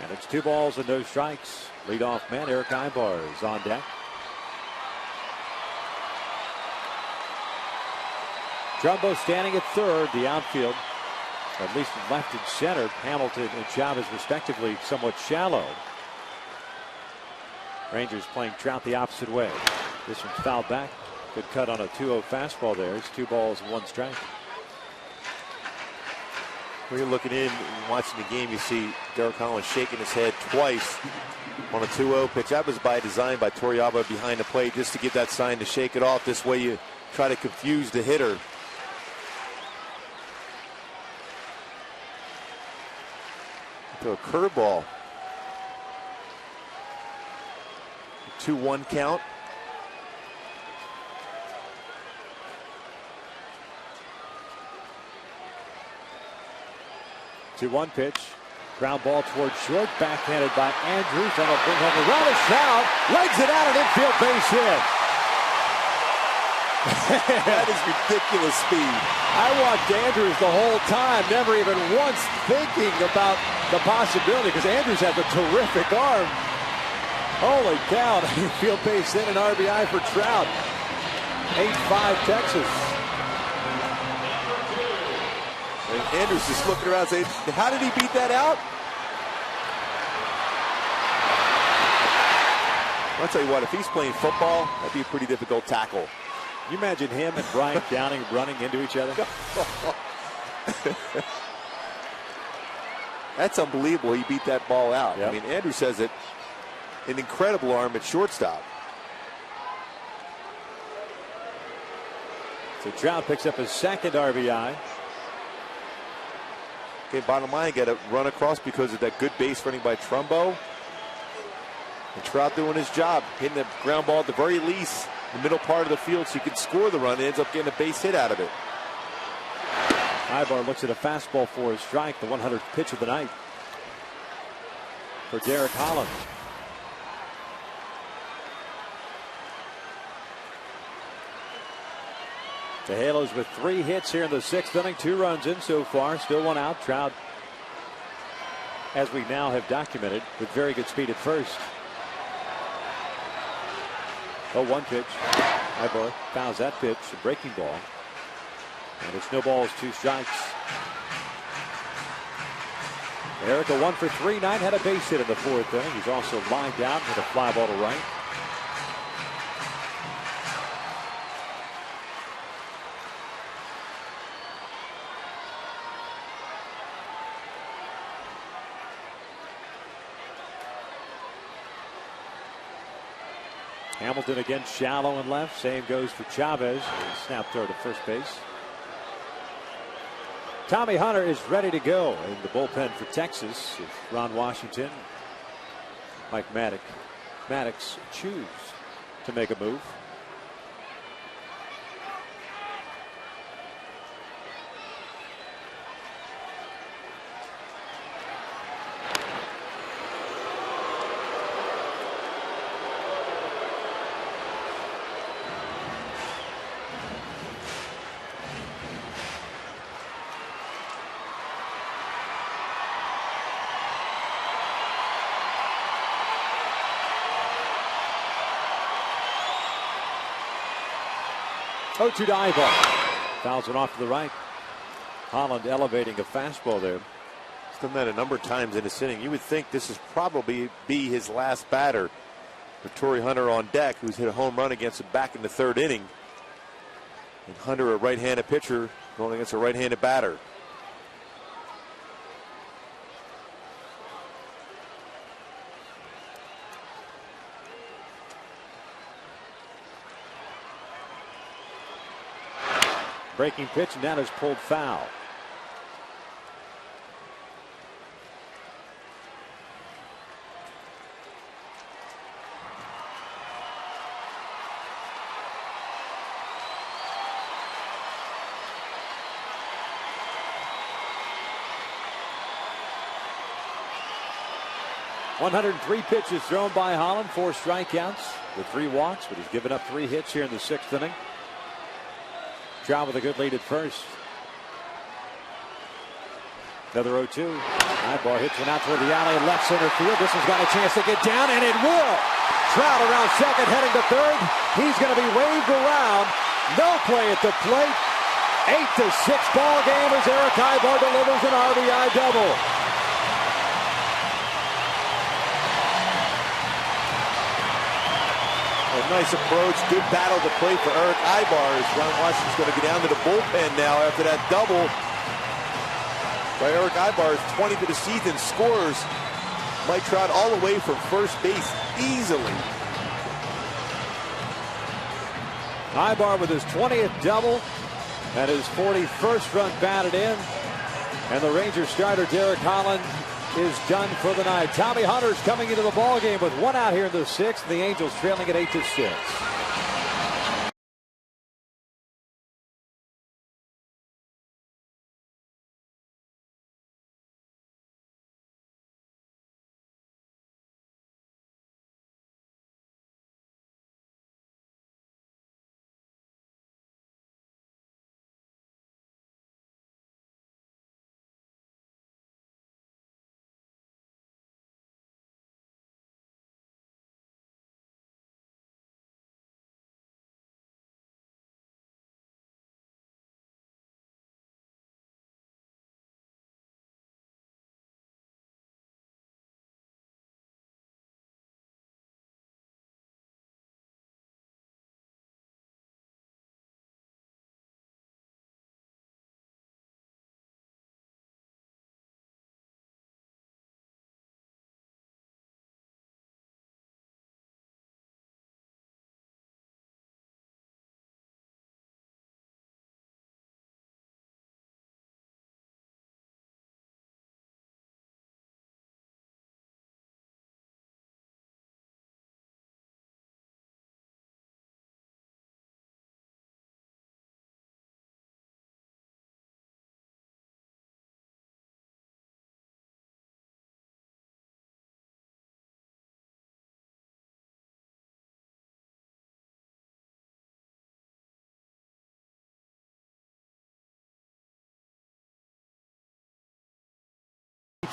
Speaker 3: And it's 2 balls and no strikes. Leadoff man Eric Ibar is on deck. Trumbo standing at third. The outfield, at least left and center, Hamilton and Chavez respectively, somewhat shallow. Rangers playing Trout the opposite way. This one's fouled back. Good cut on a 2-0 fastball there. It's 2 balls and 1 strike.
Speaker 2: When you're looking in and watching the game, you see Derek Holland shaking his head twice on a 2-0 pitch. That was by design by Torrealba behind the plate, just to give that sign to shake it off. This way you try to confuse the hitter. To a curveball. 2-1 count.
Speaker 3: 2-1 pitch. Ground ball towards short. Backhanded by Andrews. That'll bring home the run. Trout legs it out, an infield base hit.
Speaker 2: That is ridiculous speed.
Speaker 3: I watched Andrews the whole time, never even once thinking about the possibility, because Andrews has a terrific arm. Holy cow, infield base hit, an RBI for Trout. 8-5 Texas.
Speaker 2: And Andrews just looking around saying, how did he beat that out? I'll tell you what, if he's playing football, that'd be a pretty difficult tackle.
Speaker 3: Can you imagine him and Brian Downing running into each other?
Speaker 2: That's unbelievable. He beat that ball out.
Speaker 3: Yep.
Speaker 2: I mean, Andrews has an incredible arm at shortstop.
Speaker 3: So Trout picks up his second RBI.
Speaker 2: Okay, bottom line, got to run across because of that good base running by Trumbo. And Trout doing his job, hitting the ground ball at the very least, the middle part of the field, so he can score the run and ends up getting a base hit out of it.
Speaker 3: Ibar looks at a fastball for a strike, the 100th pitch of the night for Derek Holland. The Halos with 3 hits here in the 6th inning, 2 runs in so far, still 1 out. Trout, as we now have documented, with very good speed at first. 0-1 pitch. Ibar fouls that pitch, a breaking ball. And it's no balls, 2 strikes. Eric, a 1 for 3 night, had a base hit in the 4th inning. He's also lined out, hit a fly ball to right. Hamilton again shallow and left. Same goes for Chavez. Snap throw to first base. Tommy Hunter is ready to go in the bullpen for Texas. If Ron Washington, Mike Maddox choose to make a move. Oh, 2 to Ibar. Fouls it off to the right. Holland elevating a fastball there.
Speaker 2: He's done that a number of times in this inning. You would think this is probably be his last batter. With Torrey Hunter on deck, who's hit a home run against him back in the 3rd inning. And Hunter, a right-handed pitcher, going against a right-handed batter.
Speaker 3: Breaking pitch, and that is pulled foul. .103 pitches thrown by Holland, 4 strikeouts with 3 walks, but he's given up 3 hits here in the 6th inning. Trout with a good lead at first. Another 0-2. Ibar hits one out toward the alley in left center field. This one's got a chance to get down, and it will. Trout around second, heading to third. He's going to be waved around. No play at the plate. 8-6 ball game as Eric Ibar delivers an RBI double.
Speaker 2: A nice approach, good battle to play for Eric Ibar as Ron Washington's going to get down to the bullpen now after that double by Eric Ibar. 20 to the season, scores Mike Trout all the way from first base easily.
Speaker 3: Ibar with his 20th double and his 41st run batted in. And the Rangers starter Derek Holland is done for the night. Tommy Hunter's coming into the ball game with 1 out here in the 6th. The Angels trailing at 8-6.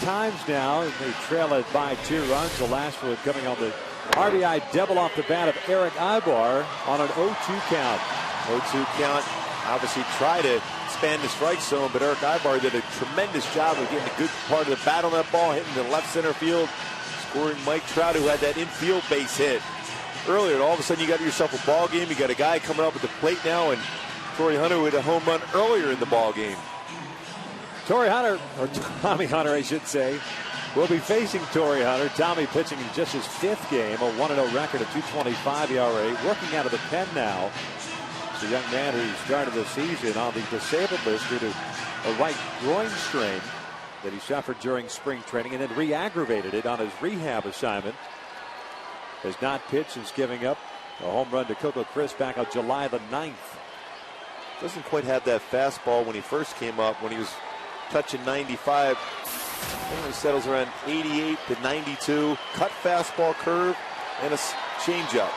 Speaker 3: times now, and they trail it by 2 runs. The last one coming on the RBI double off the bat of Eric Ibar on an 0-2 count.
Speaker 2: 0-2 count. Obviously tried to expand the strike zone, but Eric Ibar did a tremendous job of getting a good part of the bat on that ball, hitting the left center field, scoring Mike Trout, who had that infield base hit earlier. And all of a sudden, you got yourself a ball game. You got a guy coming up at the plate now, and Torrey Hunter with a home run earlier in the ball game.
Speaker 3: Torrey Hunter, or Tommy Hunter, I should say, will be facing Torrey Hunter. Tommy pitching in just his 5th game, a 1-0 record, a 2.25 ERA, working out of the pen now. It's a young man who started the season on the disabled list due to a right groin strain that he suffered during spring training and then re-aggravated it on his rehab assignment. Has not pitched since giving up a home run to Coco Crisp back on July the 9th.
Speaker 2: Doesn't quite have that fastball when he first came up, when he was touching 95. I think it settles around 88 to 92. Cut fastball, curve, and a changeup.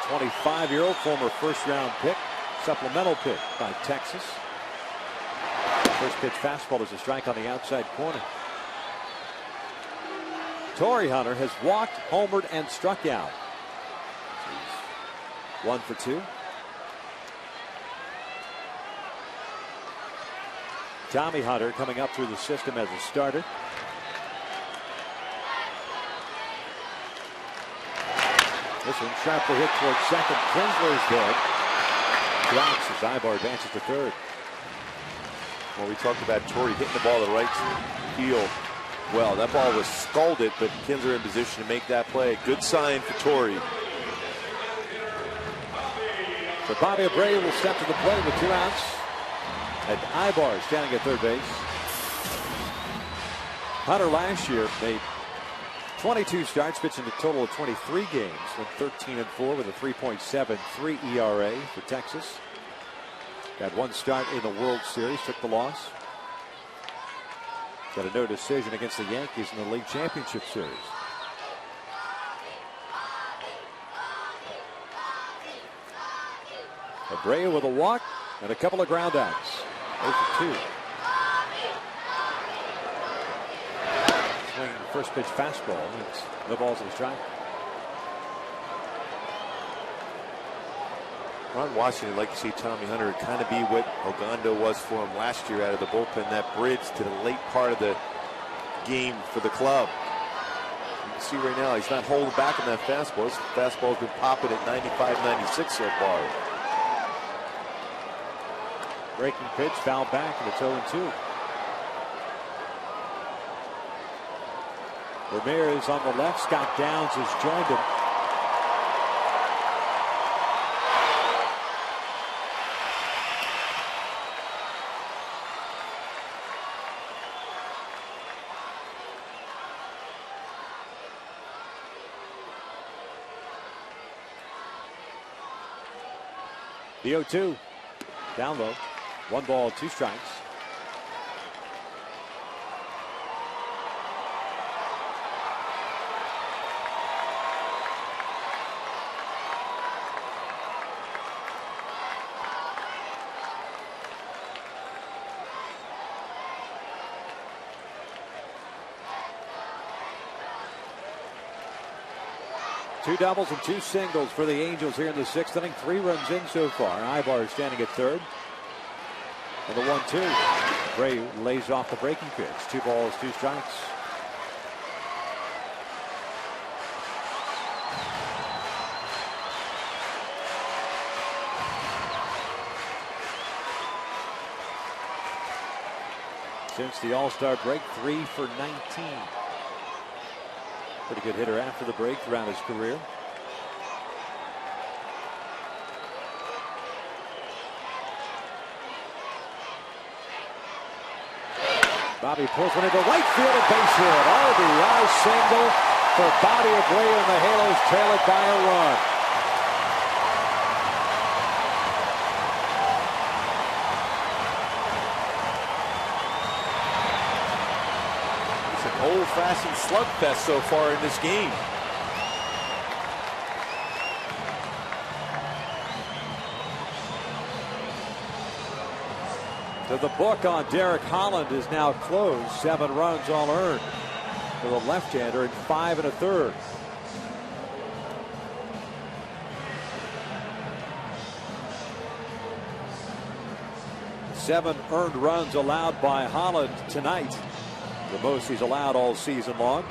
Speaker 3: 25-year-old former first-round pick, supplemental pick by Texas. First pitch fastball is a strike on the outside corner. Torrey Hunter has walked, homered, and struck out. 1 for 2. Tommy Hunter coming up through the system as a starter. This one sharply hit towards second. Kinsler's dead. Drops as Ibar advances to third.
Speaker 2: Well, we talked about Torrey hitting the ball to the right field. Well, that ball was scalded, but Kinsler in position to make that play. Good sign for Torrey.
Speaker 3: So Bobby Abreu will step to the plate with 2 outs. And Ibar standing at third base. Hunter last year made 22 starts, pitching a total of 23 games, went 13-4 with a 3.73 ERA for Texas. Got 1 start in the World Series, took the loss. Got a no decision against the Yankees in the League Championship Series. Abreu with a walk and a couple of ground outs. 0 for 2. Swinging the first pitch fastball. It's no balls in the strike.
Speaker 2: Ron Washington would like to see Tommy Hunter kind of be what Ogando was for him last year out of the bullpen, that bridge to the late part of the game for the club. You can see right now he's not holding back on that fastball. His fastball's been popping at 95, 96 so far.
Speaker 3: Breaking pitch, foul back, and it's 0-2. Ramirez on the left. Scott Downs has joined him. The 0-2. Down low. 1 ball, 2 strikes. Two doubles and 2 singles for the Angels here in the 6th inning. 3 runs in so far. Ibar standing at third. And the 1-2. Bray lays off the breaking pitch. 2 balls, 2 strikes. Since the All-Star break, 3 for 19. Pretty good hitter after the break throughout his career. Bobby pulls one into right field, a base hit. RBI single for Bobby Abreu, and the Halos trail it by a run.
Speaker 2: It's an old-fashioned slugfest so far in this game.
Speaker 3: So the book on Derek Holland is now closed. 7 runs all earned for the left-hander in 5 1/3. Seven earned runs allowed by Holland tonight, the most he's allowed all season long.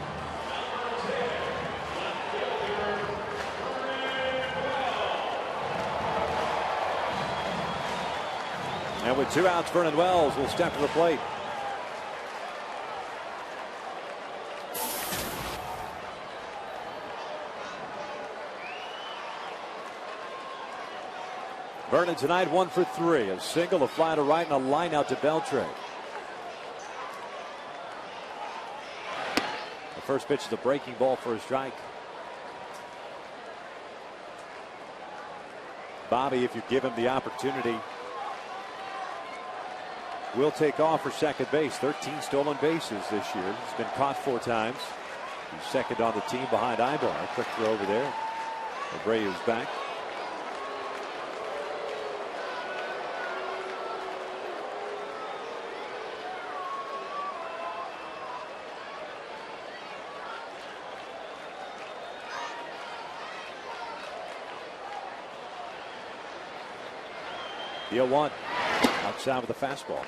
Speaker 3: And with 2 outs, Vernon Wells will step to the plate. Vernon tonight 1 for 3. A single, a fly to right, and a line out to Beltre. The first pitch is a breaking ball for a strike. Bobby, if you give him the opportunity, will take off for second base. 13 stolen bases this year. He's been caught 4 times. He's second on the team behind Ibar. Quick throw over there. Abreu's back. The 0-1 outside with the fastball.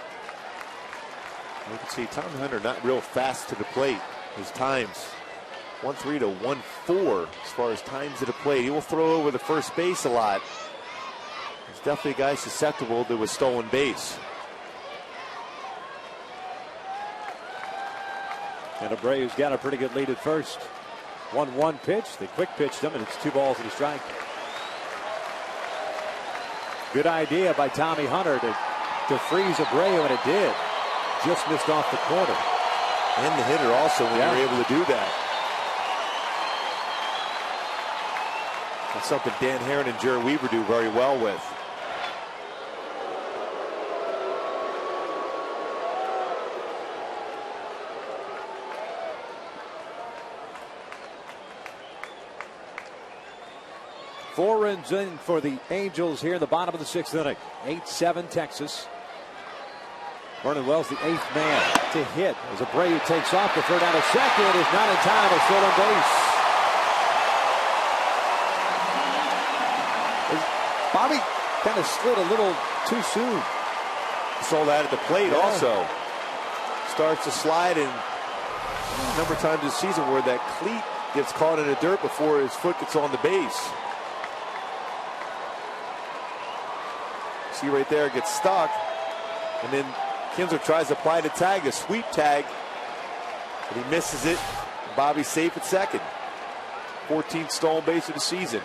Speaker 2: You can see Tommy Hunter not real fast to the plate. His times 1.3 to 1.4 as far as times to the plate. He will throw over the first base a lot. He's definitely a guy susceptible to a stolen base.
Speaker 3: And Abreu's got a pretty good lead at first. 1-1 pitch. They quick pitched him, and it's 2 balls and a strike. Good idea by Tommy Hunter to freeze Abreu, and it did. Just missed off the corner.
Speaker 2: And the hitter also when you're able to do that. That's something Dan Herron and Jerry Weaver do very well with.
Speaker 3: Four runs in for the Angels here in the bottom of the 6th inning. 8-7 Texas. Vernon Wells, the 8th man to hit as Abreu takes off. The throw down to second is not in time. A stolen base. Bobby kind of slid a little too soon.
Speaker 2: Saw that at the plate also. Starts to slide, and a number of times this season where that cleat gets caught in the dirt before his foot gets on the base. See right there, gets stuck, and then Kinsler tries to apply the tag, a sweep tag, but he misses it. Bobby's safe at second. 14th stolen base of the season.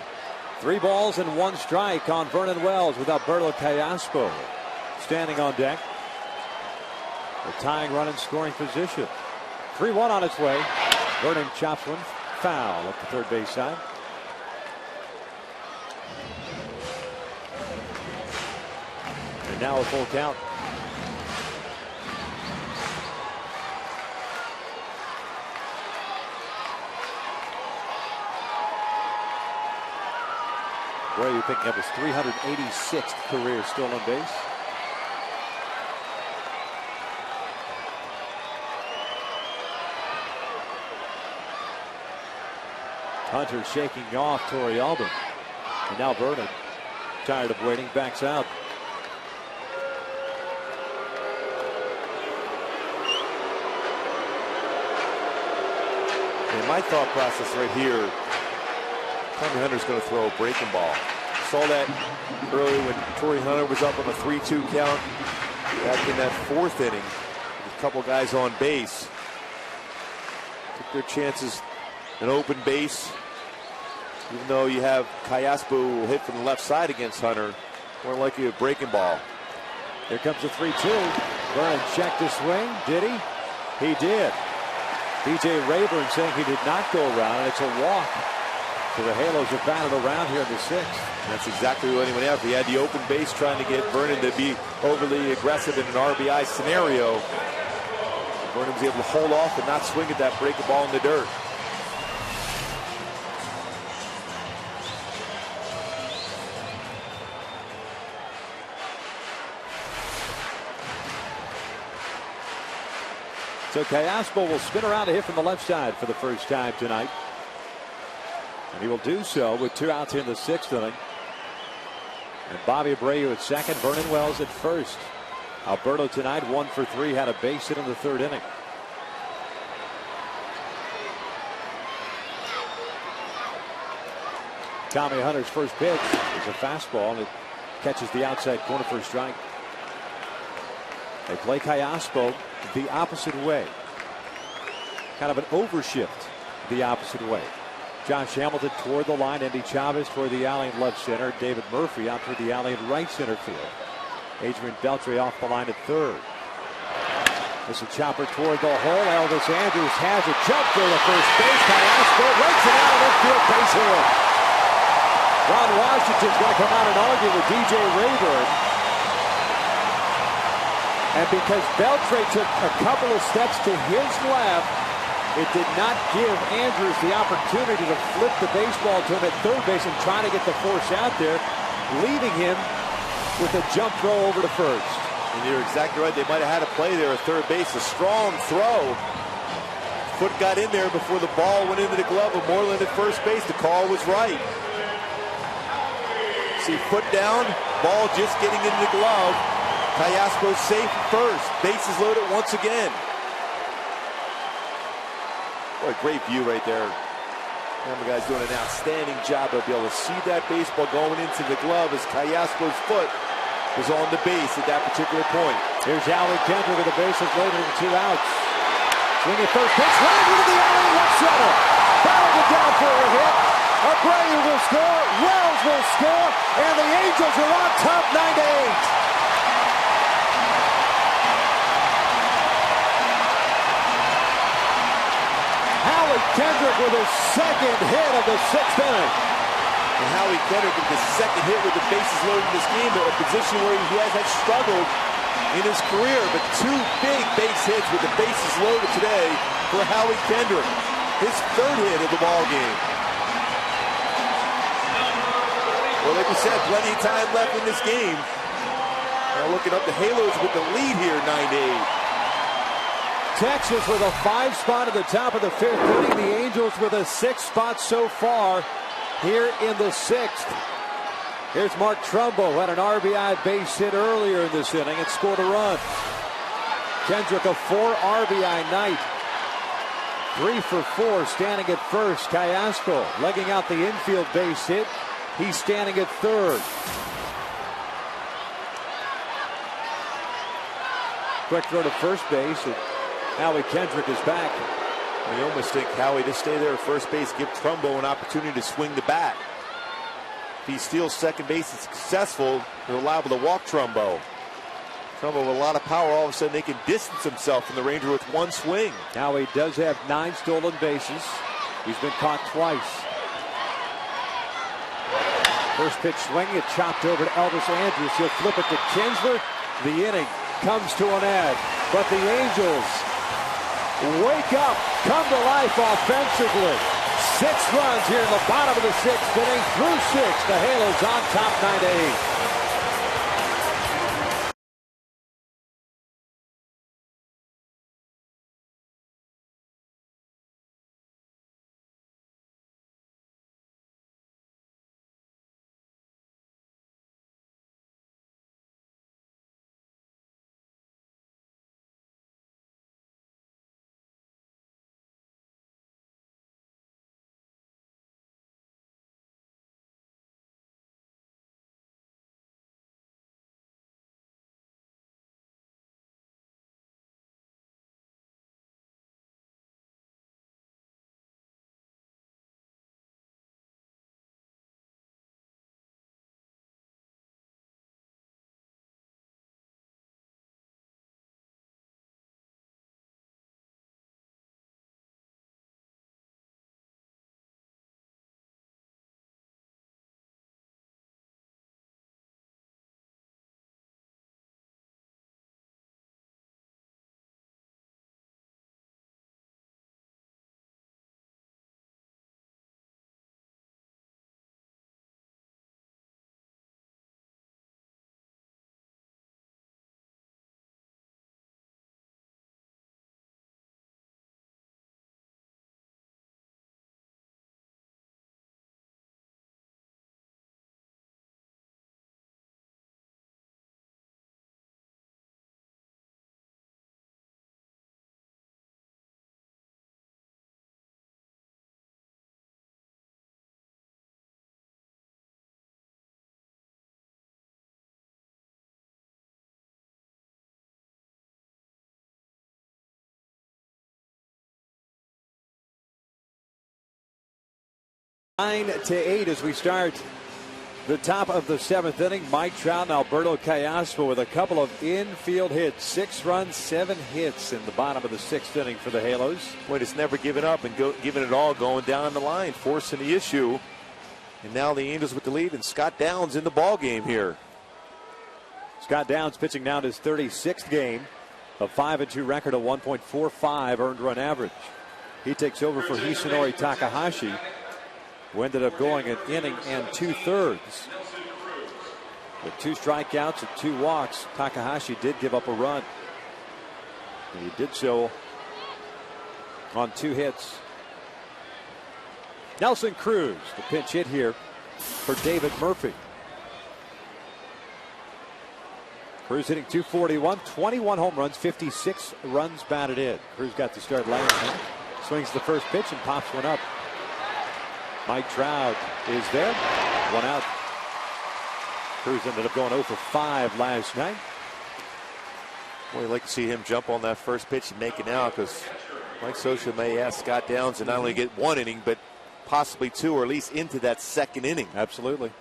Speaker 3: 3 balls and 1 strike on Vernon Wells with Alberto Callaspo standing on deck. A tying run in scoring position. 3-1 on its way. Vernon chops one foul up the third base side. And now a full count. Abreu picking up his 386th career stolen base. Hunter shaking off Torrey Alden. And now Vernon, tired of waiting, backs out.
Speaker 2: And my thought process right here, Tommy Hunter's going to throw a breaking ball. Saw that earlier when Torrey Hunter was up on a 3-2 count back in that 4th inning. With a couple guys on base. Took their chances, an open base. Even though you have Callaspo who will hit from the left side against Hunter, more likely a breaking ball.
Speaker 3: Here comes the 3-2. Vernon checked his swing. Did he? He did. B.J. Rayburn saying he did not go around, and it's a walk. So the Halos are batted around here in the 6th.
Speaker 2: That's exactly what anyone else. He had the open base trying to get Vernon to be overly aggressive in an RBI scenario. Vernon was able to hold off and not swing at that breaking ball in the dirt.
Speaker 3: So Callaspo will spin around to hit from the left side for the first time tonight. And he will do so with 2 outs in the 6th inning. And Bobby Abreu at second, Vernon Wells at first. Alberto tonight 1 for 3, had a base hit in the 3rd inning. Tommy Hunter's first pitch is a fastball, and it catches the outside corner for a strike. They play Callaspo the opposite way. Kind of an overshift the opposite way. Josh Hamilton toward the line, Andy Chavez toward the alley in left center, David Murphy out toward the alley in right center field. Adrian Beltre off the line at third. This is a chopper toward the hole. Elvis Andrews has a jump for the first base. Callaspo rakes it out of infield, base hit. Ron Washington's going to come out and argue with DJ Rayburn. And because Beltre took a couple of steps to his left, it did not give Andrews the opportunity to flip the baseball to him at third base and try to get the force out there, leaving him with a jump throw over to first.
Speaker 2: And you're exactly right. They might have had a play there at third base. A strong throw. Foot got in there before the ball went into the glove of Moreland at first base. The call was right. See, foot down, ball just getting into the glove. Callaspo safe first. Bases loaded once again. What a great view right there. The guy's doing an outstanding job of being able to see that baseball going into the glove as Callaspo's foot was on the base at that particular point.
Speaker 3: Here's Howie Kendrick with the bases loaded and 2 outs. Swinging first pitch, right into the alley, left center. Barreled it down for a hit. Abreu will score, Wells will score, and the Angels are on top 9-8. Howie Kendrick with his second hit of the 6th inning.
Speaker 2: And Howie Kendrick with the second hit with the bases loaded in this game, a position where he has had struggled in his career, but 2 big base hits with the bases loaded today for Howie Kendrick. His 3rd hit of the ball game. Well, like we said, plenty of time left in this game. Now looking up the Halos with the lead here, 9-8.
Speaker 3: Texas with a 5 spot at the top of the 5th inning. The Angels with a 6 spot so far here in the 6th. Here's Mark Trumbo, who had an RBI base hit earlier in this inning and scored a run. Kendrick a 4 RBI night. 3 for 4 standing at first. Callaspo legging out the infield base hit. He's standing at third. Quick throw to first base. And Howie Kendrick is back.
Speaker 2: You almost think Howie to stay there at first base, give Trumbo an opportunity to swing the bat. If he steals second base and successful, they're liable to walk Trumbo. Trumbo with a lot of power, all of a sudden they can distance himself from the Ranger with 1 swing.
Speaker 3: Howie does have 9 stolen bases. He's been caught twice. First pitch swing, it chopped over to Elvis Andrews. He'll flip it to Kinsler. The inning comes to an end. But the Angels wake up, come to life offensively. 6 runs here in the bottom of the 6th inning. Through 6, the Halos on top 9-8. 9-8 as we start the top of the 7th inning. Mike Trout and Alberto Callaspo with a couple of infield hits. 6 runs, 7 hits in the bottom of the 6th inning for the Halos.
Speaker 2: Boy, it's never giving up and giving it all, going down the line, forcing the issue. And now the Angels with the lead, and Scott Downs in the ball game here.
Speaker 3: Scott Downs pitching now in his 36th game. A 5-2 record, a 1.45 earned run average. He takes over for Hisanori Takahashi, who ended up going an inning and 2/3. With 2 strikeouts and 2 walks, Takahashi did give up a run. And he did so on 2 hits. Nelson Cruz, the pinch hit here for David Murphy. Cruz hitting .241, 21 home runs, 56 runs batted in. Cruz got to start last night. Swings the first pitch and pops one up. Mike Trout is there. 1 out. Cruz ended up going 0 for 5 last night.
Speaker 2: Boy, I'd like to see him jump on that first pitch and make it out, because Mike Scioscia may ask Scott Downs to not only get 1 inning, but possibly 2, or at least into that 2nd inning.
Speaker 3: Absolutely.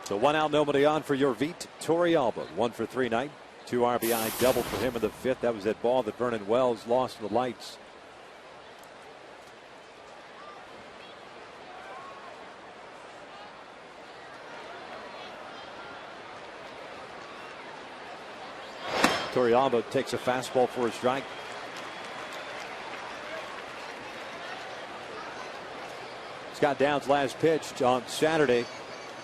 Speaker 3: So 1 out, nobody on for Yorvit Torrealba. 1 for 3 night. 2 RBI double for him in the 5th. That was that ball that Vernon Wells lost to the lights. Torrealba takes a fastball for a strike. Scott Downs last pitched on Saturday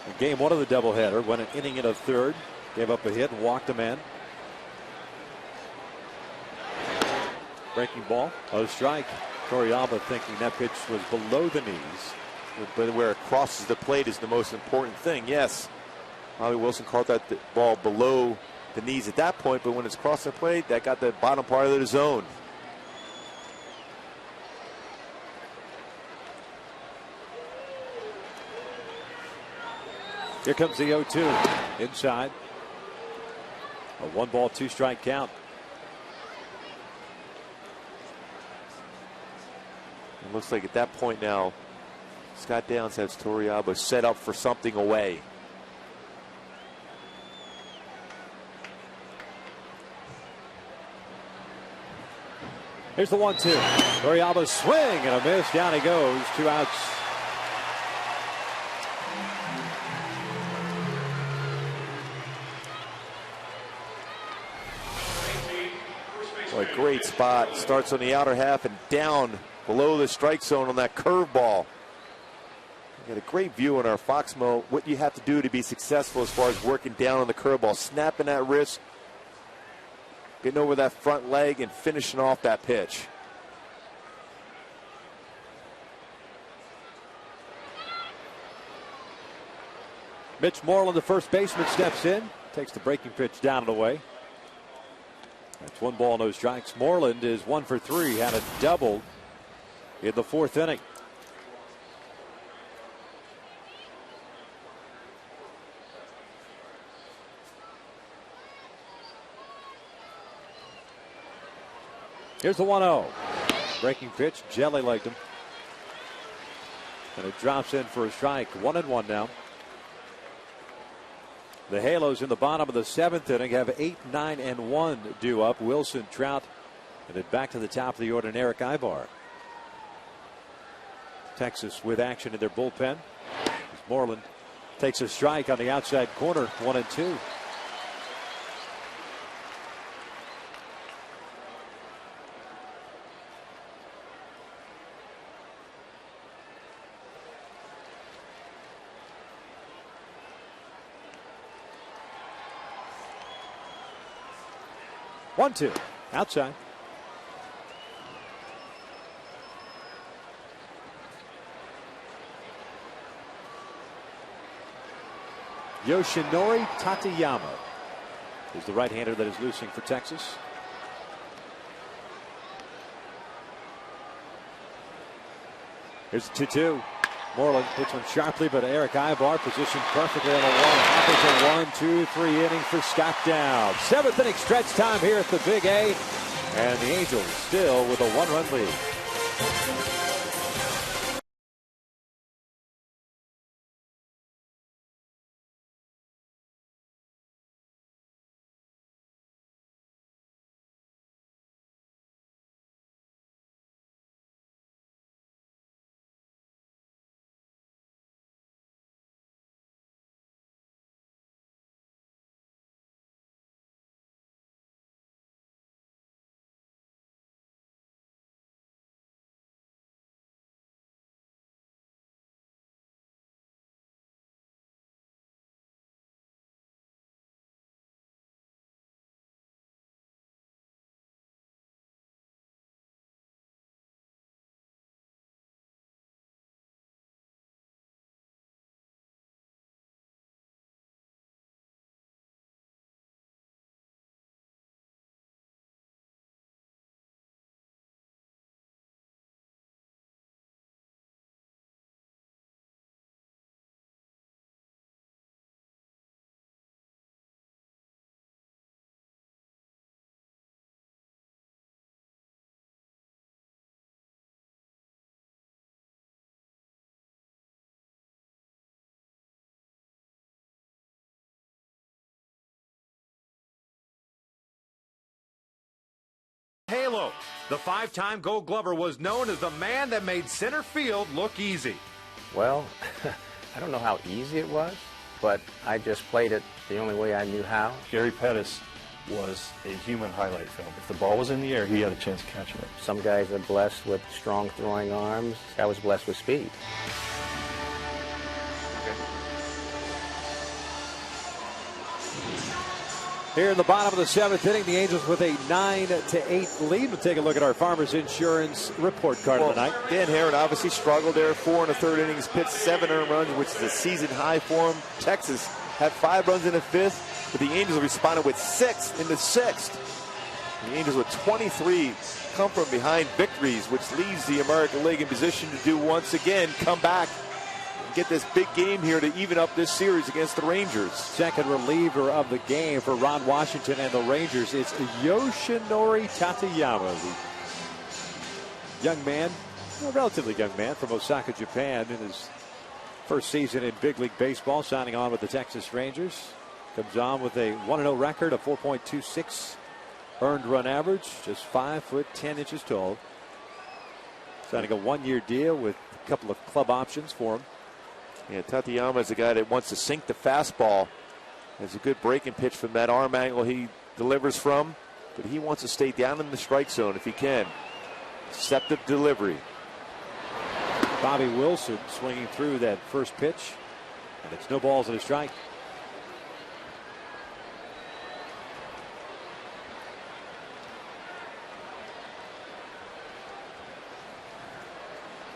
Speaker 3: in game 1 of the doubleheader. Went an inning and a 1/3. Gave up a hit and walked a man. Breaking ball, a strike. Torrealba thinking that pitch was below the knees.
Speaker 2: But where it crosses the plate is the most important thing. Yes, Bobby Wilson caught that ball below the knees at that point, but when it's crossing the plate, that got the bottom part of the zone.
Speaker 3: Here comes the 0-2 inside. A 1-ball, 2-strike count.
Speaker 2: It looks like at that point now, Scott Downs has Torrealba set up for something away.
Speaker 3: Here's the 1-2. Torrealba swing and a miss. Down he goes. 2 outs.
Speaker 2: Boy, great spot. Starts on the outer half and down below the strike zone on that curveball. We got a great view on our Foxmo what you have to do to be successful as far as working down on the curveball, snapping that wrist, getting over that front leg, and finishing off that pitch.
Speaker 3: Mitch Moreland, the first baseman, steps in, takes the breaking pitch down and away. That's 1 ball, no strikes. Moreland is 1 for 3, had a double in the 4th inning. Here's the 1-0. Breaking pitch, jelly-legged him. And it drops in for a strike. 1-1 now. The Halos in the bottom of the 7th inning have 8, 9, and 1 due up. Wilson, Trout, and then back to the top of the order, and Eric Ibar. Texas with action in their bullpen. As Moreland takes a strike on the outside corner, 1-2. One, two, outside. Yoshinori Tateyama is the right-hander that is loosing for Texas. Here's the 2-2. Moreland hits one sharply, but Eric Ibar positioned perfectly on the wall. Offers a 1, 2, 3 inning for Scott Downs. 7th inning stretch time here at the Big A. And the Angels still with a 1-run lead.
Speaker 1: Halo. The 5-time Gold Glover was known as the man that made center field look easy.
Speaker 6: Well, I don't know how easy it was, but I just played it the only way I knew how.
Speaker 7: Gary Pettis was a human highlight film. If the ball was in the air, he had a chance of catching it.
Speaker 6: Some guys are blessed with strong throwing arms. I was blessed with speed.
Speaker 3: Here in the bottom of the 7th inning, the Angels with a 9-8 lead. We'll take a look at our Farmers Insurance report card of the night.
Speaker 2: Dan Herron obviously struggled there. 4 1/3 innings, pitched 7 earned runs, which is a season high for him. Texas had 5 runs in the 5th, but the Angels responded with 6 in the 6th. The Angels with 23 come from behind victories, which leaves the American League in position to do once again come back and get this big game here to even up this series against the Rangers.
Speaker 3: Second reliever of the game for Ron Washington and the Rangers. It's Yoshinori Tateyama, the young man, a relatively young man from Osaka, Japan, in his first season in big league baseball, signing on with the Texas Rangers. Comes on with a 1-0 record, a 4.26 earned run average, just 5'10" tall. Signing a 1-year deal with a couple of club options for him.
Speaker 2: Yeah, Tateyama is a guy that wants to sink the fastball. Has a good breaking pitch from that arm angle he delivers from, but he wants to stay down in the strike zone if he can. Deceptive delivery.
Speaker 3: Bobby Wilson swinging through that first pitch, and it's no balls and a strike.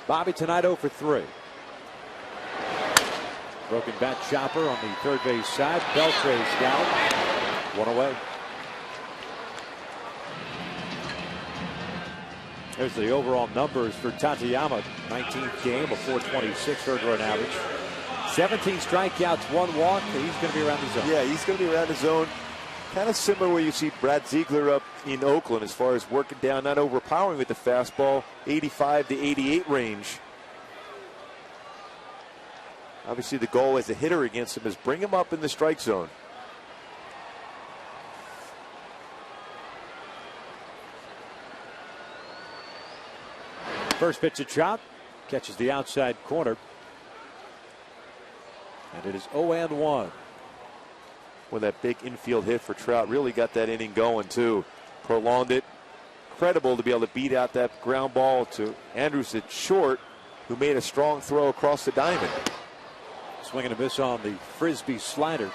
Speaker 3: Bobby tonight 0 for 3. Broken bat chopper on the third base side. Beltre's down. 1 away. There's the overall numbers for Tateyama. 19th game, a 4.26 earned run average. 17 strikeouts, 1 walk. He's going to be around the zone.
Speaker 2: Yeah, he's going to be around the zone. Kind of similar where you see Brad Ziegler up in Oakland as far as working down, not overpowering with the fastball, 85 to 88 range. Obviously, the goal as a hitter against him is bring him up in the strike zone.
Speaker 3: First pitch to Trout, catches the outside corner. And it is 0-1.
Speaker 2: Well, that big infield hit for Trout really got that inning going, too. Prolonged it. Incredible to be able to beat out that ground ball to Andrews at short, who made a strong throw across the diamond.
Speaker 3: Swinging a miss on the frisbee slider.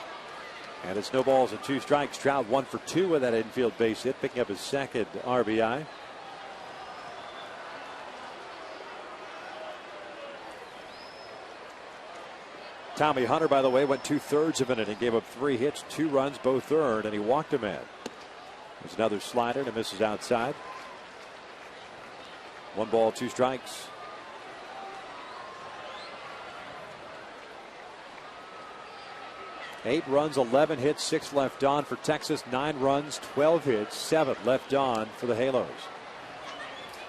Speaker 3: And it's no balls and 2 strikes. Trout 1 for 2 with that infield base hit, picking up his second RBI. Tommy Hunter, by the way, went 2/3 of an inning. Gave up 3 hits, 2 runs, both earned, and he walked a man. There's another slider that misses outside. 1 ball, 2 strikes. 8 runs, 11 hits, 6 left on for Texas. 9 runs, 12 hits, 7 left on for the Halos.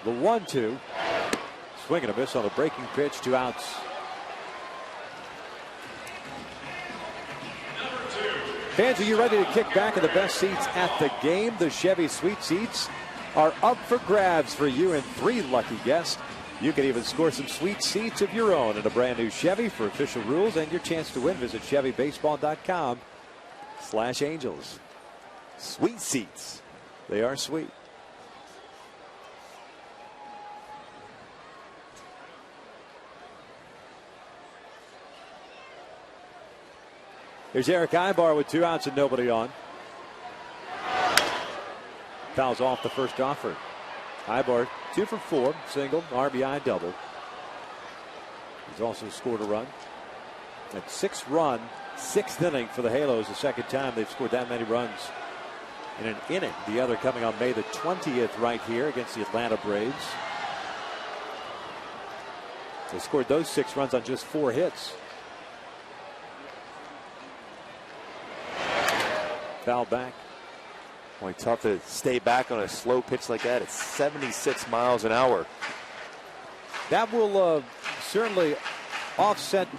Speaker 3: The 1-2. Swing and a miss on a breaking pitch. 2 outs. Fans, are you ready to kick back in the best seats at the game? The Chevy Sweet Seats are up for grabs for you and 3 lucky guests. You can even score some sweet seats of your own in a brand new Chevy. For official rules and your chance to win, visit ChevyBaseball.com/Angels.
Speaker 2: Sweet seats.
Speaker 3: They are sweet. Here's Eric Ibar with 2 outs and nobody on. Fouls off the first offer. Ibar 2 for 4, single, RBI double. He's also scored a run. That 6-run, 6th inning for the Halos, the second time they've scored that many runs in an inning. The other coming on May the 20th right here against the Atlanta Braves. They scored those 6 runs on just 4 hits. Foul back.
Speaker 2: Boy, tough to stay back on a slow pitch like that. It's 76 miles an hour.
Speaker 3: That will certainly offset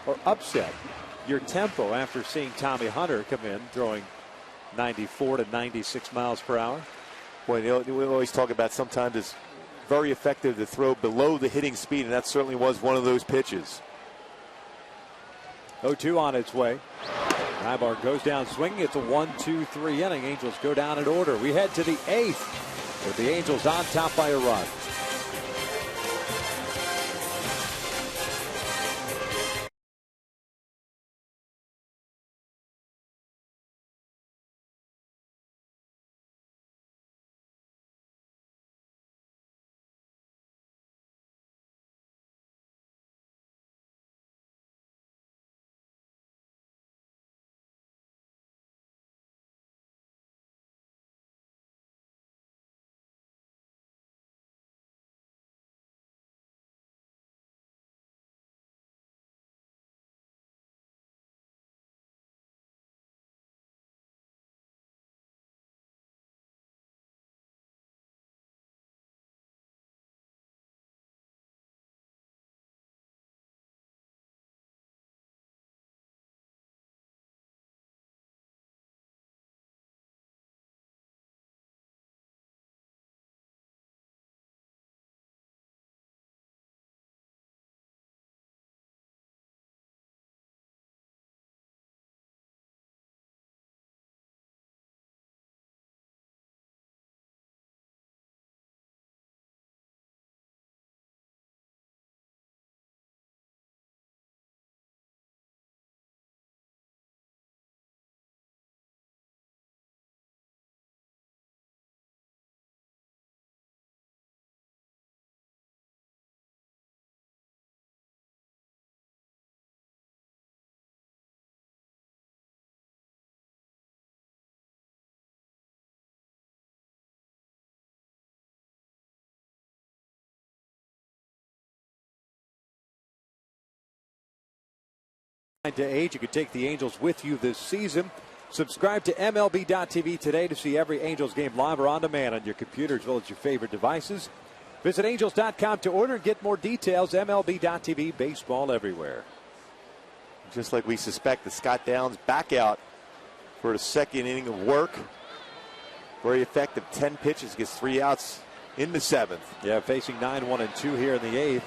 Speaker 3: or upset your tempo after seeing Tommy Hunter come in throwing 94 to 96 miles per hour.
Speaker 2: Boy, we always talk about sometimes it's very effective to throw below the hitting speed, and that certainly was one of those pitches.
Speaker 3: 0-2 on its way. Ibar goes down swinging. It's a 1-2-3 inning. Angels go down in order. We head to the 8th with the Angels on top by a run. To age, you can take the Angels with you this season. Subscribe to MLB.tv today to see every Angels game live or on demand on your computer as well as your favorite devices. Visit Angels.com to order and get more details. MLB.tv, baseball everywhere.
Speaker 2: Just like we suspect, the Scott Downs back out for the second inning of work. Very effective, 10 pitches, gets 3 outs in the 7th.
Speaker 3: Yeah, facing 9-1-2 here in the 8th.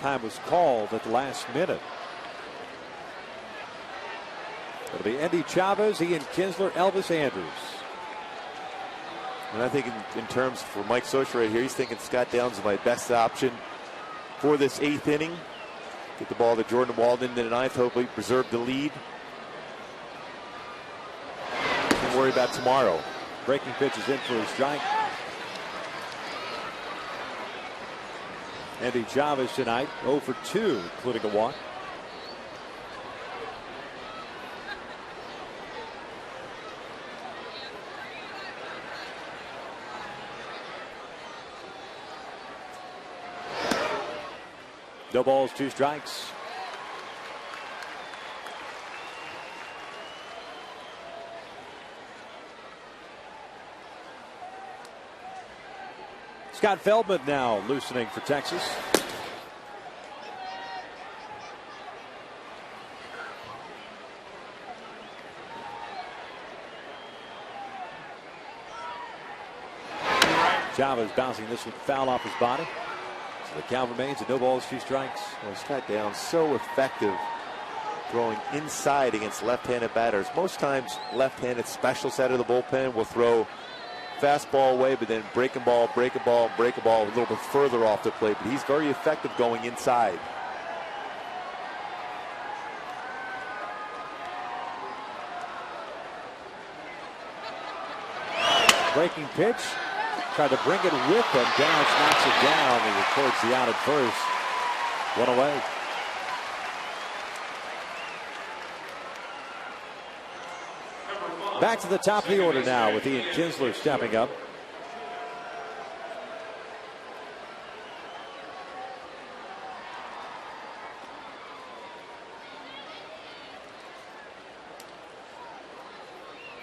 Speaker 3: Time was called at the last minute. It'll be Andy Chavez, Ian Kinsler, Elvis Andrus.
Speaker 2: And I think in terms for Mike Socha right here, he's thinking Scott Downs is my best option for this 8th inning. Get the ball to Jordan Walden in the 9th, hopefully preserve the lead. Don't worry about tomorrow.
Speaker 3: Breaking pitch is in for a strike. Andy Chavez tonight, 0 for 2, including a walk. No balls, 2 strikes. Scott Feldman now loosening for Texas. Chavez bouncing this one foul off his body. So the count remains at no balls, 2 strikes.
Speaker 2: Well, Scott Downs so effective throwing inside against left-handed batters. Most times left-handed special side of the bullpen will throw fastball away, but then breaking ball, breaking ball, breaking ball a little bit further off the plate. But he's very effective going inside.
Speaker 3: Breaking pitch. Tried to bring it with him. Downs knocks it down. He records the out at first. 1 away. Back to the top of the order now with Ian Kinsler stepping up.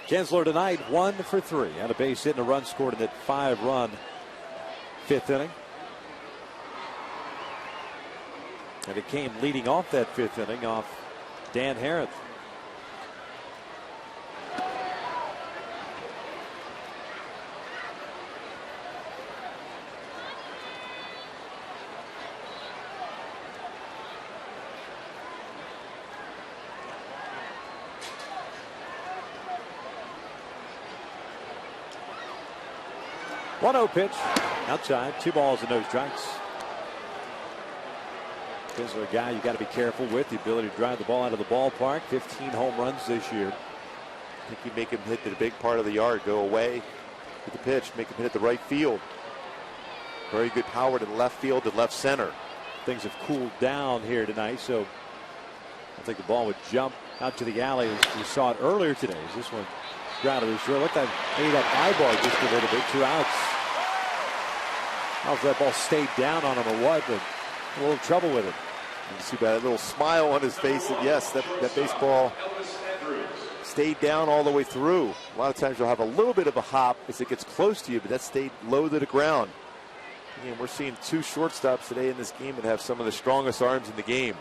Speaker 3: Kinsler tonight 1 for 3. Had a base hit and a run scored in that 5-run 5th inning. And it came leading off that 5th inning off Dan Harris. One 0 pitch outside, 2 balls and no strikes. Kinsler, a guy you got to be careful with, the ability to drive the ball out of the ballpark. 15 home runs this year.
Speaker 2: I think you make him hit the big part of the yard, go away with the pitch, make him hit the right field. Very good power to the left field and left center.
Speaker 3: Things have cooled down here tonight, so I think the ball would jump out to the alley as we saw it earlier today. As this one grounded to short. Looked like maybe that eye bar just a little bit. 2 outs. I don't know if that ball stayed down on him or what, but a little trouble with it.
Speaker 2: You see that little smile on his face. And yes, that baseball stayed down all the way through. A lot of times you'll have a little bit of a hop as it gets close to you, but that stayed low to the ground. Again, we're seeing 2 shortstops today in this game that have some of the strongest arms in the game.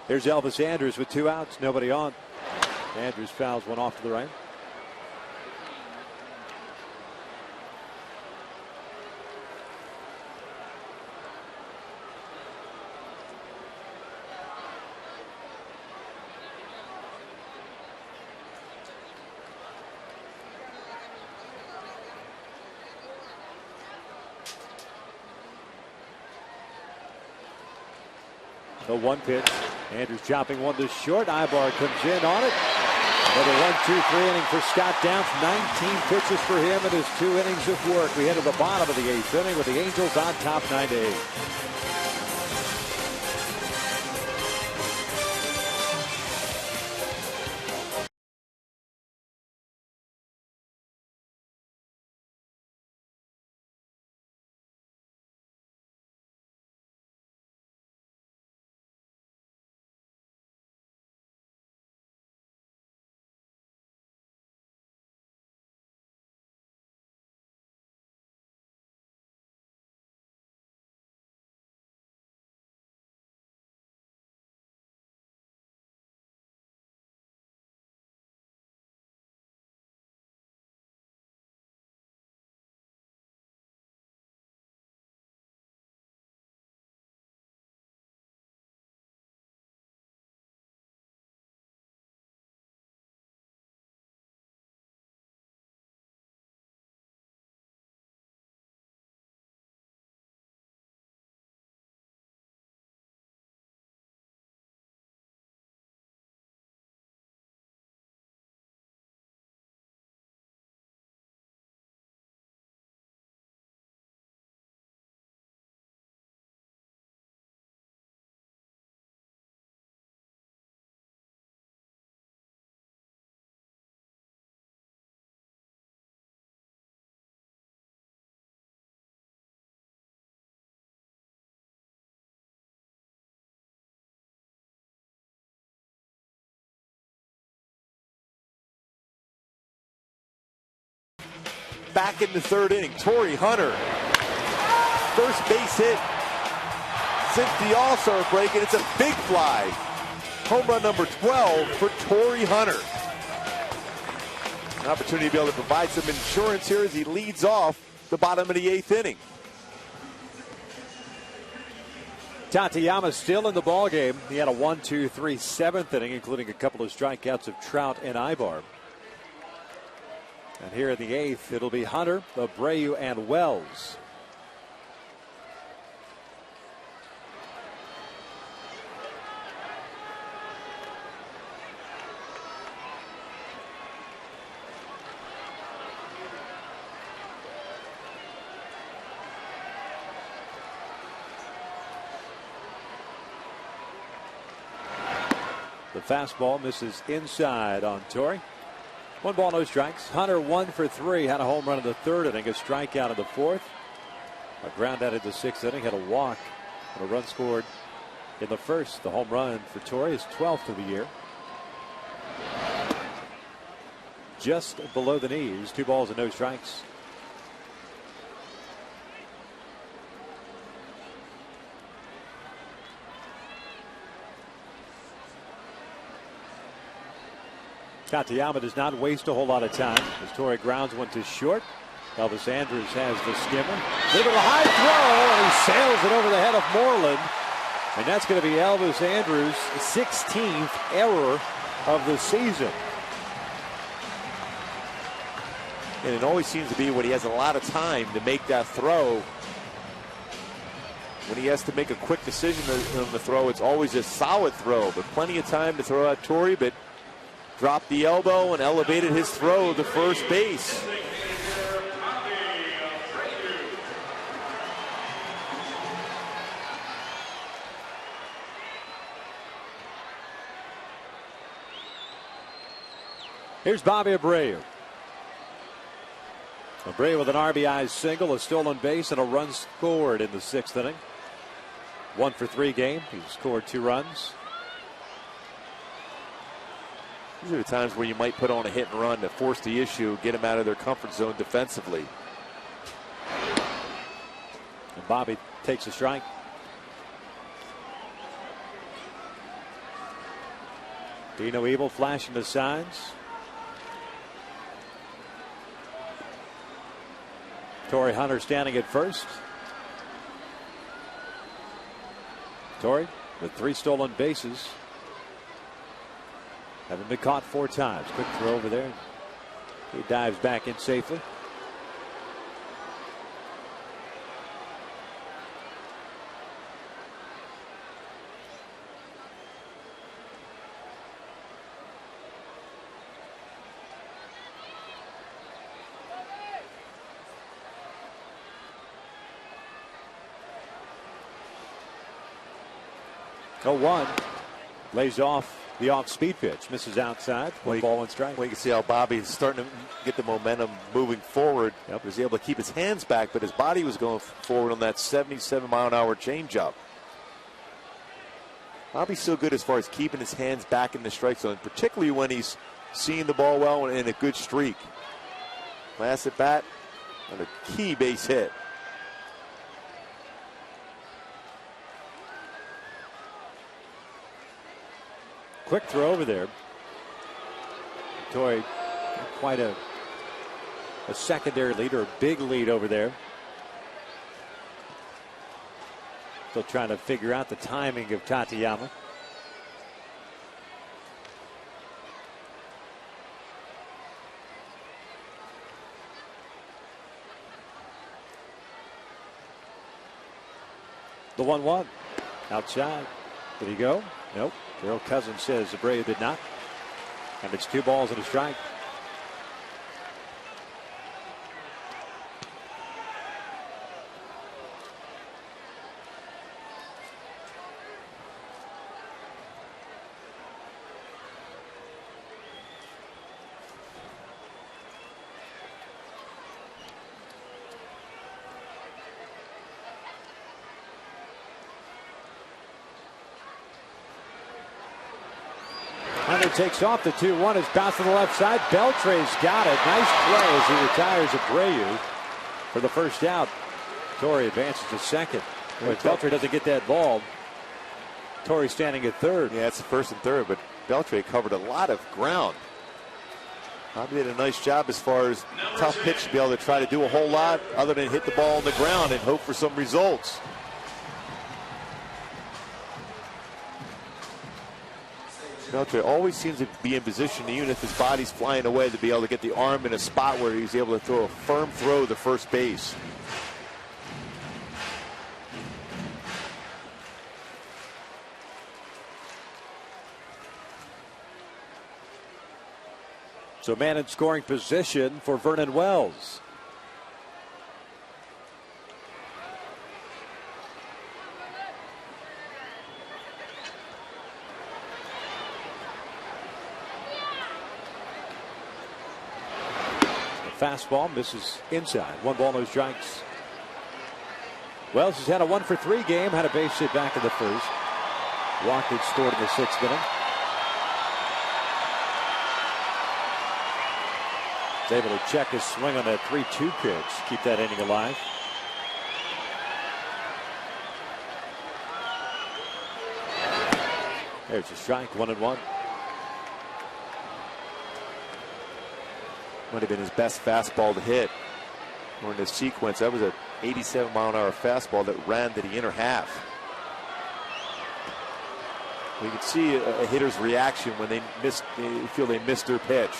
Speaker 3: Here's Elvis Andrus with 2 outs, nobody on. Andrus fouls one off to the right. The 1 pitch. Andrus chopping one to short. Ibar comes in on it. Another 1-2-3 inning for Scott Downs. 19 pitches for him in his 2 innings of work. We head to the bottom of the 8th inning with the Angels on top 9-8.
Speaker 2: back in the third inning. Torrey Hunter, first base hit since the All-Star break, and it's a big fly. Home run number 12 for Torrey Hunter. An opportunity to be able to provide some insurance here as he leads off the bottom of the 8th inning.
Speaker 3: Tateyama still in the ballgame. He had a 1-2-3 7th inning, including a couple of strikeouts of Trout and Ibar. And here in the 8th, it'll be Hunter, Abreu, and Wells. The fastball misses inside on Torrey. 1 ball, no strikes. Hunter 1 for 3. Had a home run in the 3rd inning, a strikeout in the 4th. A ground out in the 6th inning. Had a walk and a run scored in the 1st. The home run for Torrey is 12th of the year. Just below the knees. 2 balls and no strikes. Tateyama does not waste a whole lot of time as Torrey grounds one to short. Elvis Andrus has the skimmer. Little high throw, and he sails it over the head of Moreland. And that's going to be Elvis Andrus' 16th error of the season.
Speaker 2: And it always seems to be when he has a lot of time to make that throw. When he has to make a quick decision on the throw, it's always a solid throw. But plenty of time to throw out Torrey, but dropped the elbow and elevated his throw to first base.
Speaker 3: Here's Bobby Abreu. Abreu with an RBI single, a stolen base, and a run scored in the 6th inning. 1 for 3 game. He scored 2 runs.
Speaker 2: These are the times where you might put on a hit and run to force the issue, get them out of their comfort zone defensively.
Speaker 3: And Bobby takes a strike. Dino Evil flashing the signs. Torrey Hunter standing at first. Torrey with 3 stolen bases. Haven't been caught 4 times. Quick throw over there. He dives back in safely. Oh, 1 lays off the off-speed pitch, misses outside. 1 ball, 1 strike.
Speaker 2: Well, you can see how Bobby's starting to get the momentum moving forward.
Speaker 3: Yep.
Speaker 2: He was able to keep his hands back, but his body was going forward on that 77-mile-an-hour changeup. Bobby's so good as far as keeping his hands back in the strike zone, particularly when he's seeing the ball well and in a good streak. Last at bat, and a key base hit.
Speaker 3: Quick throw over there. Torrey, quite a secondary lead, or a big lead over there. Still trying to figure out the timing of Tateyama. The 1-1 outside. Did he go? Nope. Darrell Cousins says Abreu did not. And it's 2 balls and a strike. Hunter takes off. The 2-1 is bounced to the left side. Beltre's got it. Nice play as he retires Abreu for the first out. Torrey advances to second. If Beltre doesn't get that ball, Torrey standing at third.
Speaker 2: Yeah, it's the first and third, but Beltre covered a lot of ground. Probably did a nice job as far as tough pitch to be able to try to do a whole lot other than hit the ball on the ground and hope for some results. Beltre always seems to be in position, even if his body's flying away, to be able to get the arm in a spot where he's able to throw a firm throw to first base.
Speaker 3: So man in scoring position for Vernon Wells. Fastball misses inside. 1 ball, no strikes. Wells has had a 1-for-3 game. Had a base hit back in the first. Walked and scored in the 6th inning. He's able to check his swing on that 3-2 pitch. Keep that inning alive. There's a strike. 1-1.
Speaker 2: Might have been his best fastball to hit. Or in this sequence, that was an 87-mile-an-hour fastball that ran to the inner half. You can see a hitter's reaction when they feel they missed their pitch.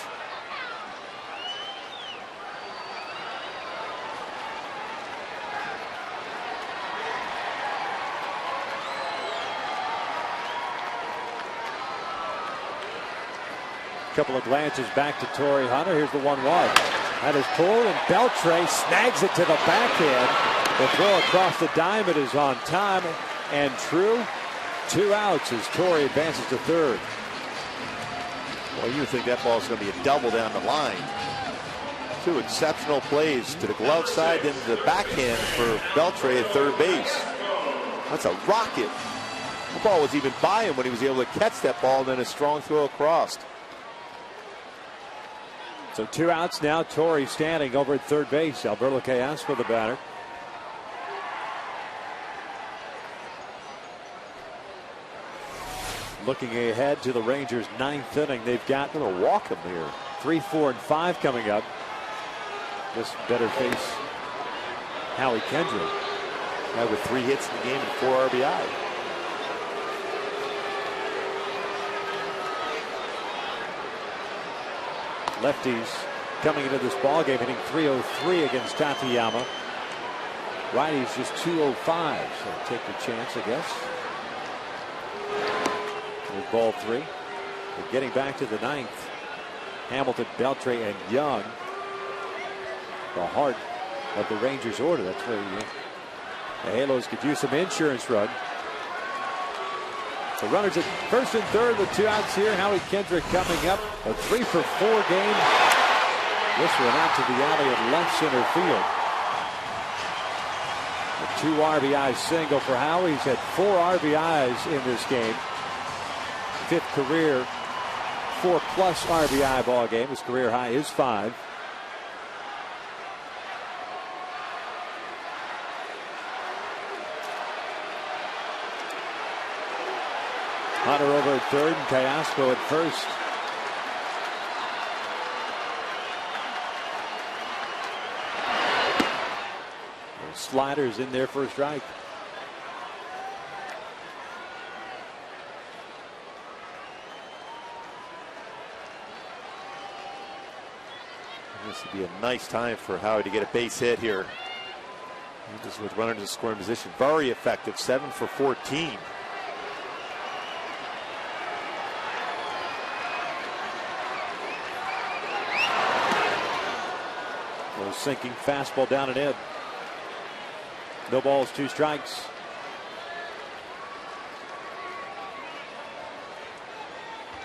Speaker 3: Couple of glances back to Torrey Hunter. Here's the 1-1. That is pulled, and Beltre snags it to the backhand. The throw across the diamond is on time and true. 2 outs as Torrey advances to third.
Speaker 2: Well, you would think that ball is going to be a double down the line. 2 exceptional plays to the glove side, then to the backhand for Beltre at third base. That's a rocket. The ball was even by him when he was able to catch that ball, and then a strong throw across.
Speaker 3: So 2 outs now. Torrey standing over at third base. Alberto Callasco, the batter. Looking ahead to the Rangers' 9th inning. They've got
Speaker 2: going to walk him here.
Speaker 3: 3, 4, and 5 coming up. This better face Howie Kendrick.
Speaker 2: With 3 hits in the game and 4 RBI.
Speaker 3: Lefties coming into this ball game hitting .303 against Tateyama. Righties just .205, so take your chance, I guess. With ball 3. We're getting back to the 9th. Hamilton, Beltre, and Young. The heart of the Rangers order. That's where the Halos could use some insurance run. The runners at first and third with 2 outs here. Howie Kendrick coming up. A 3-for-4 game. This one out to the alley at left center field. A 2 RBI single for Howie. He's had 4 RBIs in this game. 5th career 4+ RBI ball game. His career high is 5. Hunter over at third and Callasco at first. Sliders in there for a strike.
Speaker 2: This would be a nice time for Howie to get a base hit here. Just with runners in scoring position. Very effective. 7 for 14.
Speaker 3: Sinking fastball down and in. No balls, 2 strikes.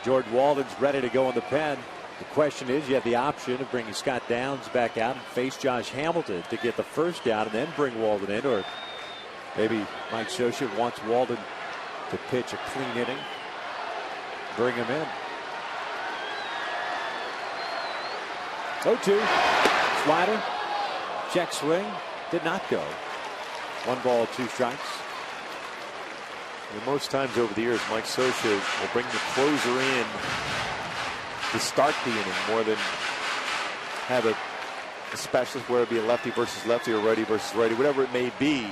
Speaker 3: Jordan Walden's ready to go in the pen. The question is, you have the option of bringing Scott Downs back out and face Josh Hamilton to get the first out and then bring Walden in, or maybe Mike Scioscia wants Walden to pitch a clean inning. Bring him in. 0-2. Slider. Check swing. Did not go. 1 ball, 2 strikes.
Speaker 8: And most times over the years, Mike Scioscia will bring the closer in to start the inning more than have a specialist, where it be a lefty versus lefty or righty versus righty, whatever it may be.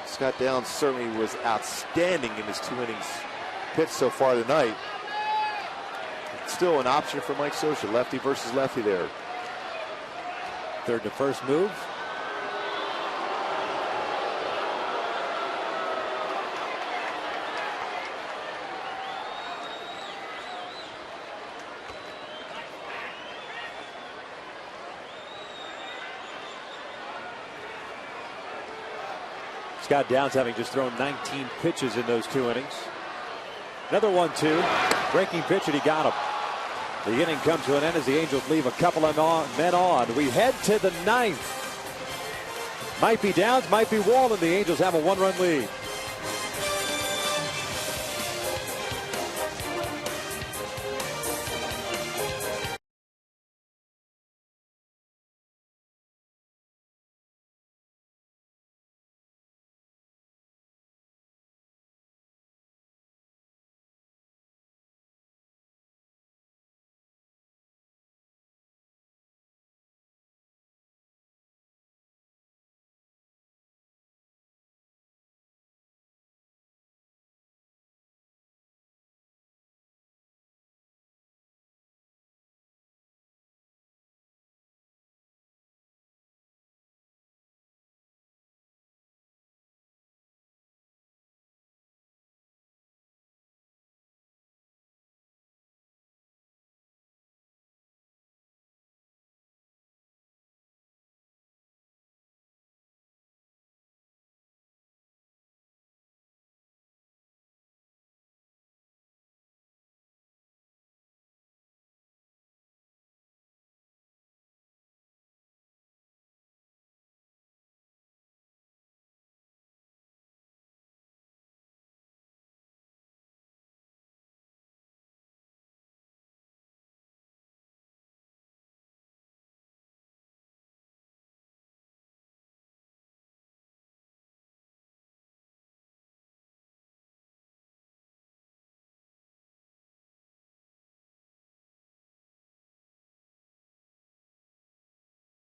Speaker 8: Scott Downs certainly was outstanding in his 2 innings pitched so far tonight. It's still an option for Mike Scioscia, lefty versus lefty there.
Speaker 3: Third to first move. Scott Downs having just thrown 19 pitches in those 2 innings. Another 1-2. Breaking pitch, and he got him. The inning comes to an end as the Angels leave a couple of men on. We head to the 9th. Might be Downs, might be Walden. The Angels have a 1-run lead.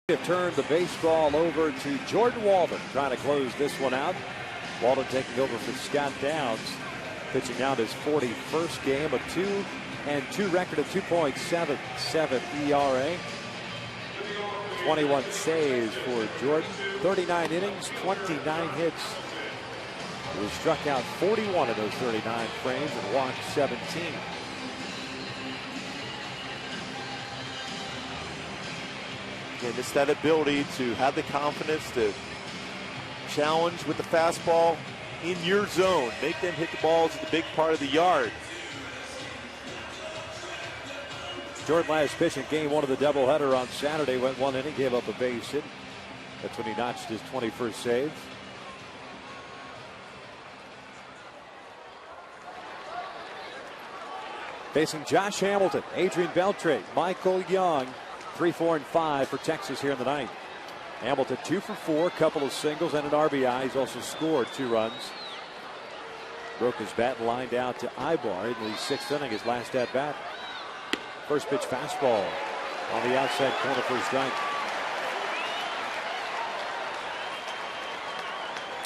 Speaker 3: Have turned the baseball over to Jordan Walden, trying to close this one out. Walden taking over for Scott Downs, pitching out his 41st game, a 2-2 record of 2.77 ERA. 21 saves for Jordan, 39 innings, 29 hits. He struck out 41 of those 39 frames and walked 17.
Speaker 2: And it's that ability to have the confidence to challenge with the fastball in your zone. Make them hit the balls at the big part of the yard.
Speaker 3: Jordan last pitch in game 1 of the doubleheader on Saturday went 1 inning, gave up a base hit. That's when he notched his 21st save. Facing Josh Hamilton, Adrian Beltre, Michael Young. 3, 4, and 5 for Texas here in the 9th. Hamilton 2 for 4, couple of singles and an RBI. He's also scored 2 runs. Broke his bat and lined out to Ibar in the 6th inning, his last at bat. First pitch fastball on the outside corner for a strike.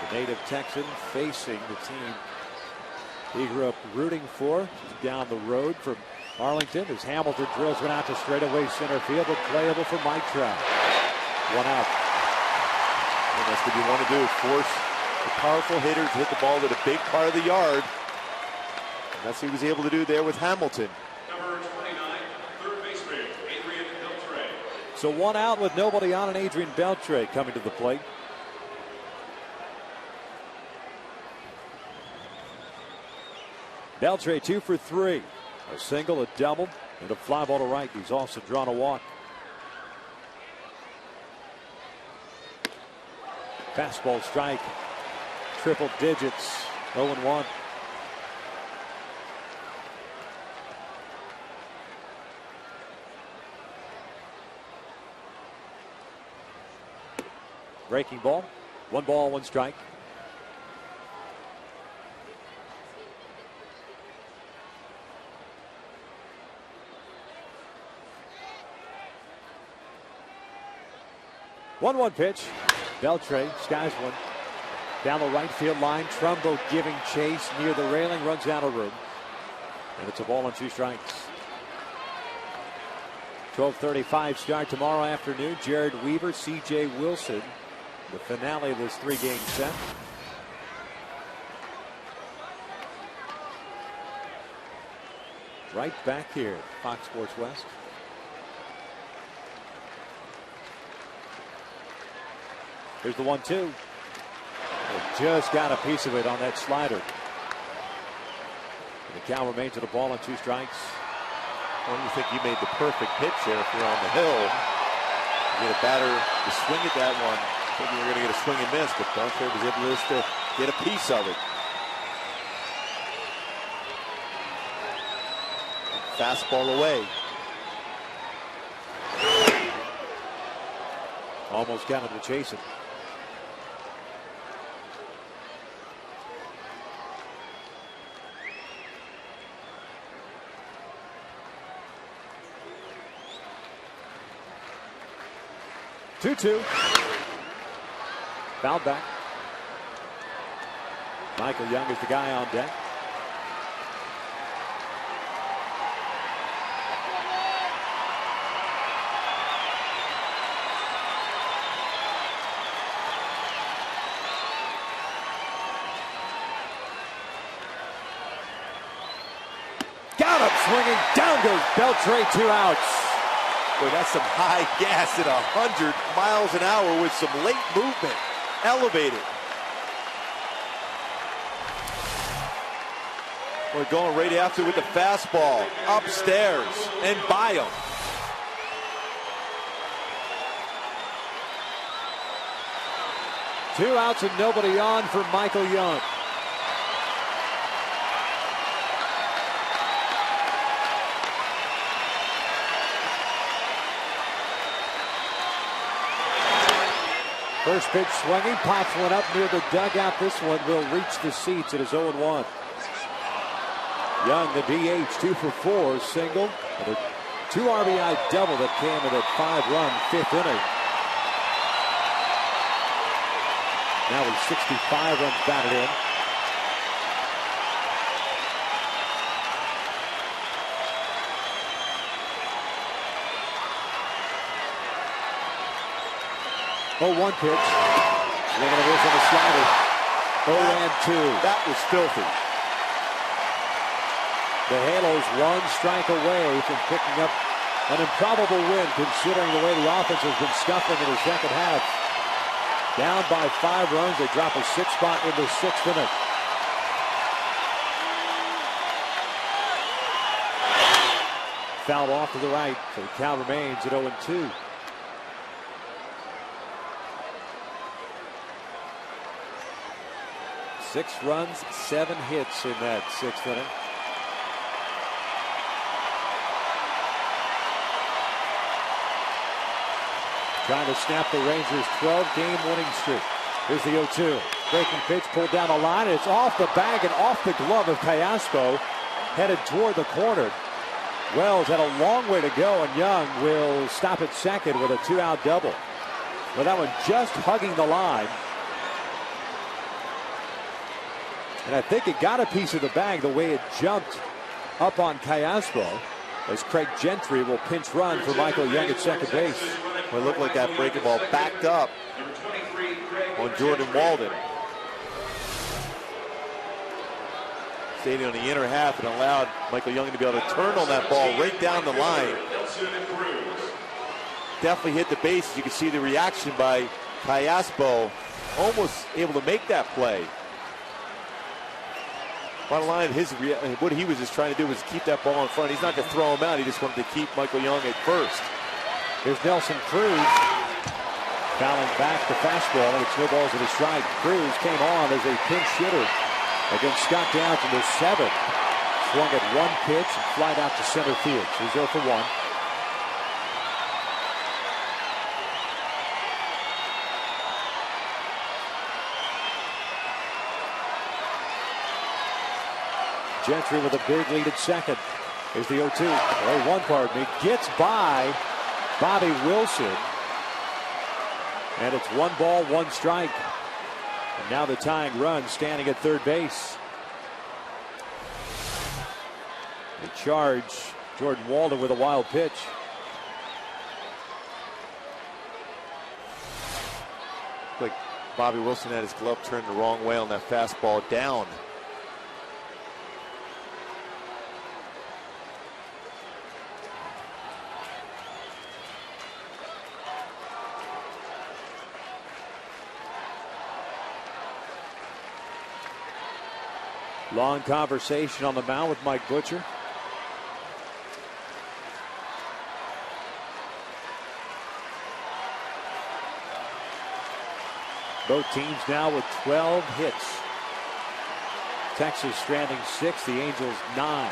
Speaker 3: The native Texan facing the team he grew up rooting for down the road from Arlington as Hamilton drills one out to straightaway center field, but playable for Mike Trout. 1 out.
Speaker 2: And that's what you want to do, force the powerful hitters to hit the ball to the big part of the yard. And that's what he was able to do there with Hamilton.
Speaker 5: Number 29, third baseman, Adrian Beltre.
Speaker 3: So 1 out with nobody on, and Adrian Beltre coming to the plate. Beltre 2 for 3. A single, a double, and a fly ball to right. He's also drawn a walk. Fastball strike. Triple digits. 0-1. Breaking ball. 1 ball, 1 strike. One pitch. Beltre skies one. Down the right field line. Trumbo giving chase near the railing. Runs out of room. And it's a ball and 2 strikes. 12:35 start tomorrow afternoon. Jared Weaver, C.J. Wilson. The finale of this 3-game set. Right back here, Fox Sports West. Here's the 1-2. Just got a piece of it on that slider. And the count remains at a ball and 2 strikes.
Speaker 8: Well, you think you made the perfect pitch there if you're on the hill. You get a batter to swing at that one. Thinking you're going to get a swing and miss, but Beltre was able just to get a piece of it. Fastball away.
Speaker 3: Almost got him to chase it. Two. Foul back. Michael Young is the guy on deck. Got him swinging. Down goes Beltre, 2 outs.
Speaker 8: Boy, that's some high gas at 100 miles an hour with some late movement. Elevated. We're going right after with the fastball. Upstairs and by him.
Speaker 3: Two outs and nobody on for Michael Young. First pitch swinging, pops one up near the dugout. This one will reach the seats. It is 0-1. Young, the DH, 2 for 4, single, and a 2 RBI double that came in that 5-run 5th inning. Now with 65 runs batted in. Oh, 1 pitch. Swing and a miss on the slider. 0-2.
Speaker 8: That was filthy.
Speaker 3: The Halos 1 strike away from picking up an improbable win considering the way the offense has been scuffling in the second half. Down by 5 runs, they drop a 6 spot in the 6th inning. Fouled off to the right, so the count remains at 0-2. Six runs, 7 hits in that 6th inning. Trying to snap the Rangers' 12-game winning streak. Here's the 0-2. Breaking pitch pulled down the line. It's off the bag and off the glove of Callaspo, headed toward the corner. Wells had a long way to go, and Young will stop at second with a 2-out double. Well, that one just hugging the line. And I think it got a piece of the bag the way it jumped up on Callaspo, as Craig Gentry will pinch run for Michael Young at second base.
Speaker 8: Well, it looked like that breaking ball backed up on Jordan Walden. Stayed on the inner half and allowed Michael Young to be able to turn on that ball right down the line. Definitely hit the base. You can see the reaction by Callaspo, almost able to make that play. Bottom line, what he was just trying to do was keep that ball in front. He's not going to throw him out. He just wanted to keep Michael Young at first.
Speaker 3: Here's Nelson Cruz. Fouling back the fastball, and it's no balls at a strike. Cruz came on as a pinch hitter against Scott Downs in the 7th. Swung at 1 pitch and flied out to center field. So he's 0 for 1. Gentry with a big lead at second. Here's the 0-2. Or 1, pardon me. Gets by Bobby Wilson. And it's 1 ball, 1 strike. And now the tying run standing at third base. The charge, Jordan Walden with a wild pitch.
Speaker 2: Like Bobby Wilson had his glove turned the wrong way on that fastball down.
Speaker 3: Long conversation on the mound with Mike Butcher. Both teams now with 12 hits. Texas stranding 6, the Angels 9.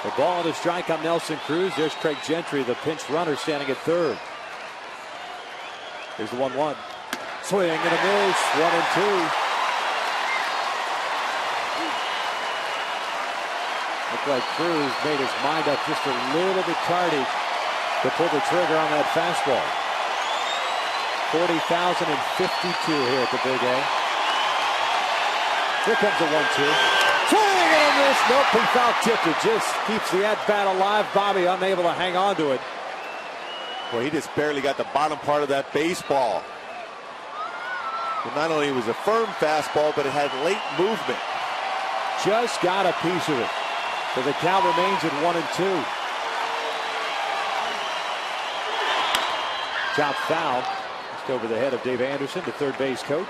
Speaker 3: The ball and a strike on Nelson Cruz. There's Craig Gentry, the pinch runner, standing at third. Here's the 1-1. Swing and a miss. 1-2. Looked like Cruz made his mind up just a little bit tardy to pull the trigger on that fastball. 40,052 here at the Big A. Here comes the 1-2. Swing and a miss. Nope, he foul tipped it. Just keeps the at-bat alive. Bobby unable to hang on to it.
Speaker 2: Well, he just barely got the bottom part of that baseball. Well, not only was it a firm fastball, but it had late movement.
Speaker 3: Just got a piece of it. So the count remains at 1-2. Chop foul. Just over the head of Dave Anderson, the third base coach.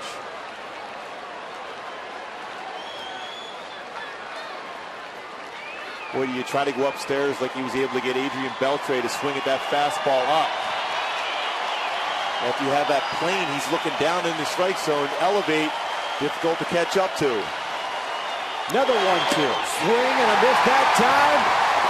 Speaker 2: Or do you try to go upstairs like he was able to get Adrian Beltre to swing at that fastball up? If you have that plane, he's looking down in the strike zone, elevate, difficult to catch up to.
Speaker 3: Another 1-2. Swing and a miss that time.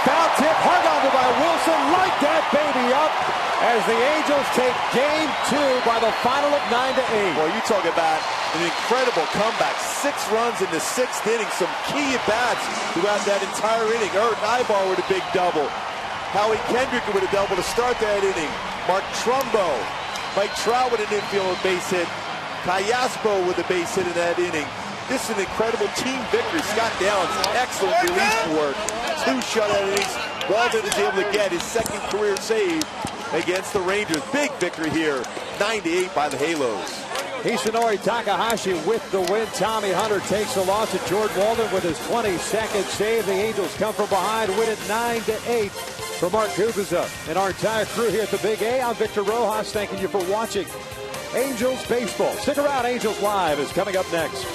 Speaker 3: Foul tip, hard on by Wilson. Light that baby up as the Angels take game 2 by the final of 9-8.
Speaker 2: Well, you talk about an incredible comeback. 6 runs in the 6th inning. Some key at-bats throughout that entire inning. Eric Ibar with a big double. Howie Kendrick with a double to start that inning. Mark Trumbo. Mike Trout with an infield base hit. Callaspo with a base hit in that inning. This is an incredible team victory. Scott Downs, excellent release work. 2 shutout innings. Walden is able to get his 2nd career save against the Rangers. Big victory here, 9-8 by the Halos.
Speaker 3: Hisanori Takahashi with the win. Tommy Hunter takes the loss at Jordan Walden with his 22nd save. The Angels come from behind, win it 9-8. For Mark Kubica and our entire crew here at the Big A, I'm Victor Rojas, thanking you for watching Angels Baseball. Stick around, Angels Live is coming up next.